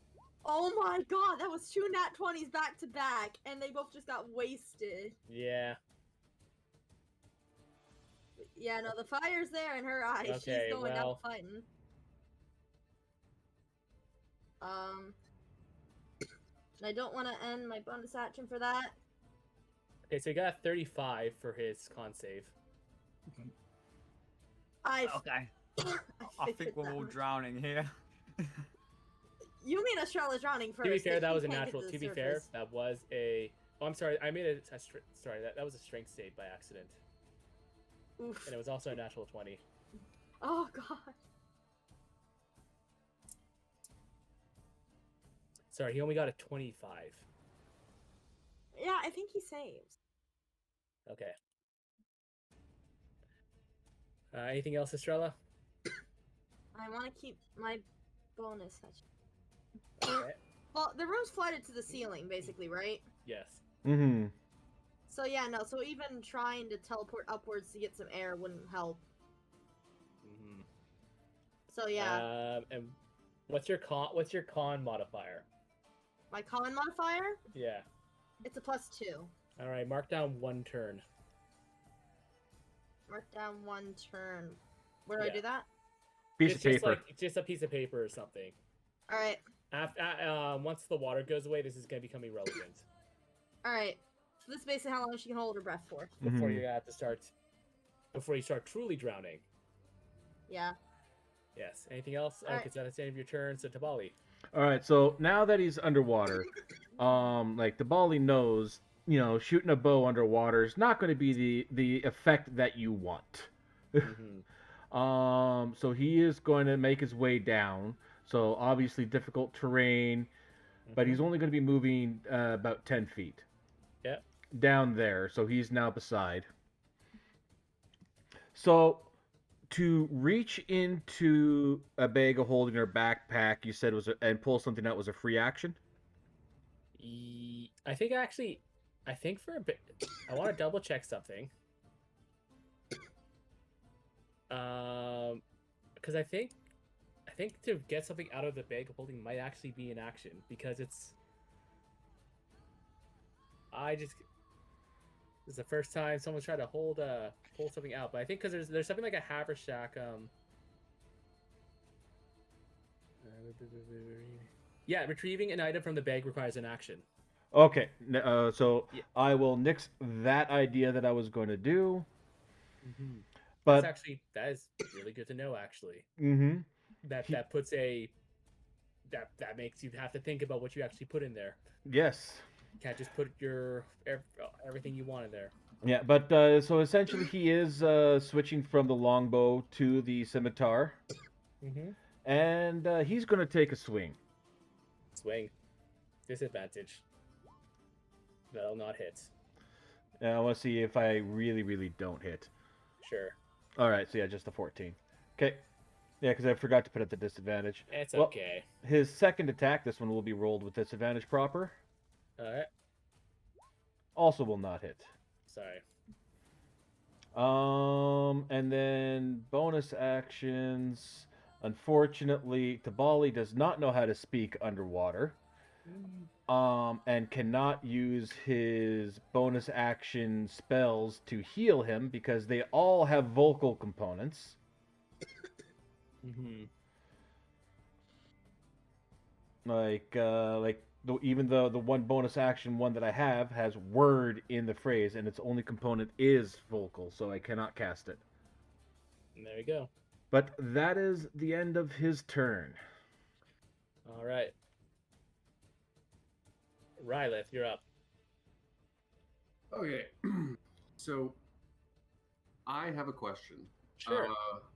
Speaker 3: Oh my god, that was 2 nat 20s back to back, and they both just got wasted.
Speaker 2: Yeah.
Speaker 3: Yeah, no, the fire's there in her eyes.
Speaker 2: Okay,
Speaker 3: She's going
Speaker 2: well-
Speaker 3: out fighting. And I don't want to end my bonus action for that.
Speaker 2: Okay, so he got a 35 for his con save.
Speaker 3: I
Speaker 8: Okay.
Speaker 6: I think
Speaker 3: figured
Speaker 6: we're
Speaker 3: that
Speaker 6: all
Speaker 3: was-
Speaker 6: drowning here.
Speaker 3: You mean Estrella's drowning first?
Speaker 2: To be fair,
Speaker 3: if
Speaker 2: that
Speaker 3: she
Speaker 2: was a
Speaker 3: can't get
Speaker 2: natural.
Speaker 3: the
Speaker 2: To be fair,
Speaker 3: surface.
Speaker 2: that was a. Oh, I'm sorry. I made it. Sorry, that was a strength save by accident,
Speaker 3: Oof.
Speaker 2: and it was also a natural 20.
Speaker 3: Oh god.
Speaker 2: Sorry, he only got a 25.
Speaker 3: Yeah, I think he saves.
Speaker 2: Okay. Anything else, Estrella?
Speaker 3: I want to keep my bonus action.
Speaker 2: Okay.
Speaker 3: Well, the room's flooded to the ceiling, basically, right?
Speaker 2: Yes.
Speaker 1: Mm-hmm.
Speaker 3: So yeah, no. So even trying to teleport upwards to get some air wouldn't help.
Speaker 2: Mm-hmm.
Speaker 3: So yeah,
Speaker 2: And what's your con modifier?
Speaker 3: my con modifier,
Speaker 2: Yeah.
Speaker 3: it's a +2.
Speaker 2: All right. Mark down 1 turn.
Speaker 3: Mark down 1 turn. Where do I
Speaker 2: Yeah.
Speaker 3: do that?
Speaker 1: Piece of paper.
Speaker 2: Just a piece of paper or something.
Speaker 3: All right,
Speaker 2: After once the water goes away, this is going to become irrelevant.
Speaker 3: all right. So this is basically how long she can hold her breath for.
Speaker 2: Before
Speaker 1: Mhm.
Speaker 2: you have to start. Before you start truly drowning.
Speaker 3: Yeah.
Speaker 2: Yes. Anything else?
Speaker 3: Alright.
Speaker 2: Okay, so that's the end of your turn. So Tabali.
Speaker 1: All right, so now that he's underwater, like the Bali knows, shooting a bow underwater is not going to be the effect that you want.
Speaker 2: Mm-hmm.
Speaker 1: So he is going to make his way down. So obviously difficult terrain, but he's only going to be moving about 10 feet.
Speaker 2: Yep.
Speaker 1: Down there, so he's now beside. So to reach into a bag of holding or backpack, you said and pull something out was a free action.
Speaker 2: I think for a bit, I want to double check something. Because I think to get something out of the bag of holding might actually be an action because it's. This is the first time someone's tried to pull something out, but I think because there's something like a haversack. Yeah, retrieving an item from the bag requires an action.
Speaker 1: Okay, so
Speaker 2: Yeah.
Speaker 1: I will nix that idea that I was going to do.
Speaker 2: That's
Speaker 1: But
Speaker 2: that is really good to know. Actually,
Speaker 1: mhm.
Speaker 2: that puts that makes you have to think about what you actually put in there.
Speaker 1: Yes.
Speaker 2: You can't just put everything you want in there.
Speaker 1: Yeah, but so essentially he is switching from the longbow to the scimitar,
Speaker 2: Mm-hmm.
Speaker 1: and he's going to take a swing.
Speaker 2: Swing. Disadvantage. That'll not hit.
Speaker 1: I want to see if I really, really don't hit.
Speaker 2: Sure.
Speaker 1: All right, so yeah, just the 14. Okay. Yeah, because I forgot to put it at the disadvantage.
Speaker 2: It's
Speaker 1: Well,
Speaker 2: okay.
Speaker 1: his second attack, this one will be rolled with disadvantage proper.
Speaker 2: All right.
Speaker 1: Also will not hit.
Speaker 2: Sorry.
Speaker 1: And then bonus actions. Unfortunately, Tabali does not know how to speak underwater. And cannot use his bonus action spells to heal him because they all have vocal components.
Speaker 2: Mm-hmm.
Speaker 1: Even though the one bonus action one that I have has word in the phrase and its only component is vocal, so I cannot cast it.
Speaker 2: And there you go.
Speaker 1: But that is the end of his turn.
Speaker 2: All right. Rylith, you're up.
Speaker 5: Okay. So I have a question.
Speaker 2: Sure.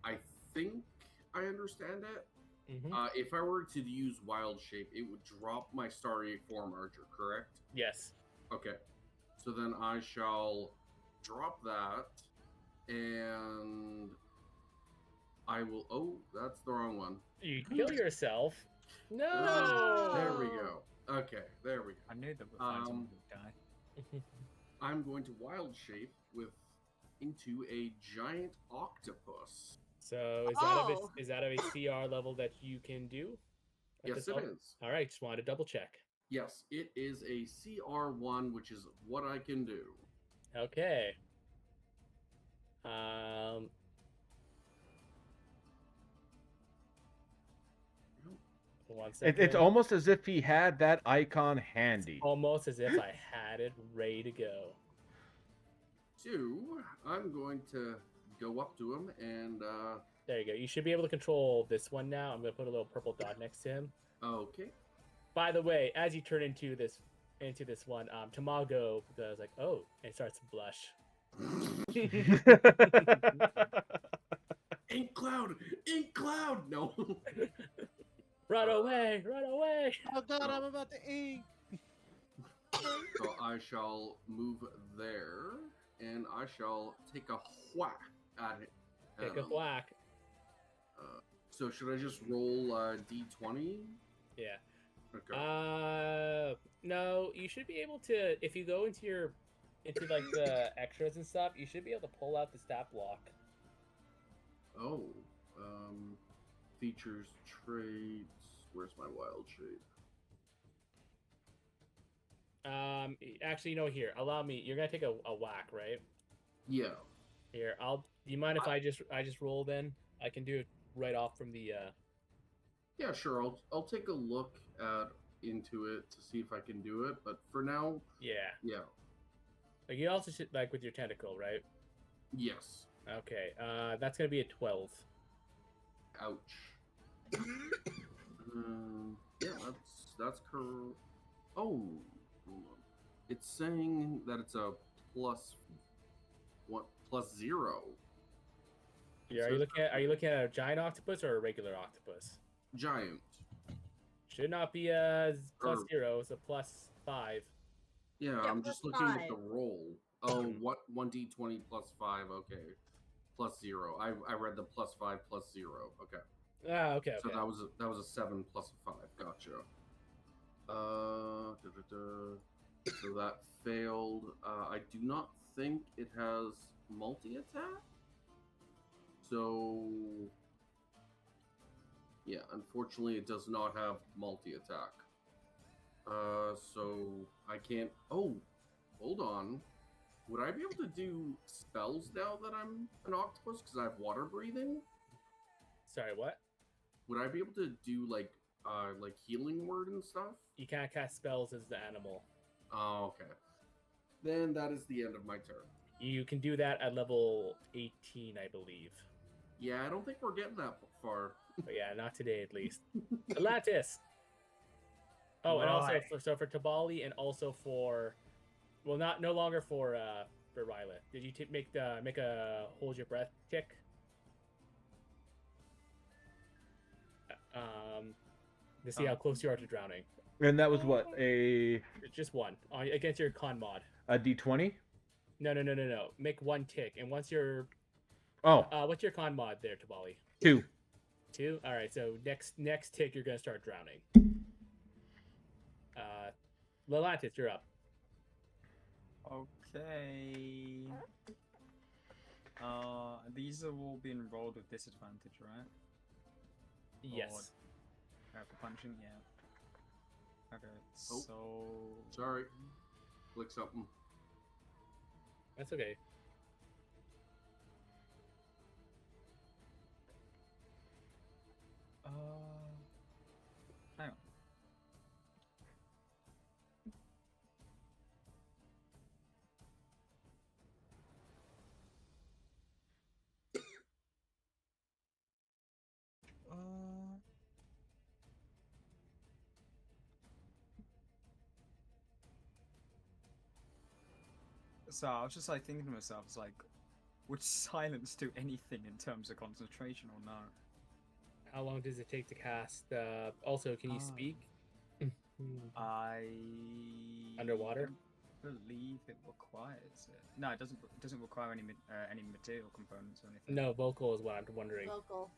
Speaker 5: I think I understand it.
Speaker 2: Mm-hmm.
Speaker 5: If I were to use Wild Shape, it would drop my Starry Form Archer, correct?
Speaker 2: Yes.
Speaker 5: Okay. So then I shall drop that, and I will. Oh, that's the wrong one.
Speaker 2: You kill yourself. No.
Speaker 5: There we go. Okay, there we go.
Speaker 6: I knew that we'd find someone who'd die.
Speaker 5: I'm going to Wild Shape into a giant octopus.
Speaker 2: So is that of a CR level that you can do?
Speaker 5: Yes, it is.
Speaker 2: All right, just wanted to double check.
Speaker 5: Yes, it is a CR1, which is what I can do.
Speaker 2: Okay. 1 second.
Speaker 1: It's almost as if he had that icon handy.
Speaker 2: Almost as if I had it ready to go.
Speaker 5: Two, I'm going to go up to him and
Speaker 2: There you go. You should be able to control this one now. I'm going to put a little purple dot next to him.
Speaker 5: okay.
Speaker 2: By the way, as you turn into this one, Tamago goes like, "Oh," and starts to blush.
Speaker 5: Ink cloud. No.
Speaker 2: Run away! Run away!
Speaker 7: Oh god, I'm about to ink.
Speaker 5: So I shall move there, and I shall take a whack at it.
Speaker 2: Take a whack.
Speaker 5: So should I just roll d20?
Speaker 2: Yeah.
Speaker 5: Okay.
Speaker 2: No, you should be able to, if you go into like the extras and stuff, you should be able to pull out the stat block.
Speaker 5: Oh. Features, traits. Where's my Wild Shape?
Speaker 2: Actually, no. Here, allow me. You're gonna take a whack, right?
Speaker 5: Yeah.
Speaker 2: Here, do you mind if I just roll then? I can do it right off from the.
Speaker 5: Yeah, sure. I'll take a look into it to see if I can do it. But for now,
Speaker 2: Yeah. Like you also should like with your tentacle, right?
Speaker 5: Yes.
Speaker 2: Okay. That's gonna be a 12.
Speaker 5: Ouch. Yeah, that's correct. Oh, hold on. It's saying that it's a +0.
Speaker 2: Yeah. Are you looking at a giant octopus or a regular octopus?
Speaker 5: Giant.
Speaker 2: Should not be a
Speaker 5: Or-
Speaker 2: +0. It's a +5.
Speaker 5: Yeah,
Speaker 3: Yeah,
Speaker 5: I'm just
Speaker 3: plus
Speaker 5: looking at
Speaker 3: five.
Speaker 5: the roll. Oh, what 1d20 +5? Okay, +0. I read the +5 +0. Okay.
Speaker 2: Ah, okay.
Speaker 5: So that was a 7 plus a 5. Gotcha. So that failed. I do not think it has multi-attack. So yeah, unfortunately, it does not have multi-attack. So I can't. Oh, hold on. Would I be able to do spells now that I'm an octopus because I have water breathing?
Speaker 2: Sorry, what?
Speaker 5: Would I be able to do like healing word and stuff?
Speaker 2: You can't cast spells as the animal.
Speaker 5: Oh, okay. Then that is the end of my turn.
Speaker 2: You can do that at level 18, I believe.
Speaker 5: Yeah, I don't think we're getting that far.
Speaker 2: But yeah, not today at least. Atlantis. Oh, and also
Speaker 6: Right.
Speaker 2: for Tabali and also for, well, no longer for Ryla. Did you make a hold your breath tick? To see how close you are to drowning.
Speaker 1: And that was what,
Speaker 2: Just one against your con mod.
Speaker 1: a d20?
Speaker 2: No. Make one tick, and once you're
Speaker 1: Oh,
Speaker 2: What's your con mod there, Tabali?
Speaker 1: 2.
Speaker 2: 2. All right. So next tick, you're gonna start drowning. Lelantis, you're up.
Speaker 6: Okay. These are all being rolled with disadvantage, right?
Speaker 2: Yes.
Speaker 6: For punching, yeah. Okay,
Speaker 5: Oh.
Speaker 6: so
Speaker 5: Sorry. Click something.
Speaker 2: That's okay.
Speaker 6: hang on. So I was just like thinking to myself, it's like, would silence do anything in terms of concentration or no?
Speaker 2: How long does it take to cast? Also, can you
Speaker 6: Ah.
Speaker 2: speak?
Speaker 6: I
Speaker 2: Underwater?
Speaker 6: don't believe it requires it. No, it doesn't. It doesn't require any material components or anything.
Speaker 2: No, vocal is what I'm wondering.
Speaker 3: Vocal.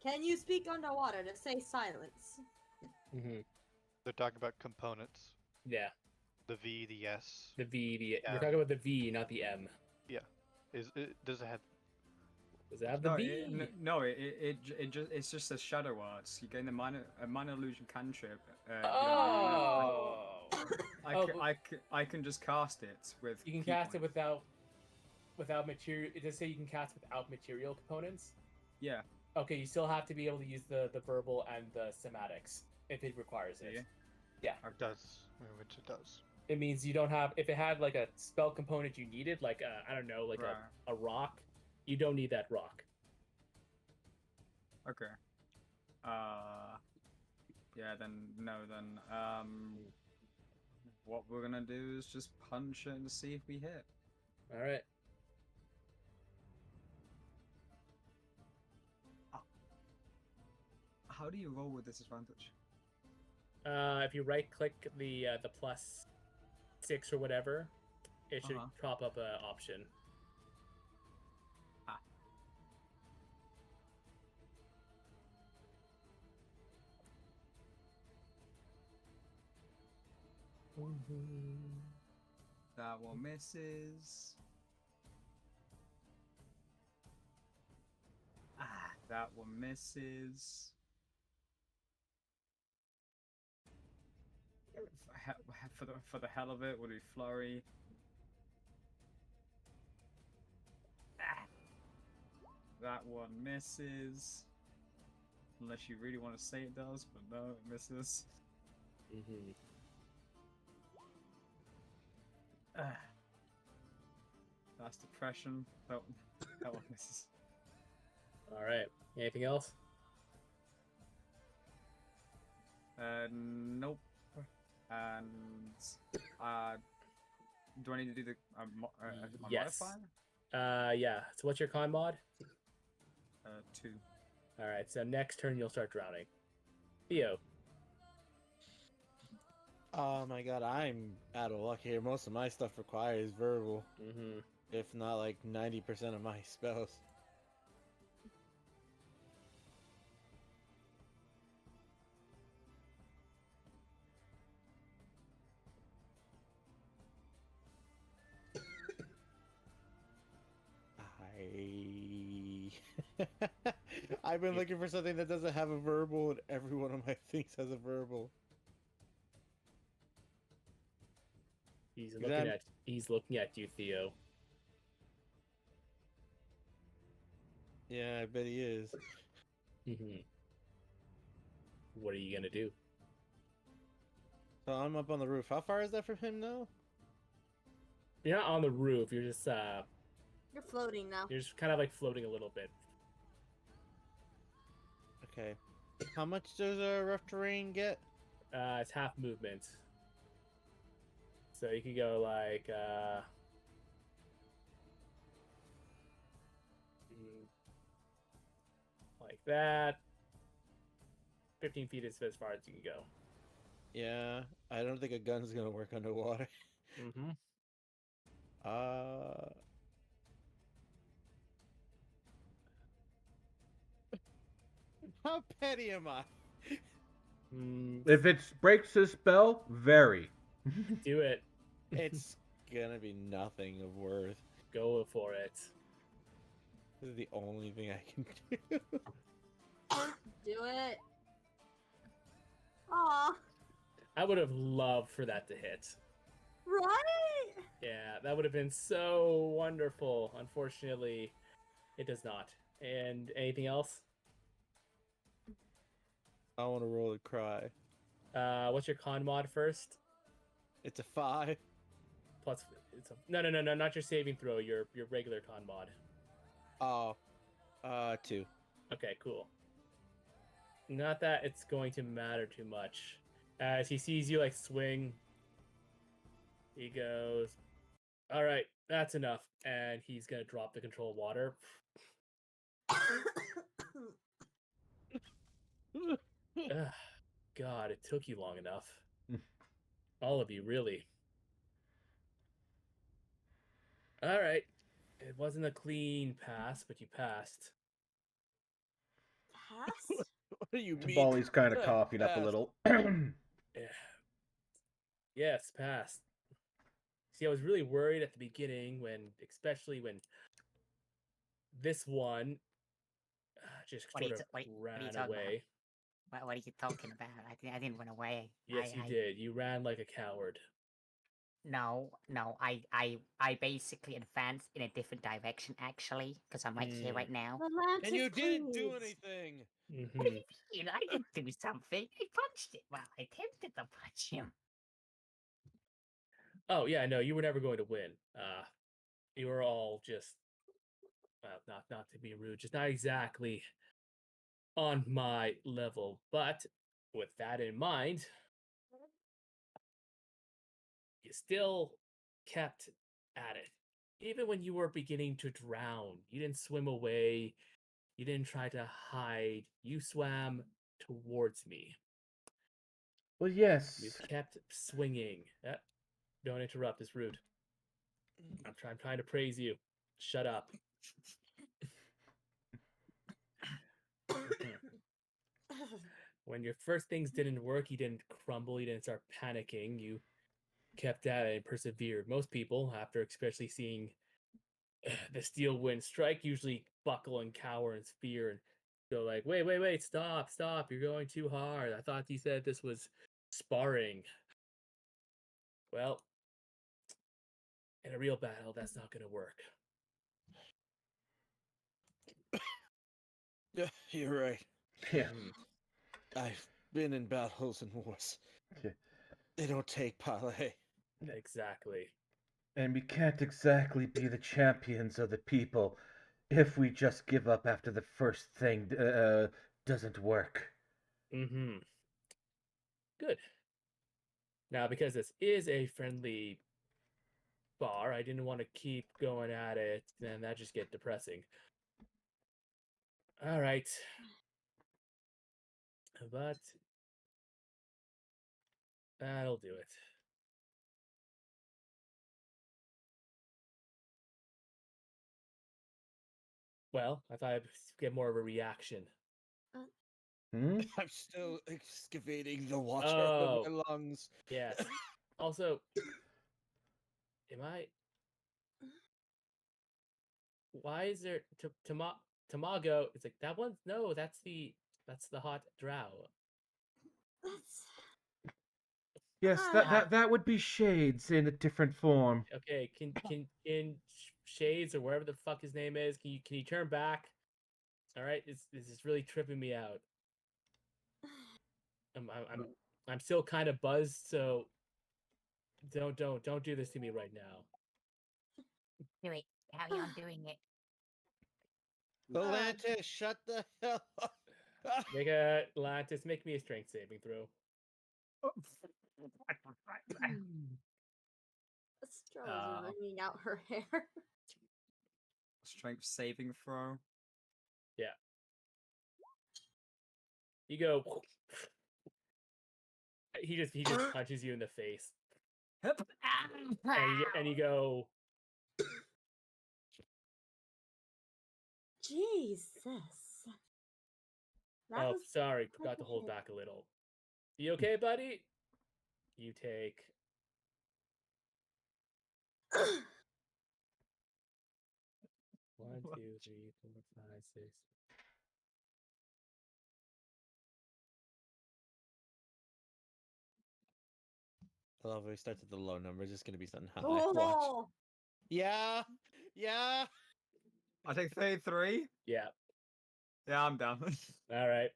Speaker 3: Can you speak underwater to say silence?
Speaker 2: Mm-hmm.
Speaker 7: They're talking about components.
Speaker 2: Yeah,
Speaker 7: The V, the S.
Speaker 2: the V.
Speaker 7: Yeah.
Speaker 2: We're talking about the V, not the M.
Speaker 7: Yeah. Does it have?
Speaker 2: Does it have the
Speaker 6: No,
Speaker 2: V?
Speaker 6: it's just a shadow arts. You gain a minor illusion cantrip.
Speaker 2: Oh.
Speaker 6: I can just cast it with.
Speaker 2: You can
Speaker 6: key
Speaker 2: cast it
Speaker 6: points.
Speaker 2: without material. It does say you can cast without material components.
Speaker 6: Yeah.
Speaker 2: Okay, you still have to be able to use the verbal and the somatics if it requires it.
Speaker 6: Yeah.
Speaker 7: It does. Which it does.
Speaker 2: It means you don't have. If it had like a spell component you needed, like I don't know, like
Speaker 6: Right.
Speaker 2: a rock, you don't need that rock.
Speaker 6: Okay. Yeah. Then what we're gonna do is just punch it and see if we hit.
Speaker 2: All right.
Speaker 6: How do you roll with disadvantage?
Speaker 2: If you right click the +6 or whatever, it should pop up an option.
Speaker 6: That one misses. That one misses. For the hell of it, we'll do flurry. That one misses. Unless you really want to say it does, but no, it misses.
Speaker 2: Mm-hmm.
Speaker 6: That's depression. That one misses.
Speaker 2: All right. Anything else?
Speaker 6: Nope. And do I need to do the
Speaker 2: yes.
Speaker 6: modifier?
Speaker 2: Yeah. So what's your con mod?
Speaker 6: 2.
Speaker 2: All right. So next turn you'll start drowning. Theo.
Speaker 4: Oh my god, I'm out of luck here. Most of my stuff requires verbal,
Speaker 2: Mm-hmm.
Speaker 4: if not like 90% of my spells. I've been looking for something that doesn't have a verbal, and every one of my things has a verbal.
Speaker 2: He's looking at you, Theo.
Speaker 4: Yeah, I bet he is.
Speaker 2: Mm-hmm. What are you gonna do?
Speaker 4: So I'm up on the roof. How far is that from him now?
Speaker 2: You're not on the roof. You're just
Speaker 3: You're floating now.
Speaker 2: You're just kind of like floating a little bit.
Speaker 4: Okay. How much does a rough terrain get?
Speaker 2: It's half movement. So you could go like like that. 15 feet is as far as you can go.
Speaker 4: Yeah, I don't think a gun's gonna work underwater.
Speaker 2: Mm-hmm.
Speaker 4: How petty am I?
Speaker 1: If it breaks his spell, very.
Speaker 2: Do it.
Speaker 4: It's gonna be nothing of worth.
Speaker 2: Go for it.
Speaker 4: This is the only thing I can do.
Speaker 3: Do it. Aw,
Speaker 2: I would have loved for that to hit.
Speaker 3: right?
Speaker 2: Yeah, that would have been so wonderful. Unfortunately, it does not. And anything else?
Speaker 4: I want to roll a cry.
Speaker 2: What's your con mod first?
Speaker 4: It's a 5.
Speaker 2: Plus, it's no, not your saving throw. Your regular con mod.
Speaker 4: Oh, 2.
Speaker 2: Okay, cool. Not that it's going to matter too much. As he sees you like swing, he goes, "All right, that's enough," and he's gonna drop the control water. Ugh, God, it took you long enough. All of you, really. All right. It wasn't a clean pass, but you passed.
Speaker 3: Passed?
Speaker 4: What do you mean?
Speaker 1: Tabali's kind of
Speaker 4: I
Speaker 1: coughing up a
Speaker 4: passed.
Speaker 1: little.
Speaker 2: Yeah. Yes, passed. See, I was really worried at the beginning especially when this one just
Speaker 8: What are
Speaker 2: sort
Speaker 8: you
Speaker 2: of
Speaker 8: t- what are you
Speaker 2: ran
Speaker 8: talking about?
Speaker 2: away.
Speaker 8: What are you talking about? I didn't run away.
Speaker 2: Yes, you did. You ran like a coward.
Speaker 8: No, I basically advanced in a different direction actually, because I'm right here right now.
Speaker 3: Atlantis,
Speaker 4: And you didn't do
Speaker 3: please.
Speaker 4: anything.
Speaker 8: What do you mean? I didn't do something. I punched it. Well, I attempted to punch him.
Speaker 2: Oh yeah, no, you were never going to win. You were all just not to be rude, just not exactly on my level. But with that in mind, you still kept at it. Even when you were beginning to drown, you didn't swim away. You didn't try to hide. You swam towards me.
Speaker 1: Well,
Speaker 2: You
Speaker 1: yes.
Speaker 2: kept swinging. Don't interrupt. It's rude. I'm trying to praise you. Shut up. When your first things didn't work, you didn't crumble. You didn't start panicking. You kept at it and persevered. Most people, after especially seeing the steel wind strike, usually buckle and cower in fear and go like, wait, stop, you're going too hard. I thought you said this was sparring. Well, in a real battle, that's not going to work.
Speaker 4: Yeah, you're right.
Speaker 1: Yeah.
Speaker 4: I've been in battles and wars.
Speaker 1: Yeah.
Speaker 4: They don't take parley.
Speaker 2: Exactly.
Speaker 1: And we can't exactly be the champions of the people if we just give up after the first thing doesn't work.
Speaker 2: Mm-hmm. Good. Now, because this is a friendly bar, I didn't want to keep going at it, and that just get depressing. All right. But that'll do it. Well, I thought I'd get more of a reaction.
Speaker 1: Hmm?
Speaker 4: I'm still excavating the water out
Speaker 2: Oh,
Speaker 4: of my lungs.
Speaker 2: yes. Also, am I? Why is there Tamago? It's like that one. No, that's the hot drow.
Speaker 3: That's
Speaker 1: Yes, that would be shades in a different form.
Speaker 2: Okay, can Shades or wherever the fuck his name is? Can you turn back? All right, this is really tripping me out. I'm still kind of buzzed, so don't do this to me right now.
Speaker 8: Do it. Carry on doing it.
Speaker 4: Atlantis, shut the hell up.
Speaker 2: Make me a strength saving throw.
Speaker 3: Estrella is wringing out her hair.
Speaker 6: Strength saving throw.
Speaker 2: Yeah. You go. He just punches you in the face, and you go.
Speaker 3: Jesus. That
Speaker 2: Oh,
Speaker 3: was
Speaker 2: sorry,
Speaker 3: quite
Speaker 2: forgot
Speaker 3: the
Speaker 2: to hold
Speaker 3: hit.
Speaker 2: back a little. You okay, buddy? You take 1, 2, 3, 4, 5, 6.
Speaker 4: I love how we started at the low numbers. It's gonna be something high. Watch.
Speaker 3: Oh,
Speaker 4: Yeah, yeah.
Speaker 6: I take 33.
Speaker 2: Yeah.
Speaker 6: Yeah, I'm down.
Speaker 2: All right.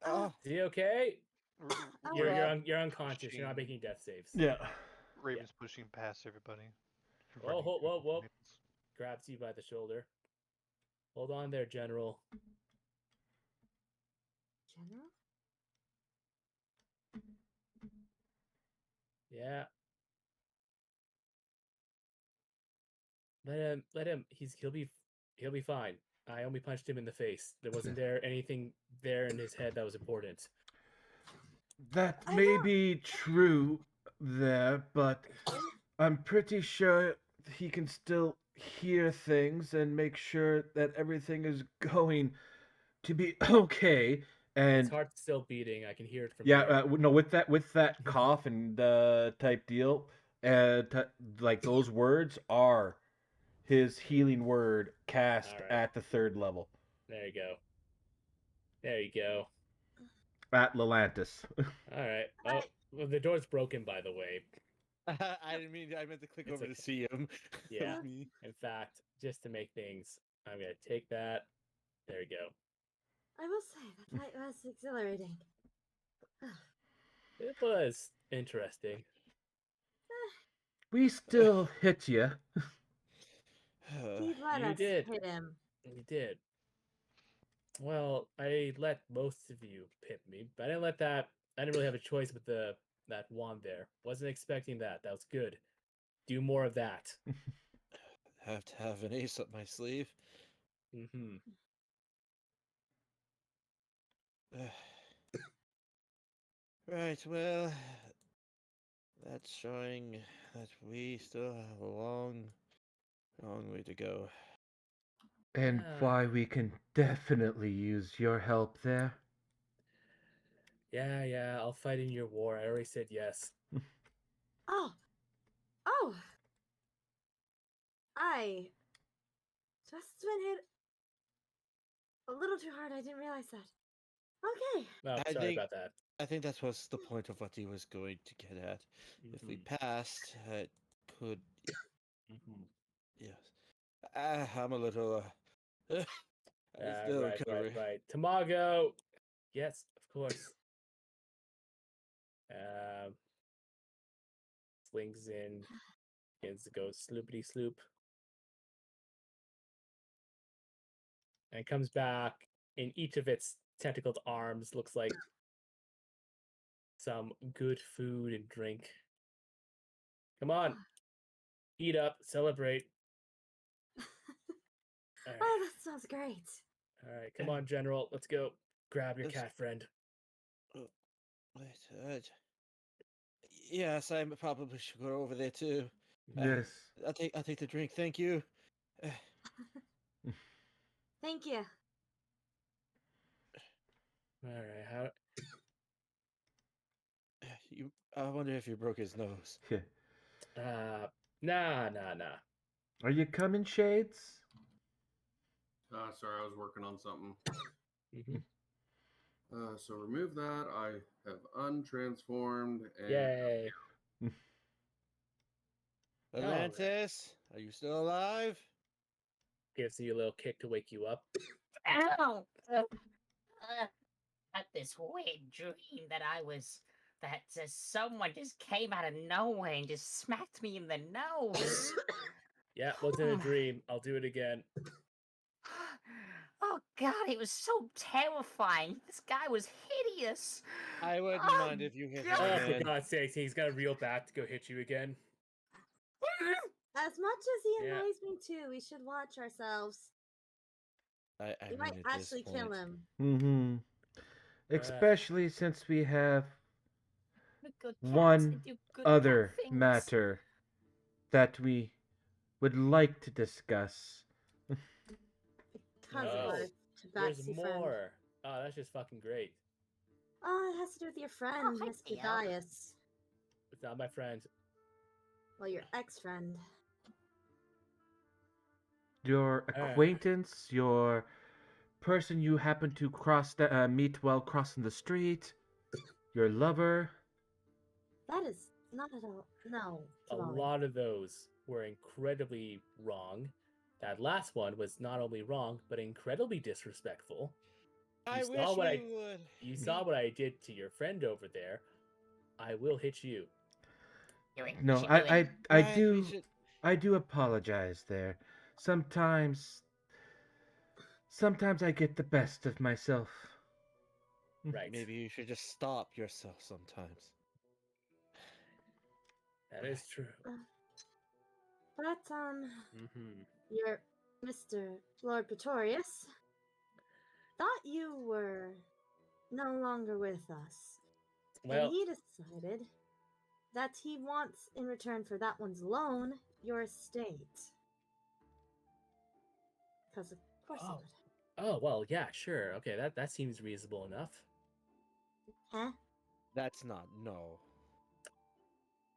Speaker 4: Oh,
Speaker 2: Is he okay?
Speaker 7: R-
Speaker 3: Oh.
Speaker 2: You're
Speaker 7: Raven's
Speaker 2: you're unconscious. You're not
Speaker 7: pushing-
Speaker 2: making death saves.
Speaker 1: Yeah.
Speaker 7: Raven's pushing past everybody.
Speaker 2: Oh,
Speaker 7: running
Speaker 2: whoa,
Speaker 7: through
Speaker 2: whoa,
Speaker 7: the
Speaker 2: whoa!
Speaker 7: tomatoes.
Speaker 2: Grabs you by the shoulder. Hold on there, General.
Speaker 3: General?
Speaker 2: Yeah. Let him. He'll be fine. I only punched him in the face. There wasn't there anything there in his head that was important.
Speaker 1: That
Speaker 3: I
Speaker 1: may
Speaker 3: don't-
Speaker 1: be true there, but I'm pretty sure he can still hear things and make sure that everything is going to be okay.
Speaker 2: His
Speaker 1: And
Speaker 2: heart's still beating. I can hear it from
Speaker 1: yeah,
Speaker 2: here.
Speaker 1: no, with that cough and type deal, like those words are his healing word cast
Speaker 2: All right.
Speaker 1: at the 3rd level
Speaker 2: There you go. There you go.
Speaker 1: at Lelantis.
Speaker 2: All right. Oh, well, the door's broken, by the way.
Speaker 4: I didn't mean. I meant to click
Speaker 2: It's
Speaker 4: over
Speaker 2: okay.
Speaker 4: to see him.
Speaker 2: Yeah.
Speaker 4: Me.
Speaker 2: In fact, just to make things, I'm gonna take that. There we go.
Speaker 3: I must say, that fight was exhilarating.
Speaker 2: It was interesting.
Speaker 1: We still hit you.
Speaker 3: He let
Speaker 2: You
Speaker 3: us
Speaker 2: did.
Speaker 3: hit him.
Speaker 2: You did. Well, I let most of you pip me, but I didn't let that. I didn't really have a choice with that wand there. Wasn't expecting that. That was good. Do more of that.
Speaker 4: Have to have an ace up my sleeve.
Speaker 2: Mm-hmm.
Speaker 4: Right. Well, that's showing that we still have a long way to go.
Speaker 1: And
Speaker 2: Yeah.
Speaker 1: why we can definitely use your help there.
Speaker 2: Yeah. I'll fight in your war. I already said yes.
Speaker 3: Oh, oh! I just been hit a little too hard. I didn't realize that. Okay.
Speaker 2: Oh,
Speaker 4: I
Speaker 2: sorry
Speaker 4: think-
Speaker 2: about that.
Speaker 4: I think that was the point of what he was going to get at. If we
Speaker 2: Mhm.
Speaker 4: passed, it could.
Speaker 2: Mhm.
Speaker 4: Yes. I'm a little. I'm still recovering.
Speaker 2: Right. Tamago. Yes, of course. Um, slings in, begins to go sloopity sloop, and comes back in each of its tentacled arms. Looks like some good food and drink. Come on, eat up, celebrate. All right,
Speaker 3: Oh, that sounds great.
Speaker 2: all right. Come on, General. Let's go. Grab your
Speaker 4: Let's-
Speaker 2: cat friend.
Speaker 4: Wait. Yes, I probably should go over there too.
Speaker 1: Yes.
Speaker 4: I'll take the drink. Thank you.
Speaker 3: Thank you.
Speaker 2: All right. How?
Speaker 4: I wonder if you broke his nose.
Speaker 2: Nah.
Speaker 1: Are you coming, Shades?
Speaker 5: Sorry, I was working on something.
Speaker 2: Mm-hmm.
Speaker 5: So remove that. I have untransformed and
Speaker 2: Yay. All right.
Speaker 4: Atlantis, are you still alive?
Speaker 2: Gives you a little kick to wake you up.
Speaker 8: Ow! Had this weird dream that someone just came out of nowhere and just smacked me in the nose.
Speaker 2: Yeah, wasn't a dream. I'll do it again.
Speaker 8: Oh god, it was so terrifying. This guy was hideous.
Speaker 4: I wouldn't
Speaker 8: Oh,
Speaker 4: mind if you hit him
Speaker 8: God.
Speaker 2: Oh, for
Speaker 4: again.
Speaker 2: God's sakes, he's gonna reel back to go hit you again.
Speaker 3: As much as he
Speaker 2: Yeah.
Speaker 3: annoys me too, we should watch ourselves.
Speaker 4: I
Speaker 3: We
Speaker 4: mean,
Speaker 3: might
Speaker 4: at this
Speaker 3: actually kill
Speaker 4: point-
Speaker 3: him.
Speaker 1: Mm-hmm. Especially since we have
Speaker 8: The good cats,
Speaker 1: one
Speaker 8: they do good
Speaker 1: other
Speaker 8: cat things.
Speaker 1: matter that we would like to discuss.
Speaker 3: Because of our
Speaker 2: Oh, there's
Speaker 3: tabaxi friend.
Speaker 2: more. Oh, that's just fucking great.
Speaker 3: Oh, it has to do with your friend,
Speaker 8: hi,
Speaker 3: Mr.
Speaker 8: Theo.
Speaker 3: Dias.
Speaker 2: It's not my friend.
Speaker 3: Well, your ex-friend.
Speaker 1: Your acquaintance, your person you happen to meet while crossing the street, your lover.
Speaker 3: That is not at all. No,
Speaker 2: A
Speaker 3: Tamale.
Speaker 2: lot of those were incredibly wrong. That last one was not only wrong, but incredibly disrespectful.
Speaker 4: I wish
Speaker 2: saw what
Speaker 4: you would.
Speaker 2: You saw what I did to your friend over there. I will hit you.
Speaker 8: Do it. You
Speaker 1: No,
Speaker 8: should do it.
Speaker 1: I
Speaker 4: Right, we
Speaker 1: do
Speaker 4: should.
Speaker 1: I do apologize there. Sometimes I get the best of myself.
Speaker 2: Right.
Speaker 4: Maybe you should just stop yourself sometimes.
Speaker 2: That is true.
Speaker 3: But,
Speaker 2: Mm-hmm.
Speaker 3: your Mr. Lord Pretorius thought you were no longer with us.
Speaker 2: Well,
Speaker 3: And he decided that he wants, in return for that one's loan, your estate. Because of course he
Speaker 2: Oh.
Speaker 3: would.
Speaker 2: oh well, yeah, sure. Okay, that seems reasonable enough.
Speaker 3: Huh?
Speaker 4: That's not no.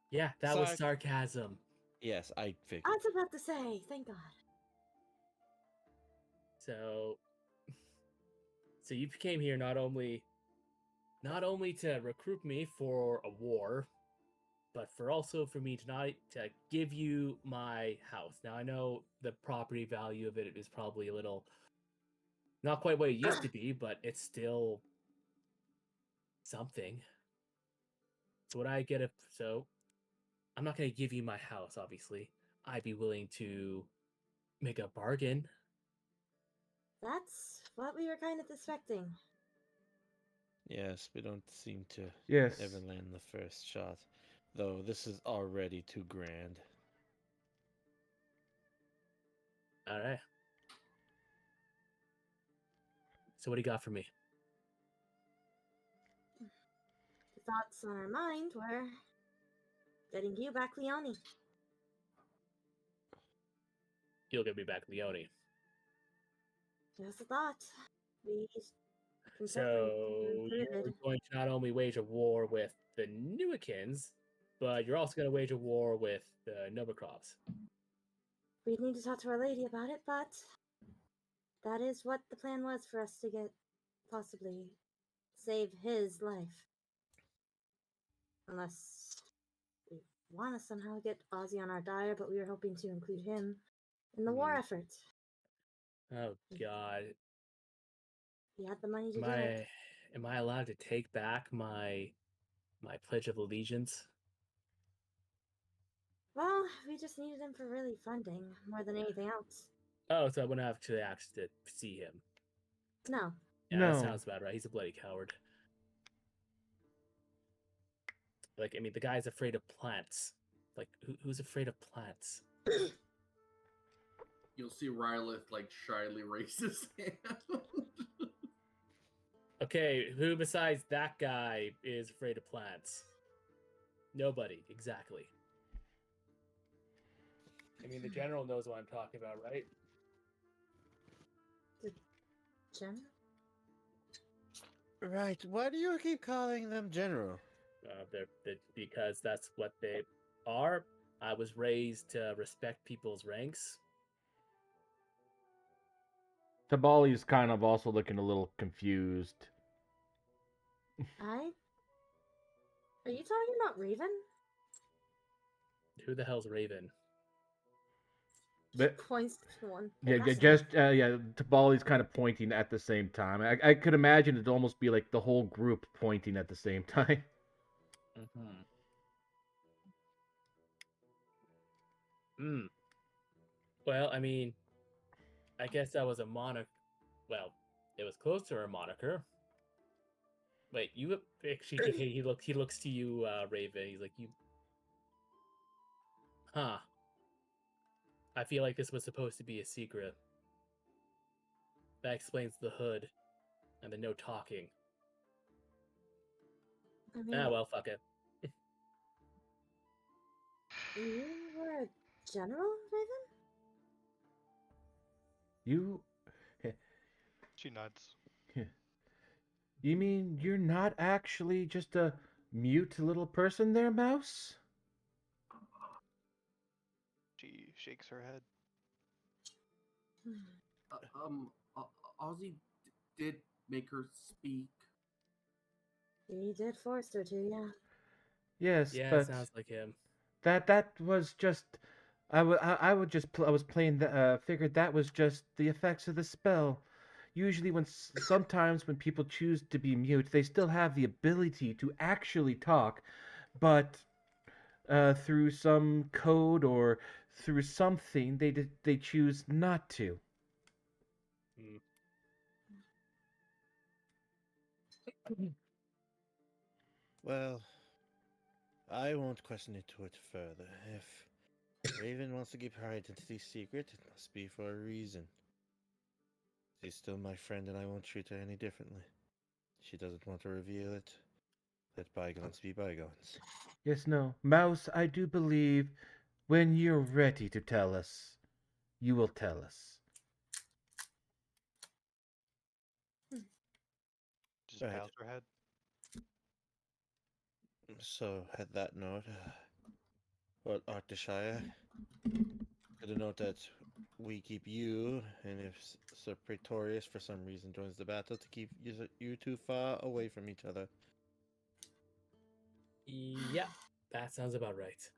Speaker 2: Yeah, that was
Speaker 4: Sark-
Speaker 2: sarcasm.
Speaker 4: Yes, I figured.
Speaker 3: I was about to say, thank God.
Speaker 2: So, so you came here not only to recruit me for a war, but for me to give you my house. Now I know the property value of it is probably a little not quite what it used to be, but it's still something. So what I get if so I'm not going to give you my house, obviously. I'd be willing to make a bargain.
Speaker 3: That's what we were kind of expecting.
Speaker 4: Yes, we don't seem to
Speaker 1: Yes.
Speaker 4: ever land the first shot. Though this is already too grand.
Speaker 2: All right. So what do you got for me?
Speaker 3: The thoughts on our mind were getting you back, Leone.
Speaker 2: You'll get me back Leone.
Speaker 3: Just a thought. We can certainly
Speaker 2: So
Speaker 3: be
Speaker 2: you're
Speaker 3: included.
Speaker 2: going to not only wage a war with the Newikins, but you're also going to wage a war with the Novacrops.
Speaker 3: We'd need to talk to Our Lady about it, but that is what the plan was for us to get, possibly, save his life. Unless we want to somehow get Ozzy on our dire, but we were hoping to include him in the war effort.
Speaker 2: Oh God,
Speaker 3: He had the money to
Speaker 2: am
Speaker 3: do it.
Speaker 2: I allowed to take back my pledge of allegiance?
Speaker 3: Well, we just needed him for really funding more than anything else.
Speaker 2: Oh, so I wouldn't have to actually see him.
Speaker 3: No.
Speaker 2: Yeah,
Speaker 1: No.
Speaker 2: that sounds about right. He's a bloody coward. Like, I mean, the guy's afraid of plants. Like, who's afraid of plants?
Speaker 5: You'll see Rylith like shyly raise his hand.
Speaker 2: Okay, who besides that guy is afraid of plants? Nobody, exactly. I mean, the general knows what I'm talking about, right?
Speaker 3: General?
Speaker 4: Right, why do you keep calling them general?
Speaker 2: They're because that's what they are. I was raised to respect people's ranks.
Speaker 1: Tabali's kind of also looking a little confused.
Speaker 3: Are you talking about Raven?
Speaker 2: Who the hell's Raven?
Speaker 1: But
Speaker 3: Points to one.
Speaker 1: yeah,
Speaker 3: person.
Speaker 1: Tabali's kind of pointing at the same time. I could imagine it'd almost be like the whole group pointing at the same time.
Speaker 2: Mm-hmm. Hmm. Well, I mean, I guess that was a moniker. Well, it was close to a moniker. Wait, you actually? He looks to you, Raven. He's like, you. Huh. I feel like this was supposed to be a secret. That explains the hood and the no talking.
Speaker 3: I mean,
Speaker 2: Ah, well, fuck it.
Speaker 3: you were a general, Raven?
Speaker 1: You
Speaker 7: She nods.
Speaker 1: You mean you're not actually just a mute little person there, Mouse?
Speaker 7: She shakes her head.
Speaker 5: Uh, um, uh, Ozzy did make her speak.
Speaker 3: You did force her to, yeah.
Speaker 1: Yes,
Speaker 2: Yeah, it
Speaker 1: but
Speaker 2: sounds like him.
Speaker 1: that was just I would just I was playing the figured that was just the effects of the spell. Usually when sometimes when people choose to be mute, they still have the ability to actually talk, but through some code or through something they choose not to.
Speaker 2: Hmm.
Speaker 4: Well, I won't question into it further. If Raven wants to keep her identity secret, it must be for a reason. She's still my friend and I won't treat her any differently. She doesn't want to reveal it. Let bygones be bygones.
Speaker 1: Yes, no. Mouse, I do believe when you're ready to tell us, you will tell us.
Speaker 7: Just
Speaker 4: Right.
Speaker 7: bows her head.
Speaker 4: So, at that note, what Arctishire, to denote that we keep you, and if Sir Praetorius for some reason joins the battle, to keep you too far away from each other.
Speaker 2: Yeah, that sounds about right.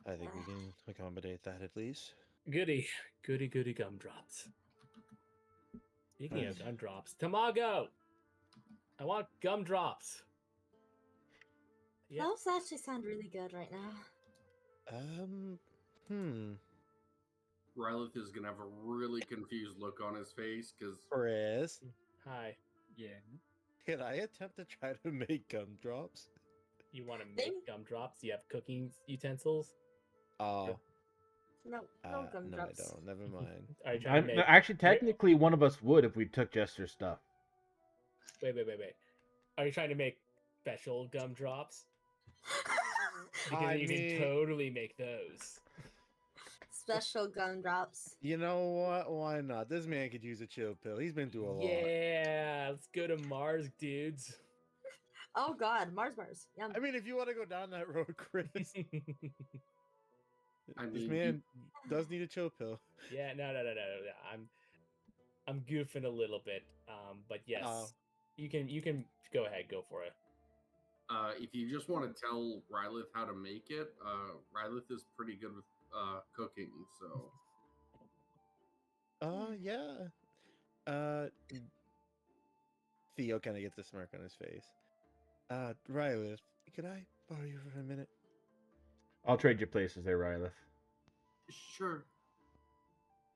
Speaker 4: I think we can accommodate that at least.
Speaker 2: Goody, goody gumdrops. Speaking
Speaker 4: Right.
Speaker 2: of gumdrops, Tamago, I want gumdrops. Yeah,
Speaker 3: Those actually sound really good right now.
Speaker 4: Hmm.
Speaker 5: Rylith is gonna have a really confused look on his face because
Speaker 4: Chris,
Speaker 2: hi.
Speaker 6: Yeah.
Speaker 4: can I attempt to try to make gumdrops?
Speaker 2: You want to
Speaker 3: Thing?
Speaker 2: make gumdrops? You have cooking utensils?
Speaker 4: Oh,
Speaker 3: No, no
Speaker 4: no, I
Speaker 3: gumdrops.
Speaker 4: don't. Never mind.
Speaker 2: Are you trying to make?
Speaker 1: Actually,
Speaker 2: are you-
Speaker 1: technically, one of us would if we took Jester's stuff.
Speaker 2: wait. Are you trying to make special gumdrops? Because
Speaker 4: I
Speaker 2: then you can
Speaker 4: mean,
Speaker 2: totally make those.
Speaker 3: Special gumdrops.
Speaker 4: you know what? Why not? This man could use a chill pill. He's been through a lot.
Speaker 2: Yeah, let's go to Mars, dudes.
Speaker 3: Oh god, Mars. Yum.
Speaker 4: I mean, if you want to go down that road, Chris,
Speaker 5: I
Speaker 4: this
Speaker 5: mean,
Speaker 4: man does need a chill pill.
Speaker 2: Yeah, no. I'm goofing a little bit. But yes,
Speaker 4: Oh.
Speaker 2: you can go ahead, go for it.
Speaker 5: if you just want to tell Rylith how to make it, Rylith is pretty good with cooking. So
Speaker 4: Yeah. Uh, Theo kind of gets a smirk on his face. Rylith, could I borrow you for a minute?
Speaker 1: I'll trade you places there, Rylith.
Speaker 5: sure,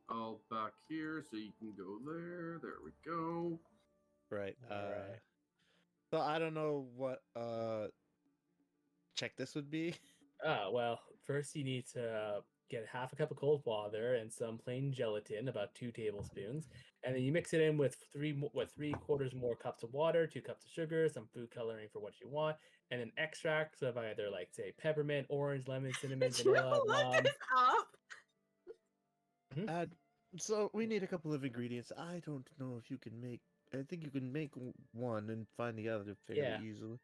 Speaker 5: I'll back here so you can go there. There we go.
Speaker 4: Right.
Speaker 2: All right.
Speaker 4: So I don't know what check this would be.
Speaker 2: Well, first you need to get half a cup of cold water and some plain gelatin, about 2 tablespoons, and then you mix it in with 3/4 more cups of water, 2 cups of sugar, some food coloring for what you want, and then extracts of either like say peppermint, orange, lemon, cinnamon,
Speaker 3: Did you
Speaker 2: vanilla,
Speaker 3: look
Speaker 2: plum.
Speaker 3: this up?
Speaker 4: Uh, so we need a couple of ingredients. I don't know if you can make. I think you can make one and find the other fairly
Speaker 2: Yeah.
Speaker 4: easily.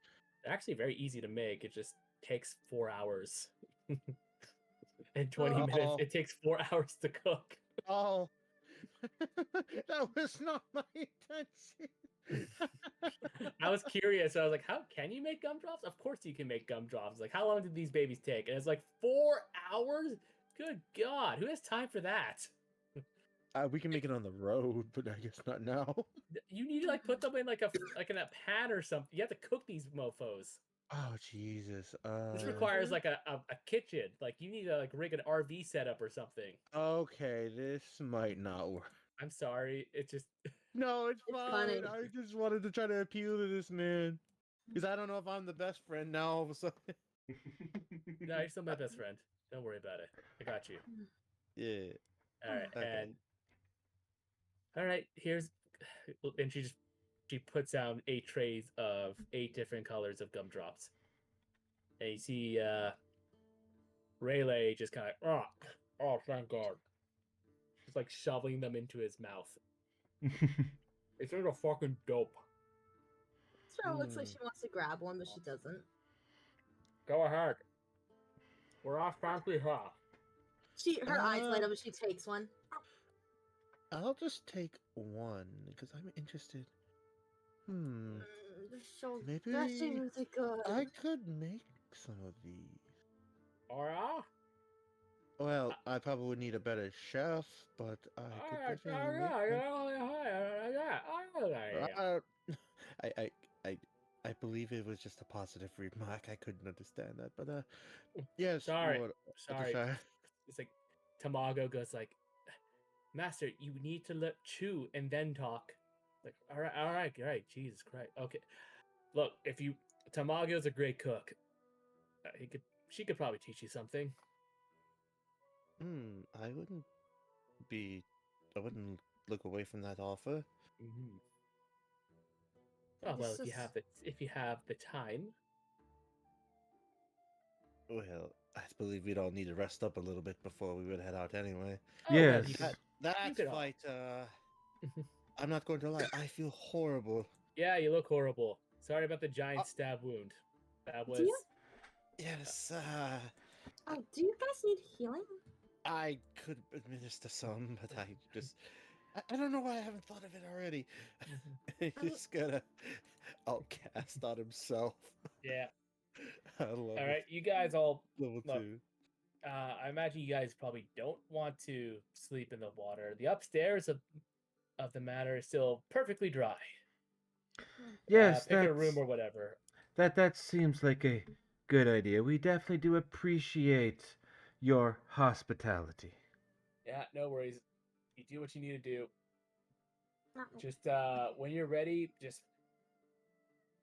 Speaker 2: They're actually very easy to make. It just takes 4 hours. And 20 minutes.
Speaker 4: Oh.
Speaker 2: It takes 4 hours to cook.
Speaker 4: Oh, that was not my intention.
Speaker 2: I was curious. I was like, how can you make gumdrops? Of course you can make gumdrops. Like, how long did these babies take? And it's like 4 hours? Good God. Who has time for that?
Speaker 4: We can make it on the road, but I guess not now.
Speaker 2: You need to like put them in like in a pan or something. You have to cook these mofos.
Speaker 4: Oh Jesus.
Speaker 2: This requires
Speaker 3: Mhm.
Speaker 2: like a kitchen. Like you need to like rig an RV setup or something.
Speaker 4: Okay, this might not work.
Speaker 2: I'm sorry. It just
Speaker 4: No, it's
Speaker 3: It's
Speaker 4: fine.
Speaker 3: funny.
Speaker 4: I just wanted to try to appeal to this man because I don't know if I'm the best friend now. All of a sudden,
Speaker 2: no, you're still my best friend. Don't worry about it. I got you.
Speaker 4: yeah.
Speaker 2: All right,
Speaker 4: Okay.
Speaker 2: and all right, here's and she puts down 8 trays of 8 different colors of gumdrops. And you see Rayleigh just kind of oh thank God. Just like shoveling them into his mouth. It's sort of fucking dope.
Speaker 3: Estrella looks like
Speaker 4: Hmm.
Speaker 3: she wants to grab one, but she doesn't.
Speaker 2: Go ahead. We're off fancy half.
Speaker 3: Her eyes light
Speaker 4: Uh,
Speaker 3: up and she takes one.
Speaker 4: I'll just take one because I'm interested. Hmm.
Speaker 3: They're so
Speaker 4: Maybe
Speaker 3: really good.
Speaker 4: I could make some of these.
Speaker 2: Alright.
Speaker 4: Well, I probably would need a better chef, but I could definitely make them. Uh, I, I, I, I believe it was just a positive remark. I couldn't understand that, but yes,
Speaker 2: Sorry.
Speaker 4: Lord
Speaker 2: Sorry.
Speaker 4: Adishar.
Speaker 2: It's like Tamago goes like, Master, you need to let chew and then talk. Like, all right, Jesus Christ. Okay, look, if you Tamago's a great cook. She could probably teach you something.
Speaker 4: I wouldn't be, I wouldn't look away from that offer.
Speaker 2: Mm-hmm. Oh well,
Speaker 3: This is
Speaker 2: if you have the time.
Speaker 4: Well, I believe we'd all need to rest up a little bit before we would head out anyway.
Speaker 2: Oh well,
Speaker 1: Yes.
Speaker 4: That
Speaker 2: could all.
Speaker 4: fight, I'm not going to lie, I feel horrible.
Speaker 2: Yeah, you look horrible. Sorry about the giant
Speaker 4: Uh,
Speaker 2: stab wound. That
Speaker 3: Do
Speaker 2: was.
Speaker 3: you-
Speaker 4: Yes,
Speaker 3: Oh, do you guys need healing?
Speaker 4: I could administer some, but I don't know why I haven't thought of it already. He's gonna outcast on himself.
Speaker 2: Yeah.
Speaker 4: Level,
Speaker 2: All right, you guys all
Speaker 4: level
Speaker 2: look.
Speaker 4: 2.
Speaker 2: I imagine you guys probably don't want to sleep in the water. The upstairs of the manor is still perfectly dry.
Speaker 1: Yes,
Speaker 2: Pick a room or whatever.
Speaker 1: that seems like a good idea. We definitely do appreciate your hospitality.
Speaker 2: Yeah, no worries. You do what you need to do.
Speaker 3: No.
Speaker 2: Just when you're ready, just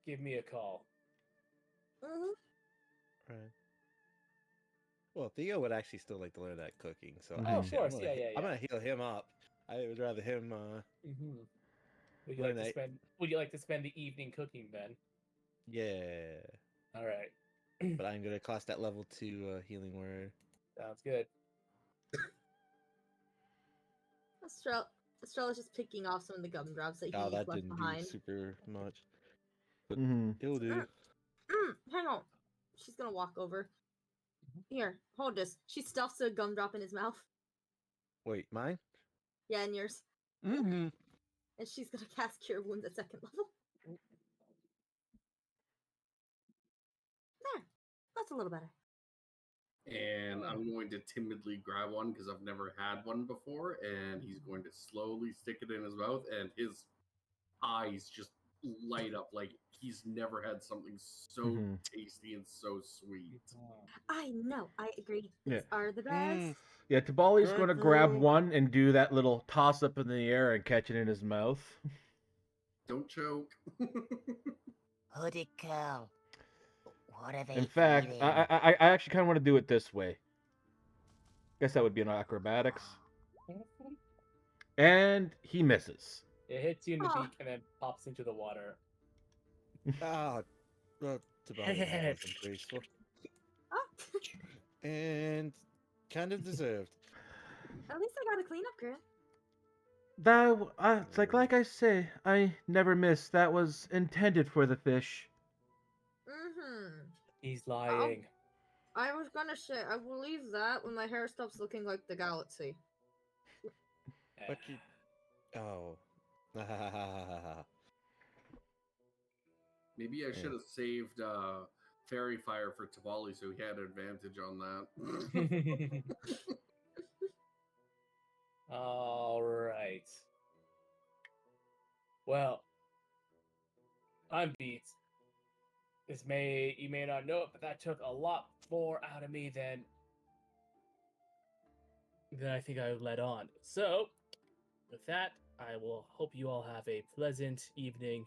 Speaker 2: give me a call.
Speaker 3: Mm-hmm.
Speaker 4: Right. Well, Theo would actually still like to learn that cooking, so
Speaker 1: Mhm.
Speaker 2: Oh, of
Speaker 4: actually,
Speaker 2: course. Yeah.
Speaker 4: I'm gonna heal him up. I would rather him
Speaker 2: Mm-hmm. Would you
Speaker 4: learn
Speaker 2: like to
Speaker 4: that.
Speaker 2: spend? Would you like to spend the evening cooking then?
Speaker 4: Yeah,
Speaker 2: All right.
Speaker 4: but I'm gonna cost that level 2 healing word.
Speaker 2: Sounds good.
Speaker 3: Estrella's just picking off some of the gumdrops that
Speaker 4: Oh,
Speaker 3: he
Speaker 4: that
Speaker 3: left
Speaker 4: didn't do
Speaker 3: behind.
Speaker 4: super much, but
Speaker 1: Hmm.
Speaker 4: it'll do.
Speaker 3: Hang on. She's gonna walk over. Here, hold this. She stuffs a gumdrop in his mouth.
Speaker 4: Wait, mine?
Speaker 3: Yeah, and yours.
Speaker 4: Mm-hmm.
Speaker 3: And she's gonna cast Cure Wounds at second level. There. That's a little better.
Speaker 5: And I'm going to timidly grab one because I've never had one before. And he's going to slowly stick it in his mouth, and his eyes just light up like he's never had something so
Speaker 1: Mhm.
Speaker 5: tasty and so sweet.
Speaker 3: I know. I agree.
Speaker 1: Yeah.
Speaker 3: These are the best.
Speaker 1: Yeah, Tabali's
Speaker 4: Good
Speaker 1: going to grab
Speaker 4: brew.
Speaker 1: one and do that little toss up in the air and catch it in his mouth.
Speaker 5: Don't choke.
Speaker 8: Hooded girl. What are they
Speaker 1: In fact,
Speaker 8: eating?
Speaker 1: I actually kind of want to do it this way. Guess that would be an acrobatics. And he misses.
Speaker 2: It hits you in the
Speaker 3: Oh.
Speaker 2: beak and then pops into the water.
Speaker 4: Ah, well, Tabali, that wasn't graceful.
Speaker 3: Oh.
Speaker 4: And kind of deserved.
Speaker 3: At least I got a cleanup, girl.
Speaker 1: It's like I say, I never miss. That was intended for the fish.
Speaker 3: Mm-hmm.
Speaker 2: He's lying.
Speaker 3: I was gonna say, I will leave that when my hair stops looking like the galaxy.
Speaker 4: But you... Oh.
Speaker 5: Maybe I should have saved Fairy Fire for Tabali so he had an advantage on that.
Speaker 2: All right. Well, I'm beat. You may not know it, but that took a lot more out of me than I think I let on. So, with that, I will hope you all have a pleasant evening,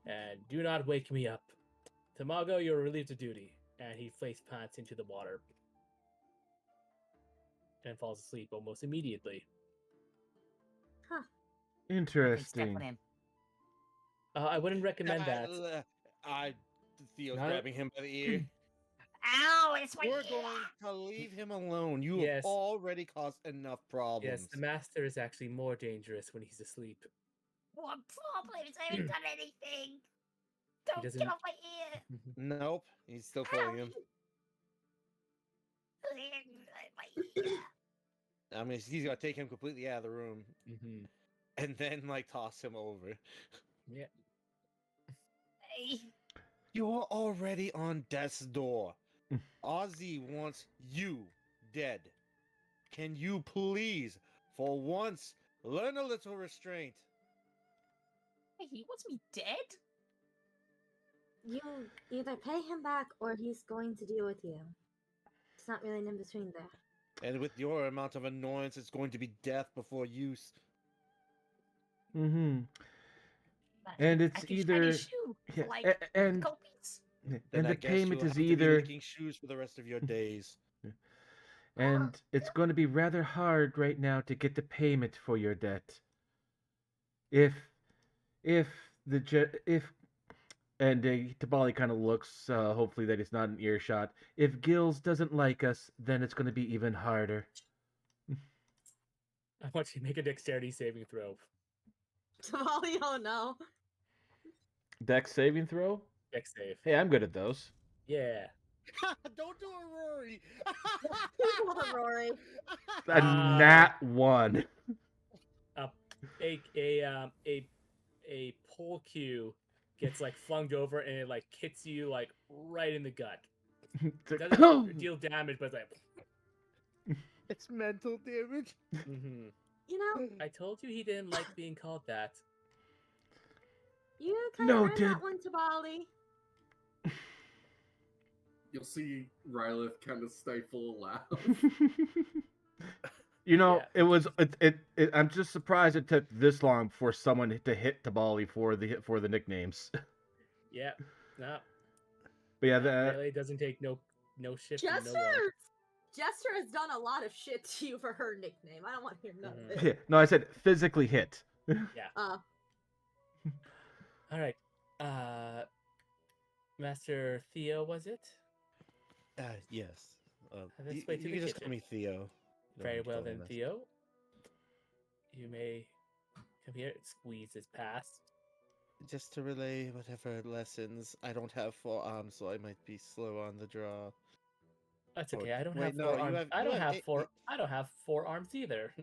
Speaker 2: and do not wake me up. Tamago, you're relieved of duty, and he face plants into the water and falls asleep almost immediately.
Speaker 3: Huh.
Speaker 8: I can step
Speaker 1: Interesting.
Speaker 8: on him.
Speaker 2: I wouldn't recommend that.
Speaker 4: Theo's
Speaker 2: Not-
Speaker 4: grabbing him by the ear.
Speaker 8: Ow, it's my
Speaker 4: We're
Speaker 8: ear!
Speaker 4: going to leave him alone. You
Speaker 2: Yes.
Speaker 4: have already caused enough problems.
Speaker 2: Yes, the master is actually more dangerous when he's asleep.
Speaker 8: What problems? I haven't done anything. Don't
Speaker 2: doesn't.
Speaker 8: get off my ear!
Speaker 4: Nope, he's still
Speaker 8: I
Speaker 4: pulling
Speaker 8: don't
Speaker 4: him.
Speaker 8: my ear.
Speaker 4: I mean, he's gonna take him completely out of the room
Speaker 2: Mhm.
Speaker 4: and then like toss him over.
Speaker 2: Yeah.
Speaker 8: Hey,
Speaker 4: You're already on death's door. Ozzy wants you dead. Can you please, for once, learn a little restraint?
Speaker 8: he wants me dead?
Speaker 3: You either pay him back or he's going to deal with you. It's not really in between there.
Speaker 4: And with your amount of annoyance, it's going to be death before use.
Speaker 1: Mm-hmm.
Speaker 8: But
Speaker 1: And
Speaker 8: I
Speaker 1: it's
Speaker 8: can shiny
Speaker 1: either
Speaker 8: shoe
Speaker 1: yeah,
Speaker 8: for like
Speaker 1: and
Speaker 8: copies.
Speaker 4: Then I
Speaker 1: the
Speaker 4: guess
Speaker 1: payment
Speaker 4: you'll
Speaker 1: is
Speaker 4: have to be
Speaker 1: either
Speaker 4: licking shoes for the rest of your days.
Speaker 1: and it's going to be rather hard right now to get the payment for your debt. If if if and Tabali kind of looks, hopefully that it's not an earshot. If Gills doesn't like us, then it's going to be even harder.
Speaker 2: I want you to make a dexterity saving throw.
Speaker 3: Tamale, oh no.
Speaker 1: Dex saving throw?
Speaker 2: Dex save.
Speaker 1: Hey, I'm good at those.
Speaker 2: Yeah.
Speaker 4: Don't do a Rory.
Speaker 3: Hold it, Rory.
Speaker 1: A nat one.
Speaker 2: A pole cue gets like flung over and it like hits you like right in the gut. It doesn't deal damage, but it's like.
Speaker 4: It's mental damage.
Speaker 2: Mm-hmm.
Speaker 3: You know,
Speaker 2: I told you he didn't like being called that.
Speaker 3: you kind of
Speaker 1: No,
Speaker 3: earned
Speaker 1: did
Speaker 3: that one, Tabali.
Speaker 5: You'll see Rylith kind of stifle a laugh.
Speaker 1: You know,
Speaker 2: Yeah.
Speaker 1: it was it. I'm just surprised it took this long for someone to hit Tabali for the nicknames.
Speaker 2: Yeah. No.
Speaker 1: But yeah,
Speaker 2: Melee doesn't take no shit from no one.
Speaker 3: Jester has done a lot of shit to you for her nickname. I don't want to hear none of
Speaker 1: yeah,
Speaker 3: it.
Speaker 1: no, I said physically hit.
Speaker 2: Yeah.
Speaker 3: Uh,
Speaker 2: All right. Master Theo, was it?
Speaker 4: Yes.
Speaker 2: Let's
Speaker 4: You,
Speaker 2: wait to
Speaker 4: you
Speaker 2: the
Speaker 4: can just call
Speaker 2: kitchen.
Speaker 4: me Theo. You don't
Speaker 2: Very
Speaker 4: need to
Speaker 2: well
Speaker 4: call me
Speaker 2: then,
Speaker 4: Master.
Speaker 2: Theo. You may come here. It squeezes past.
Speaker 4: Just to relay whatever lessons. I don't have 4 arms, so I might be slow on the draw.
Speaker 2: That's
Speaker 4: Or-
Speaker 2: okay. I don't
Speaker 4: wait,
Speaker 2: have
Speaker 4: no,
Speaker 2: four
Speaker 4: you
Speaker 2: arms.
Speaker 4: have-
Speaker 2: I
Speaker 4: you
Speaker 2: don't
Speaker 4: have
Speaker 2: have
Speaker 4: eight-
Speaker 2: four. I don't have 4 arms either.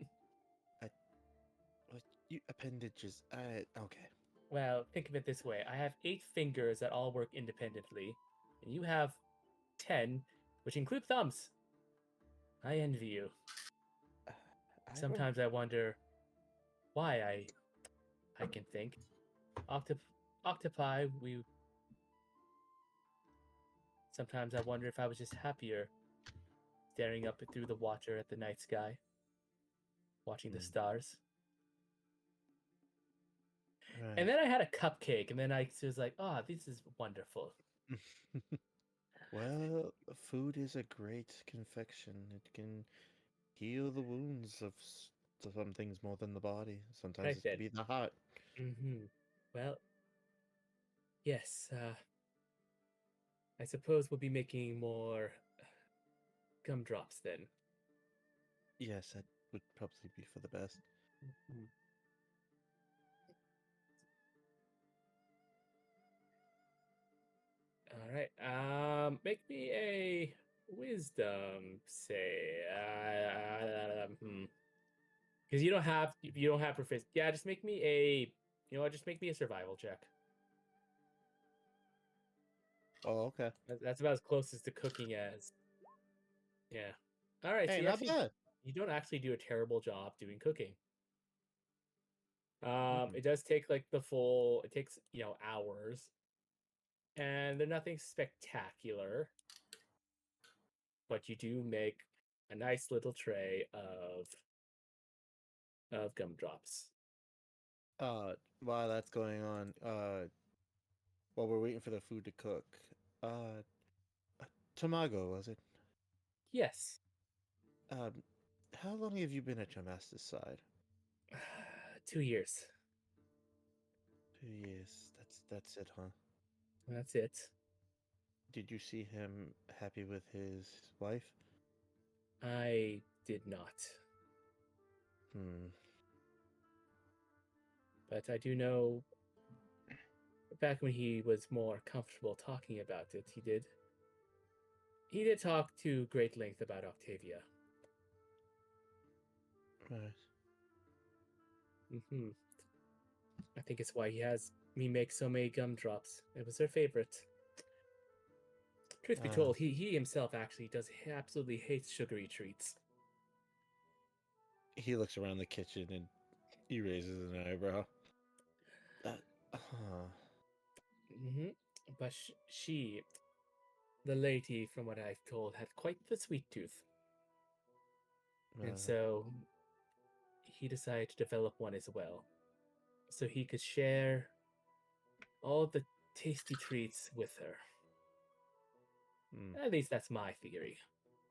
Speaker 4: What, you appendages. Okay.
Speaker 2: Well, think of it this way: I have 8 fingers that all work independently, and you have 10, which include thumbs. I envy you. Sometimes I wonder why I can think. Octopi, we. Sometimes I wonder if I was just happier, staring up through the water at the night sky, watching the stars.
Speaker 4: Right.
Speaker 2: And then I had a cupcake, and then I was like, "Oh, this is wonderful."
Speaker 4: Well, food is a great confection. It can heal the wounds of some things more than the body. Sometimes
Speaker 2: Right
Speaker 4: it
Speaker 2: then.
Speaker 4: can be the heart.
Speaker 2: Mm-hmm. Well, yes. I suppose we'll be making more gumdrops then.
Speaker 4: Yes, that would probably be for the best.
Speaker 2: Mhm. All right. Make me a wisdom say. Because you don't have proficiency. Yeah, just make me a. You know what? Just make me a survival check.
Speaker 4: Oh, okay.
Speaker 2: That's about as close as to cooking as. Yeah. All right. So
Speaker 4: Hey,
Speaker 2: you
Speaker 4: not
Speaker 2: actually
Speaker 4: bad.
Speaker 2: you don't actually do a terrible job doing cooking.
Speaker 4: Mm.
Speaker 2: It does take like the full. It takes hours, and they're nothing spectacular, but you do make a nice little tray of gumdrops.
Speaker 4: While that's going on, while we're waiting for the food to cook, uh, Tamago, was it?
Speaker 2: Yes.
Speaker 4: Um, how long have you been at your master's side?
Speaker 2: 2 years.
Speaker 4: 2 years. That's it, huh?
Speaker 2: That's it.
Speaker 4: Did you see him happy with his wife?
Speaker 2: I did not,
Speaker 4: Hmm.
Speaker 2: but I do know back when he was more comfortable talking about it, he did talk to great length about Octavia.
Speaker 4: Right.
Speaker 2: Hmm. I think it's why he has me make so many gumdrops. It was her favorite. Truth be told, he himself actually does absolutely hates sugary treats.
Speaker 4: He looks around the kitchen and he raises an eyebrow. Huh.
Speaker 2: Hmm. But she, the lady, from what I've told, had quite the sweet tooth, and so he decided to develop one as well, so he could share all the tasty treats with her.
Speaker 4: Hmm.
Speaker 2: At least that's my theory.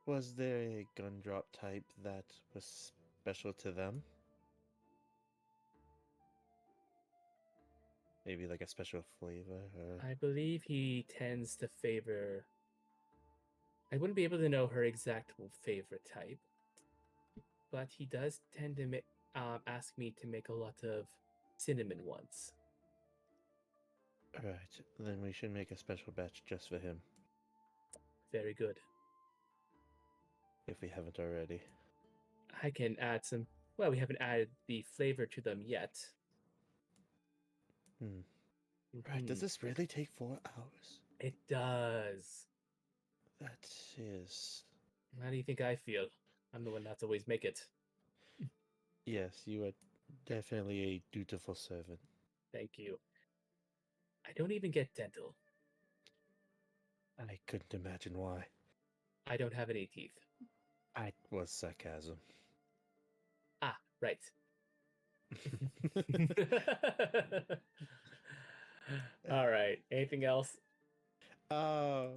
Speaker 4: Was there a gumdrop type that was special to them? Maybe like a special flavor or
Speaker 2: I believe he tends to favor. I wouldn't be able to know her exact favorite type, but he does tend to ask me to make a lot of cinnamon ones.
Speaker 4: right. Then we should make a special batch just for him
Speaker 2: Very good.
Speaker 4: if we haven't already.
Speaker 2: I can add some. Well, we haven't added the flavor to them yet.
Speaker 4: Hmm. Right. Does this really take 4 hours?
Speaker 2: It does.
Speaker 4: That is.
Speaker 2: How do you think I feel? I'm the one that's always make it.
Speaker 4: Yes, you are definitely a dutiful servant.
Speaker 2: Thank you. I don't even get dental.
Speaker 4: I couldn't imagine why.
Speaker 2: I don't have any teeth.
Speaker 4: I was sarcasm.
Speaker 2: Ah, right. All right. Anything else?
Speaker 4: uh,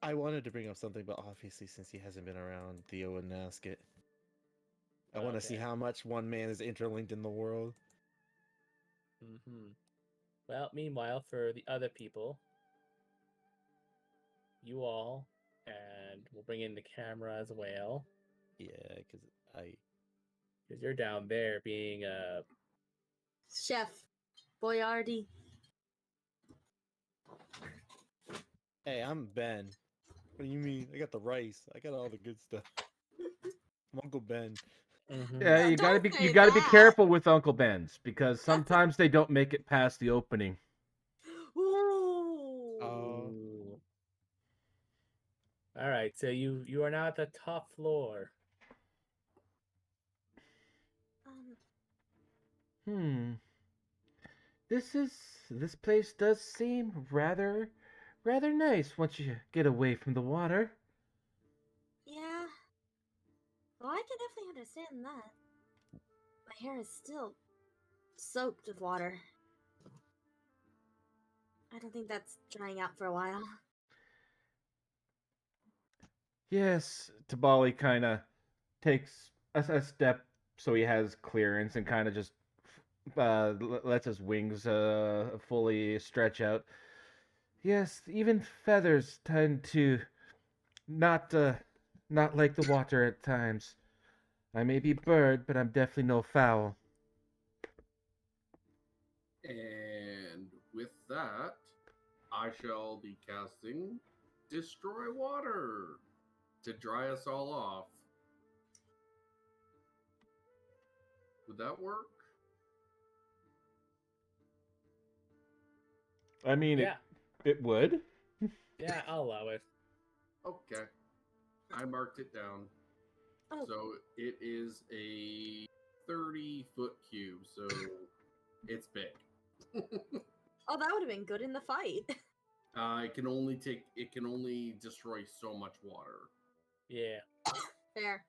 Speaker 4: I wanted to bring up something, but obviously, since he hasn't been around, Theo wouldn't ask it. I want to see
Speaker 2: Okay.
Speaker 4: how much one man is interlinked in the world.
Speaker 2: Well, meanwhile, for the other people, you all, and we'll bring in the camera as well,
Speaker 4: Yeah, because
Speaker 2: because you're down there being a.
Speaker 3: Chef Boyardi.
Speaker 4: Hey, I'm Ben. What do you mean? I got the rice. I got all the good stuff. I'm Uncle Ben.
Speaker 1: Yeah,
Speaker 3: No,
Speaker 1: you gotta
Speaker 3: don't
Speaker 1: be
Speaker 3: say
Speaker 1: you gotta be
Speaker 3: that.
Speaker 1: careful with Uncle Ben's because
Speaker 3: That's a-
Speaker 1: sometimes they don't make it past the opening.
Speaker 3: Ooh.
Speaker 2: Ooh. All right, so you are now at the top floor.
Speaker 3: Um,
Speaker 1: Hmm. This place does seem rather nice once you get away from the water.
Speaker 3: yeah. Well, I can definitely understand that. My hair is still soaked with water. I don't think that's drying out for a while.
Speaker 1: Yes, Tabali kind of takes a step so he has clearance and kind of just lets his wings fully stretch out. Yes, even feathers tend to not not like the water at times. I may be bird, but I'm definitely no fowl.
Speaker 5: And with that, I shall be casting Destroy Water to dry us all off. Would that work?
Speaker 1: I mean,
Speaker 2: Yeah,
Speaker 1: it would.
Speaker 2: yeah, I'll allow it.
Speaker 5: Okay. I marked it down.
Speaker 3: Oh.
Speaker 5: So it is a 30-foot cube, so it's big.
Speaker 3: Oh, that would have been good in the fight.
Speaker 5: It can only destroy so much water.
Speaker 2: Yeah.
Speaker 3: Fair.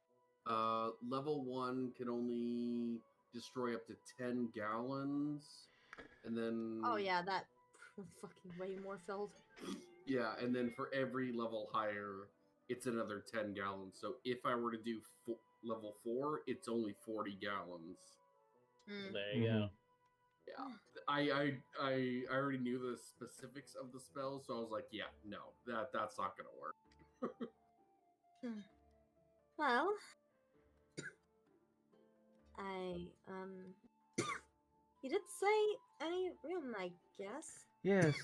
Speaker 5: Level 1 can only destroy up to 10 gallons. And then
Speaker 3: Oh yeah, that fucking way more filled.
Speaker 5: yeah, and then for every level higher, it's another 10 gallons. So if I were to do level 4, it's only 40 gallons.
Speaker 3: Mm.
Speaker 2: There you go.
Speaker 5: Yeah. I already knew the specifics of the spell, so I was like, yeah, no, that's not gonna work.
Speaker 3: Well, I You did say any room, I guess.
Speaker 1: Yes.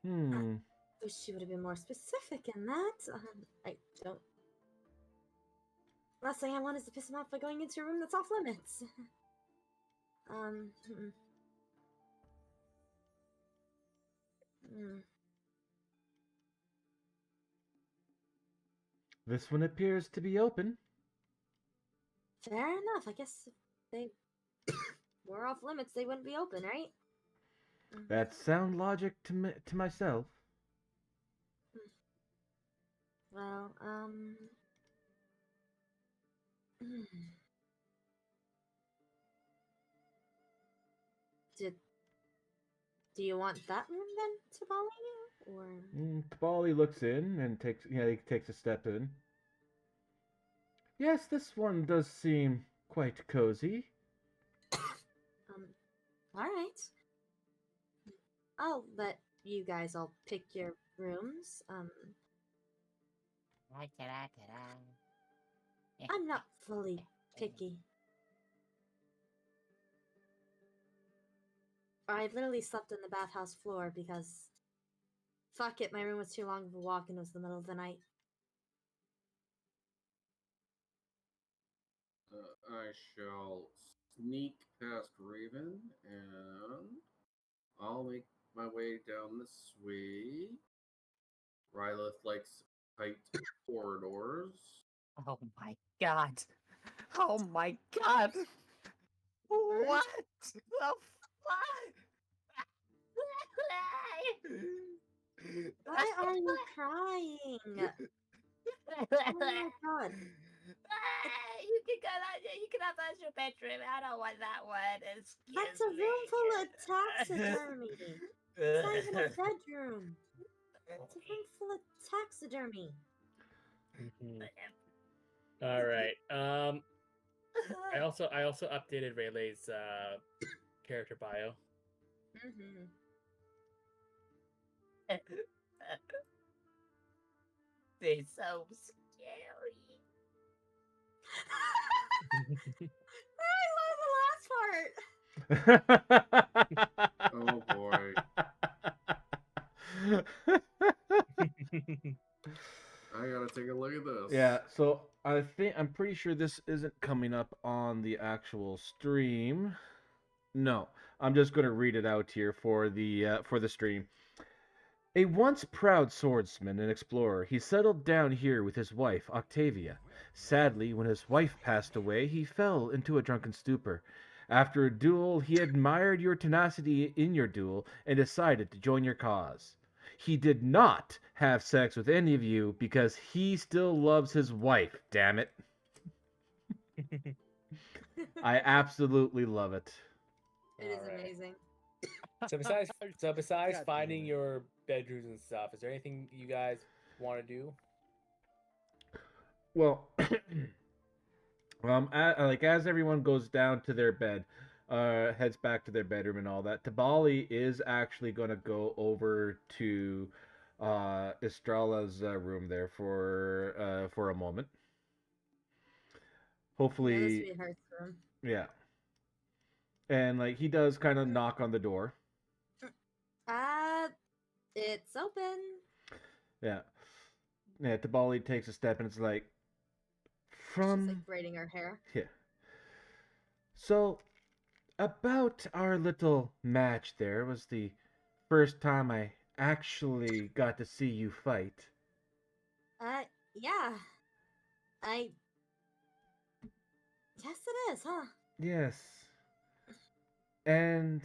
Speaker 3: I
Speaker 1: Hmm.
Speaker 3: wish you would have been more specific in that. I don't. Last thing I want is to piss him off by going into a room that's off limits. um. mm, mm.
Speaker 1: This one appears to be open.
Speaker 3: Fair enough. I guess if they were off limits, they wouldn't be open, right? Mm,
Speaker 1: That's sound logic to myself.
Speaker 3: Well, mm. Did do you want that room then, Tabali? Or
Speaker 1: Tabali looks in and he takes a step in. Yes, this one does seem quite cozy.
Speaker 3: all right. I'll let you guys all pick your rooms. I'm not fully picky. I literally slept on the bathhouse floor because fuck it, my room was too long of a walk and it was the middle of the night.
Speaker 5: I shall sneak past Raven and I'll make my way down this way. Rylith likes tight corridors.
Speaker 8: Oh my god. Oh my god. What the fuck?
Speaker 3: Why are you crying? Oh my god.
Speaker 8: You can go down, you can have that as your bedroom. I don't want that one.
Speaker 3: That's
Speaker 8: Excuse
Speaker 3: a room full of
Speaker 8: me.
Speaker 3: taxidermy. It's not even a bedroom. It's a room full of taxidermy.
Speaker 2: All right. I also updated Rayleigh's character bio.
Speaker 3: Mm-hmm.
Speaker 8: They're so scary.
Speaker 3: I love the last part.
Speaker 5: Oh boy. I gotta take a look at this.
Speaker 1: Yeah, so I'm pretty sure this isn't coming up on the actual stream. No, I'm just going to read it out here for the stream. A once proud swordsman and explorer, he settled down here with his wife, Octavia. Sadly, when his wife passed away, he fell into a drunken stupor. After a duel, he admired your tenacity in your duel and decided to join your cause. He did not have sex with any of you because he still loves his wife, damn it. I absolutely love it.
Speaker 3: It is
Speaker 2: Alright.
Speaker 3: amazing.
Speaker 2: Besides
Speaker 4: God
Speaker 2: finding
Speaker 4: damn it.
Speaker 2: your bedrooms and stuff, is there anything you guys want to do?
Speaker 1: Well, as everyone goes down to their bed, heads back to their bedroom and all that, Tabali is actually going to go over to Estrala's room there for a moment.
Speaker 3: Yeah, the
Speaker 1: Hopefully,
Speaker 3: sweetheart's room.
Speaker 1: yeah. And like he does kind of knock on the door.
Speaker 3: It's open.
Speaker 1: Yeah. Yeah, Tabali takes a step and it's like
Speaker 3: She's
Speaker 1: from
Speaker 3: like braiding her hair.
Speaker 1: yeah. So about our little match there was the first time I actually got to see you fight.
Speaker 3: Yeah. I. Yes, it is, huh?
Speaker 1: Yes. And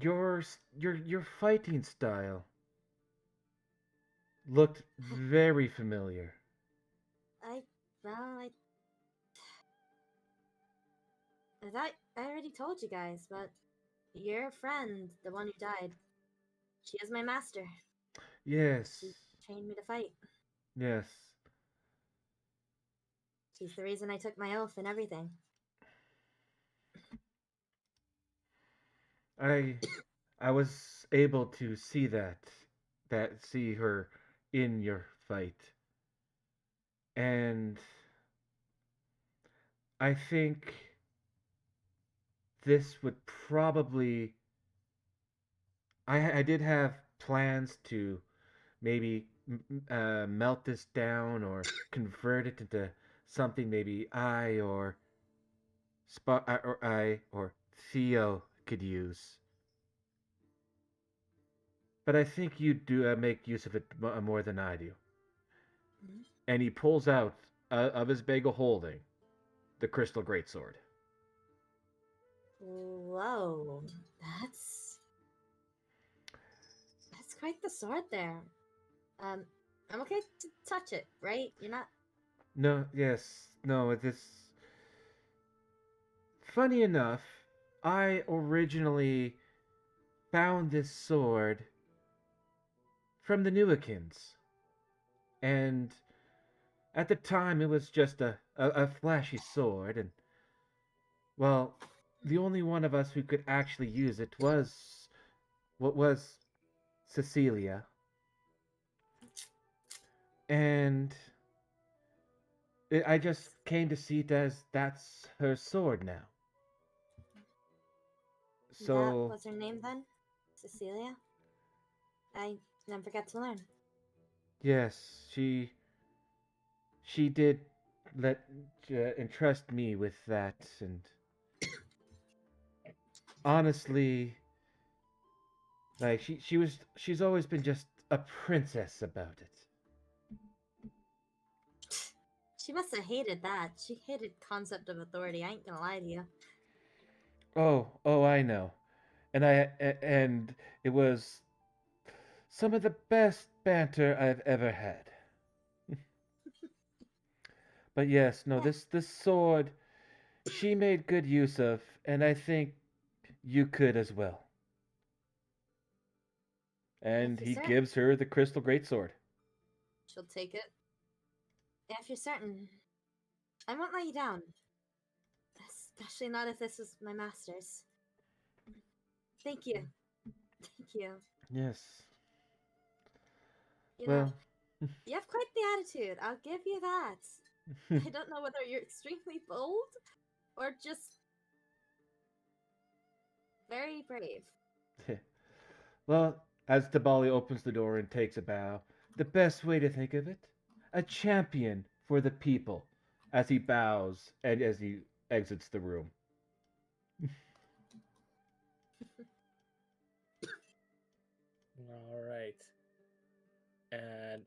Speaker 1: your fighting style looked very familiar.
Speaker 3: Well, I thought I already told you guys, but your friend, the one who died, she is my master.
Speaker 1: Yes.
Speaker 3: She trained me to fight.
Speaker 1: Yes.
Speaker 3: She's the reason I took my oath and everything.
Speaker 1: I I was able to see see her in your fight. And I think this would probably. I did have plans to maybe melt this down or convert it into something maybe I or Theo could use. But I think you do make use of it more than I do.
Speaker 3: Mhm.
Speaker 1: And he pulls out of his bag of holding the crystal greatsword.
Speaker 3: Whoa, that's that's quite the sword there. Um, I'm okay to touch it, right? You're not.
Speaker 1: No, yes, no, this. Funny enough, I originally found this sword from the Newakins. And at the time, it was just a flashy sword, and, well, the only one of us who could actually use it was what was Cecilia. And I just came to see it as that's her sword now.
Speaker 3: That
Speaker 1: So,
Speaker 3: was her name then, Cecilia. I never got to learn.
Speaker 1: yes, she did let entrust me with that, and honestly, like she's always been just a princess about it.
Speaker 3: She must have hated that. She hated concept of authority. I ain't gonna lie to you.
Speaker 1: Oh, I know. And it was some of the best banter I've ever had. But yes, no,
Speaker 3: Yeah,
Speaker 1: this sword she made good use of, and I think you could as well.
Speaker 3: if
Speaker 1: And
Speaker 3: you're
Speaker 1: he
Speaker 3: certain,
Speaker 1: gives her the crystal greatsword.
Speaker 3: she'll take it. If you're certain, I won't let you down. Especially not if this was my master's. Thank you. Thank you.
Speaker 1: Yes.
Speaker 3: You know,
Speaker 1: Well,
Speaker 3: you have quite the attitude. I'll give you that. I don't know whether you're extremely bold or just very brave.
Speaker 1: well, as Tabali opens the door and takes a bow, the best way to think of it, a champion for the people, as he bows and as he exits the room.
Speaker 2: All right. And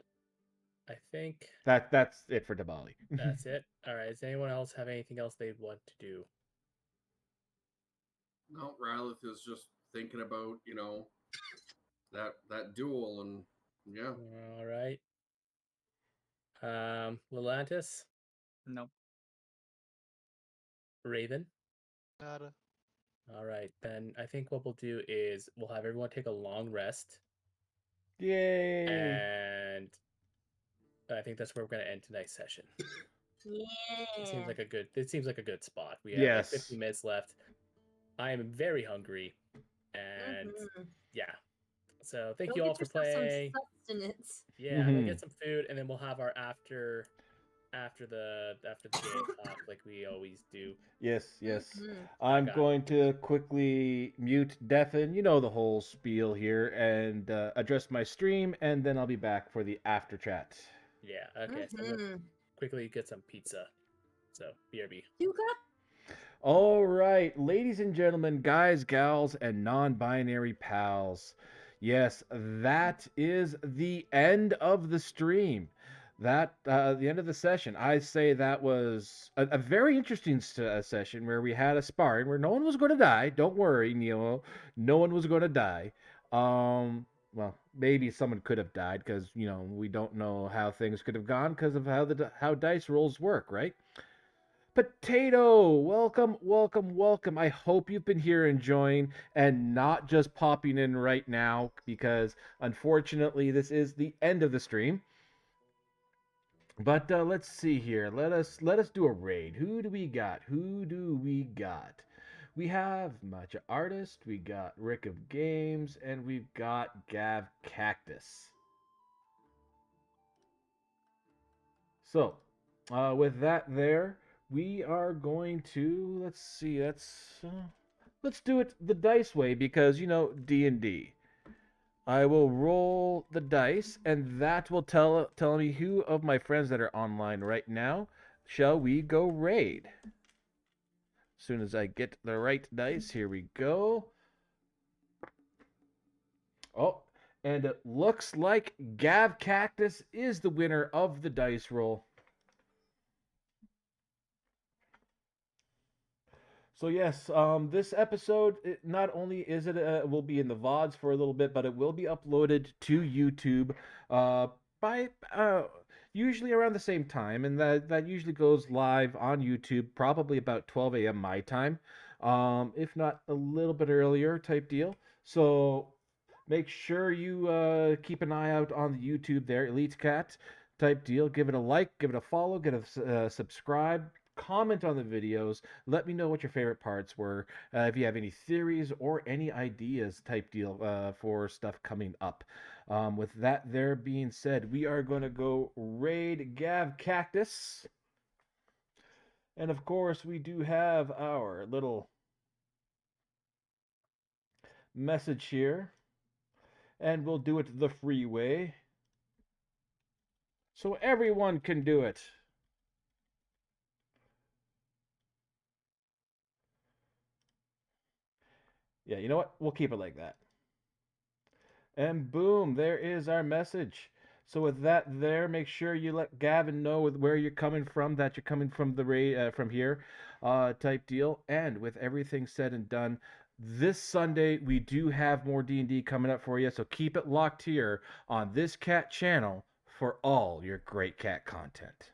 Speaker 2: I think
Speaker 1: That's it for Tabali.
Speaker 2: that's it. All right. Does anyone else have anything else they want to do?
Speaker 5: No, Rylith is just thinking about that duel, and yeah.
Speaker 2: All right. Lelantis,
Speaker 6: Nope.
Speaker 2: Raven.
Speaker 7: Nada.
Speaker 2: All right. Then I think what we'll do is we'll have everyone take a long rest,
Speaker 1: Yay!
Speaker 2: and I think that's where we're going to end tonight's session. It seems
Speaker 3: Yeah.
Speaker 2: like a good. It seems like a good spot. We have like
Speaker 1: Yes.
Speaker 2: 15 minutes left. I am very hungry, and
Speaker 3: Mm-hmm.
Speaker 2: yeah. So thank
Speaker 3: Go
Speaker 2: you all
Speaker 3: get
Speaker 2: for
Speaker 3: yourself some
Speaker 2: playing.
Speaker 3: sustenance.
Speaker 2: Yeah, go
Speaker 1: Mm-hmm.
Speaker 2: get some food, and then we'll have our after the game talk like we always do.
Speaker 1: Yes.
Speaker 3: Mm-hmm.
Speaker 2: I've
Speaker 1: I'm
Speaker 2: got
Speaker 1: going to quickly mute, deafen, you know the whole spiel here, and address my stream, and then I'll be back for the after chat.
Speaker 2: yeah. Okay, so I'm gonna
Speaker 3: Mm-hmm.
Speaker 2: quickly get some pizza. So BRB.
Speaker 3: You got
Speaker 1: All right, ladies and gentlemen, guys, gals, and non binary pals. Yes, that is the end of the stream. That the end of the session. I say that was a very interesting session where we had a sparring where no one was going to die. Don't worry, Neo. No one was going to die. Well, maybe someone could have died because we don't know how things could have gone because of how dice rolls work, right? Potato, welcome. I hope you've been here enjoying and not just popping in right now because unfortunately this is the end of the stream. But let's see here. Let us do a raid. Who do we got? We have Matcha Artist, we got Rick of Games, and we've got Gav Cactus. So, with that there, we are going to, let's see, let's do it the dice way because D&D. I will roll the dice, and that will tell me who of my friends that are online right now shall we go raid. As soon as I get the right dice, here we go. Oh, and it looks like Gav Cactus is the winner of the dice roll. So yes, this episode not only is it will be in the VODs for a little bit, but it will be uploaded to YouTube uh, by usually around the same time, and that usually goes live on YouTube probably about 12 a.m. my time, if not a little bit earlier type deal. So make sure you keep an eye out on the YouTube there, Elite Cat type deal. Give it a like, give it a follow, get a subscribe, comment on the videos. Let me know what your favorite parts were. If you have any theories or any ideas type deal for stuff coming up. With that there being said, we are going to go raid Gav Cactus. And of course, we do have our little message here. And we'll do it the free way. So everyone can do it. Yeah, you know what? We'll keep it like that. And boom, there is our message. So with that there, make sure you let Gavin know where you're coming from, that you're coming from from here, type deal. And with everything said and done, this Sunday we do have more D&D coming up for you. So keep it locked here on this cat channel for all your great cat content.